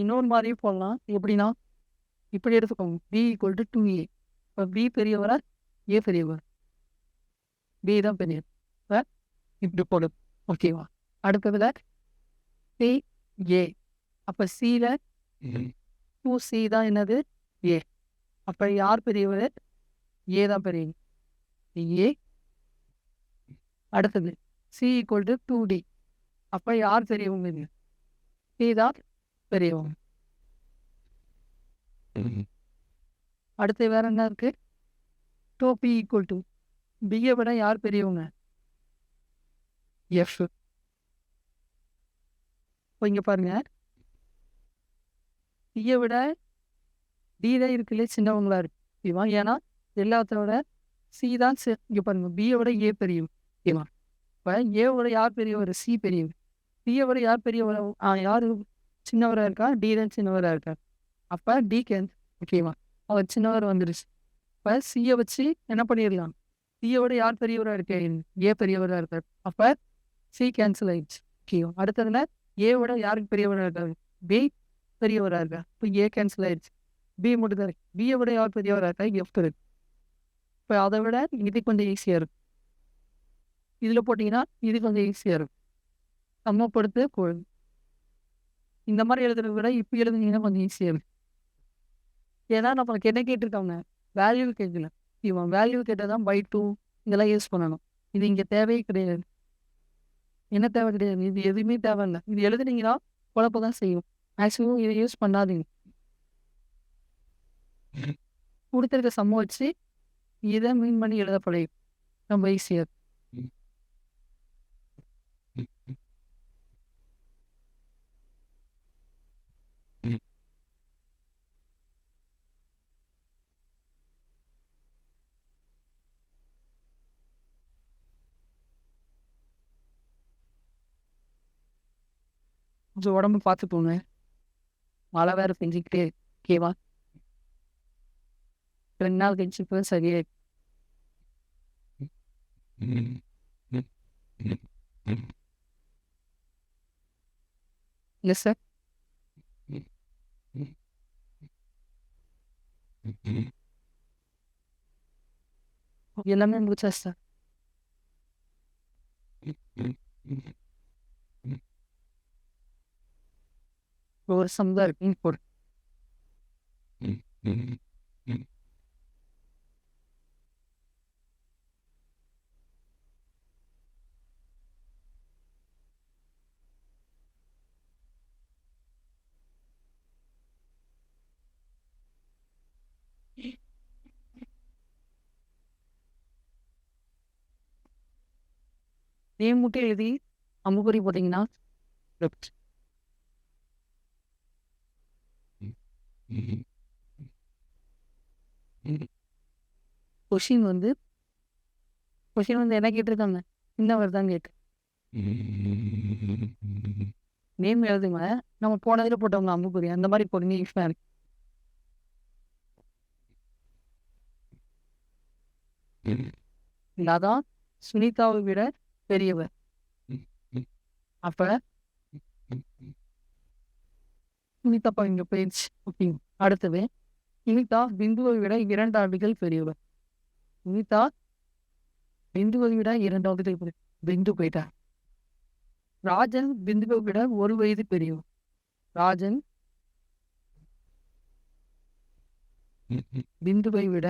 இன்னொரு மாதிரியும் போடலாம். எப்படின்னா இப்படி எடுத்துக்கோங்க. B equal to 2a. இப்போ பி பெரியவரா ஏ பெரியவர்? பி தான் பெரியவர். இப்போ இப்படி போடு. ஓகேவா? அடுத்ததுல சி ஏ. அப்போ சியில் 2c தான் என்னது? ஏ. அப்போ யார் பெரியவர்? ஏ தான் பெரியவர். ஏ. அடுத்தது சி ஈக்குவல் டு 2d. அப்போ யார் பெரியவங்க? சி தான் பெரியவங்க. அடுத்து வேற என்ன இருக்கு? 2p ஈக்குவல் டு பியை விட யார் பெரியவங்க? எஃப். இப்போ இங்கே பாருங்க, பியை விட டி தான் இருக்குல்ல சின்னவங்களா இருக்கு. ஓகேவா? ஏன்னா எல்லாத்த விட சி தான் இங்கே பாருங்க, பியை விட ஏ பெரியவர். ஓகேவா? இப்போ ஏவோட யார் பெரியவர்? சி பெரியவர். பியை விட யார் பெரியவர்? யார் சின்னவராக இருக்கா? டி தான் சின்னவராக இருக்கா? அப்போ டி கேன். ஓகேவா? அவர் சின்னவர் வந்துருச்சு. இப்போ சியை வச்சு என்ன பண்ணிடலாம்? சியை விட யார் பெரியவராக இருக்கா? ஏ பெரியவராக இருக்கார். அப்போ சி கேன்சல் ஆயிடுச்சு. ஓகேவா? அடுத்ததுல ஏவோட யாருக்கு பெரியவராக இருக்காரு? பி பெரியவராக இருக்கா? இப்போ ஏ கேன்சல் ஆயிடுச்சு. பி மட்டும் தான் இருக்கு. பியை விட யார் பெரியவராக இருக்கா? எஃப் இருக்கு. இப்போ அதை விட இது கொஞ்சம் ஈஸியாக இருக்கும். இதில் போட்டிங்கன்னா இது கொஞ்சம் ஈஸியாக இருக்கும். சமப்படுத்து கோள். இந்த மாதிரி எழுதுறத விட இப்போ எழுதுனீங்கன்னா கொஞ்சம் ஈஸியாக இருக்கும். ஏன்னா நம்மளுக்கு என்ன கேட்டிருக்காங்க? வேல்யூ கேட்கல. இவன் வேல்யூ கேட்டால் தான் பை 2 இதெல்லாம் யூஸ் பண்ணணும். இது இங்கே தேவையே கிடையாது. என்ன தேவை கிடையாது? இது எதுவுமே தேவையில்லை. இது எழுதுனீங்கன்னா குழப்பம் தான் செய்யும். மேக்ஸிமம் இதை யூஸ் பண்ணாதீங்க. கொடுத்துருக்க சம்ம வச்சு இதை மீன் பண்ணி எழுத பழையும். ரொம்ப ஈஸியாக. கொஞ்சம் உடம்பு பார்த்துக்கோங்க. மழை வேறு செஞ்சுக்கிட்டே. ஓகேவா? 2 நாள் கழிச்சு இப்போ சரியா. இல்லை சார், எல்லாமே முடிச்சா சார். ஒரு சம் தான் இருக்கு. போடு. நேம் மட்டும் எழுதி அம்புக்குறி போட்டிங்கன்னா லெஃப்ட். கொஷின் வந்து என்ன கேட்டிருக்காங்க? என்ன வருதான்னு கேட்டு நேம் எழுதுங்க. நம்ம போனதில் போட்டவங்க அம்புக்குறி அந்த மாதிரி போடுங்க, யூஸ்ஃபுல்லாக இருக்கு. லதா சுனிதாவை விட பெரியவர். அப்ப சுனிதா இங்க போயிடுச்சு. ஓகே, அடுத்தது சுனிதா பிந்துவை விட 2 ஆண்டுகள் பெரியவர். சுனிதா பிந்துவை விட 2 ஆண்டுகள் பெரியவர். பிந்து போயிட்டார். ராஜன் பிந்துவை விட 1 வயது பெரியவர். ராஜன் பிந்துவை விட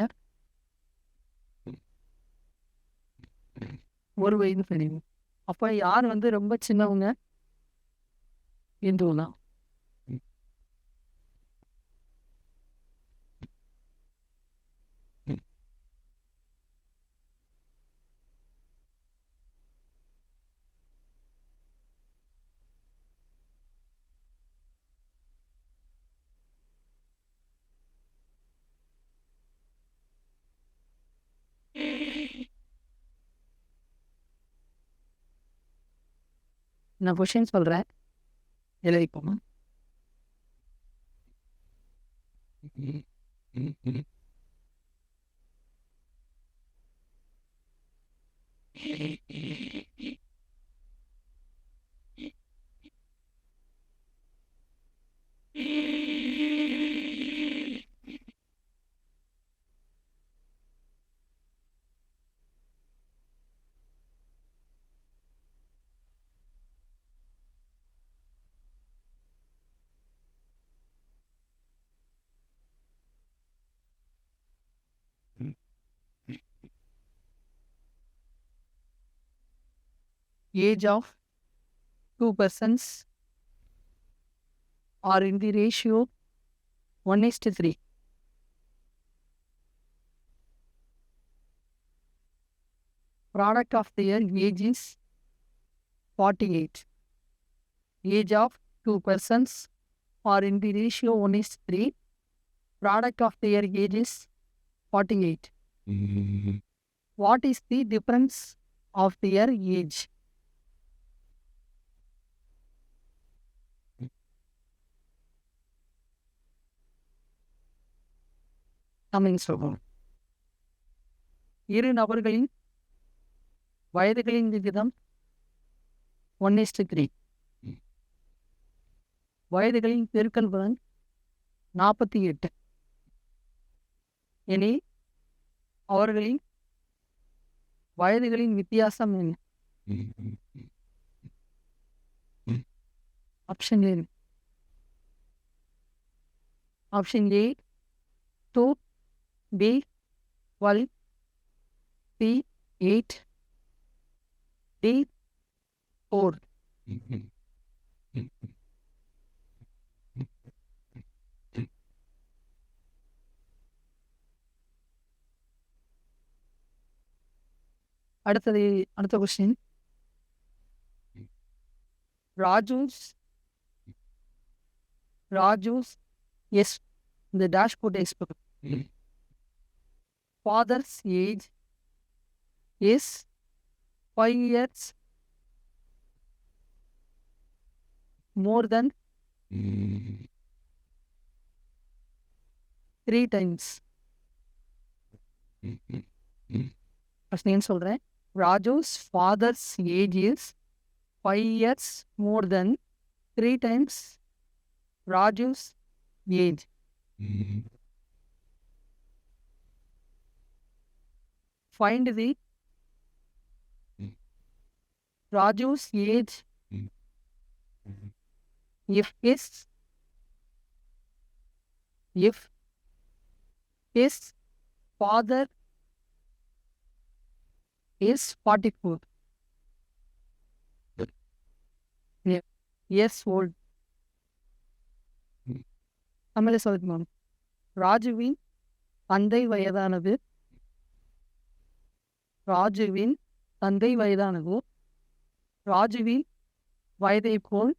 1 வயது பெரியவர். அப்ப யார் வந்து ரொம்ப சின்னவங்க? பிந்து தான். நான் கொஸ்டின் சொல்றேன், எழுதிக்கோங்க. Age of 2 persons are in the ratio 1:3. Product of their age is 48. Age of 2 persons are in the ratio 1:3. Product of their age is 48. What is the difference of their age? Tamil சொல்றோம். இரு நபர்களின் வயதுகளின் விகிதம் 1:3. வயதுகளின் பெருக்கல் பலன் 48. எனில் அவர்களின் வயதுகளின் வித்தியாசம் என்ன? Option A. Option A 2, B 12, C 8, D 4. அடுத்த கொஸ்டின். ராஜூஸ் எஸ் இந்த dashboard export father's age is 5 years more than 3 times. First name சொல்றேன். Raju's father's age is 5 years more than 3 times Raju's age. Find the Raju's age if his father is 44 years old. தமிழை சொல்லணும். ராஜுவின் தந்தை வயதானது ராஜுவின் வயதை போல்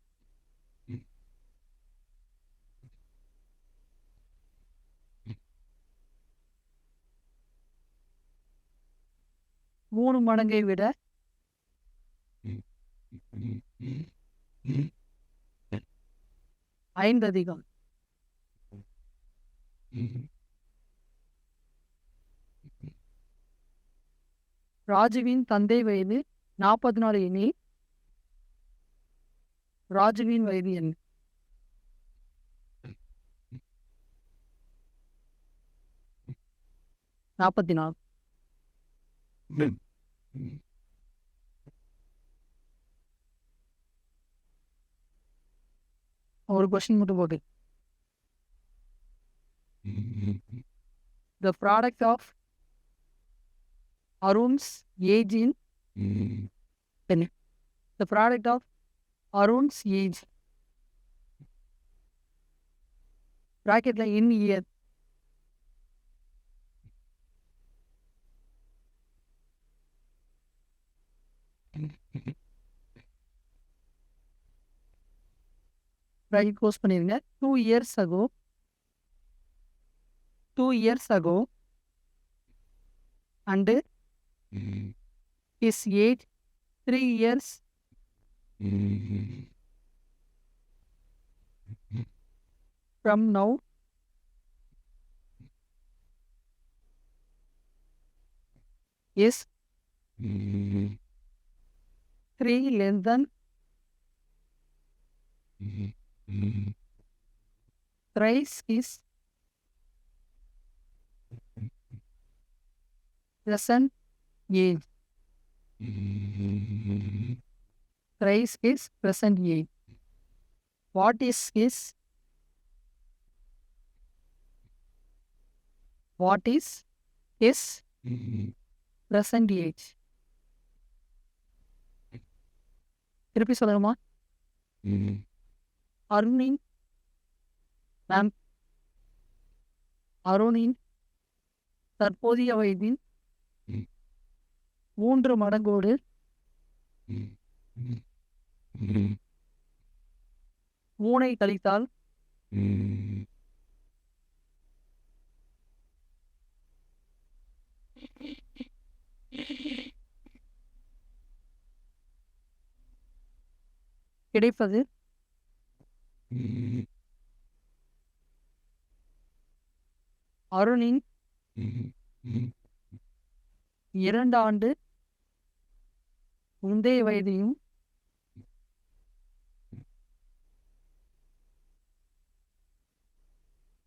3 மடங்கை விட 5 அதிகம். ராஜுவின் தந்தை வயது 44 எனில் ராஜுவின் வயது என்ன? 44. ஒரு கொஸ்டின் மட்டும் போட்டு. The product of Arun's age in the product of Arun's age bracketல in year bracket close பண்ணிருங்க. 2 years ago and his age 3 years from now is 3 less than thrice his present age. Thrice his present age. What is his present age? திருப்பி சொல்லணுமா? அருணின் தற்போதைய வயதின் 3 மடங்கோடு 3 கழித்தால் கிடைப்பது அருணின் 2 ஆண்டு முந்தைய வயதையும்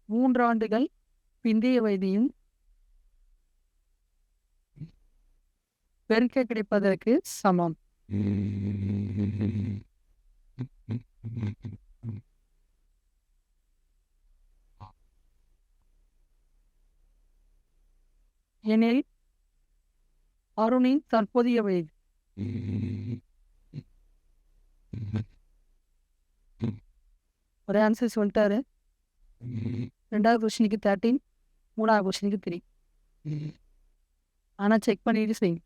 3 ஆண்டுகள் பிந்தைய வயதையும் பெருக்க கிடைப்பதற்கு சமம். எனில் அருணின் தற்போதைய வயது ஒரு ஆன்சர் சொல்லிட்டாரு. 2வது கொஸ்டினுக்கு 13, 3வது கொஸ்டினுக்கு 3. ஆனா செக் பண்ணிட்டு செய்யுங்க.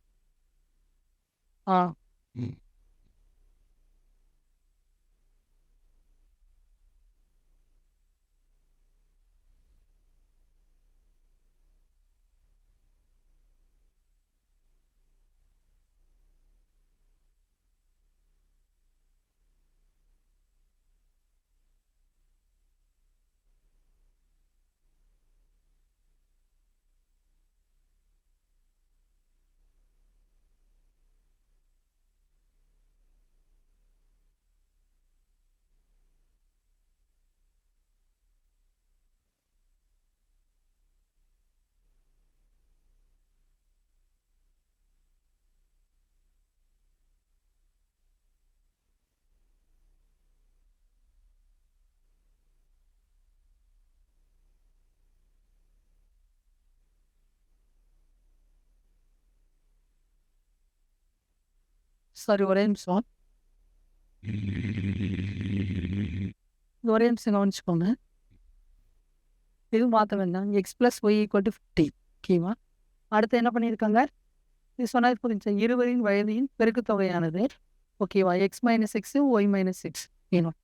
சரி, ஒரே நிமிஷம் கவனிச்சுக்கோங்க. இது மாற்ற வேண்டாம். X plus Y equal to 50. ஓகேவா? அடுத்து என்ன பண்ணியிருக்காங்க? இது சொன்னது புரிஞ்சு. இருவரின் வயதின் பெருக்குத்தொகையானது ஓகேவா? X minus X, Y minus six வேணும்.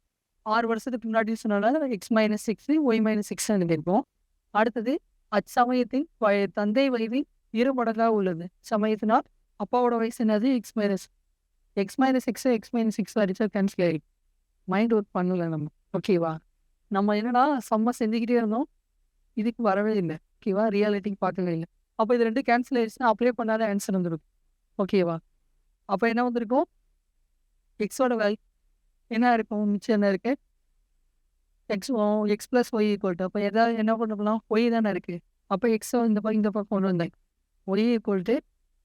6 வருஷத்துக்கு முன்னாடி சொன்னனால X minus six, Y minus six எழுதியிருக்கோம். அடுத்தது அச்சமயத்தின் தந்தை வயதில் 2 மடங்கா உள்ளது. சமயத்தினால் அப்பாவோட வயசு என்னது? X minus X minus six அடிச்சா கேன்சல் ஆகிடும். மைண்ட் ஒர்க் பண்ணல நம்ம. ஓகேவா? நம்ம என்னன்னா செம்ம செஞ்சுக்கிட்டே இருந்தோம். இதுக்கு வரவே இல்லை. ஓகேவா? ரியாலிட்டிக்கு பார்க்கவே இல்லை. அப்போ இது 2 கேன்சல் ஆயிடுச்சுன்னா அப்ளை பண்ணாத ஆன்சர் வந்துடும். ஓகேவா? அப்போ என்ன வந்திருக்கும்? எக்ஸோட வேல்யூ என்ன இருக்கும்? மிச்சம் என்ன இருக்கு? X plus Y equal to, அப்போ எதாவது என்ன பண்ணலாம்? ஒய் தானே இருக்கு. அப்போ எக்ஸோ இந்த பக்கம் கொண்டு வந்தேன். Y equal to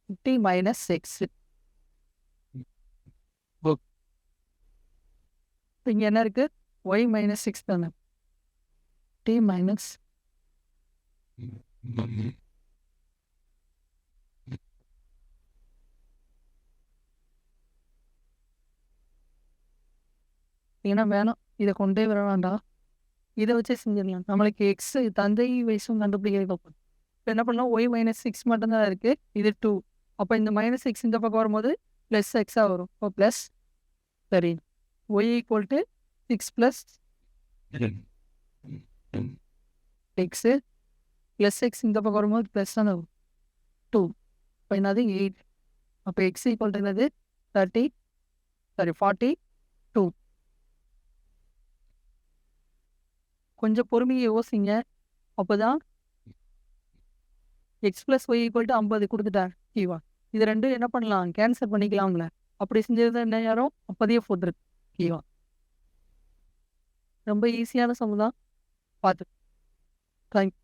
50 minus X. இங்கே என்ன இருக்கு? ஒய் மைனஸ் சிக்ஸ் தானே. டி மைனஸ் ஏன்னா வேணாம், இதை கொண்டே வர வேண்டாம். இதை வச்சே செஞ்சிடலாம். நம்மளுக்கு எக்ஸ் தந்தை வயசும் கண்டுபிடிக்க இப்போ என்ன பண்ணலாம்? ஒய் மைனஸ் சிக்ஸ் மட்டும்தான் இருக்கு. இது 2. அப்போ இந்த மைனஸ் சிக்ஸ் இந்த பக்கம் வரும்போது ப்ளஸ் எக்ஸாக வரும். இப்போ ப்ளஸ் சரி Y equal to 6 plus X plus X இந்த பக்கம் வரும்போது ப்ளஸ் தானே 2. இப்போ என்னது 8. அப்போ எக்ஸ் ஈக்குவல் டு என்னது? 42. கொஞ்சம் பொறுமையை யோசிங்க. அப்போதான் X plus Y equal to 50 கொடுத்துட்டார். ஓகேவா? இது ரெண்டும் என்ன பண்ணலாம்? கேன்சல் பண்ணிக்கலாம்ல. அப்படி செஞ்சது என்ன யாரும் அப்போதையே போட்டுருக்கு. ஓகேவா? ரொம்ப ஈஸியான சம் தான். பார்த்து தேங்க்யூ.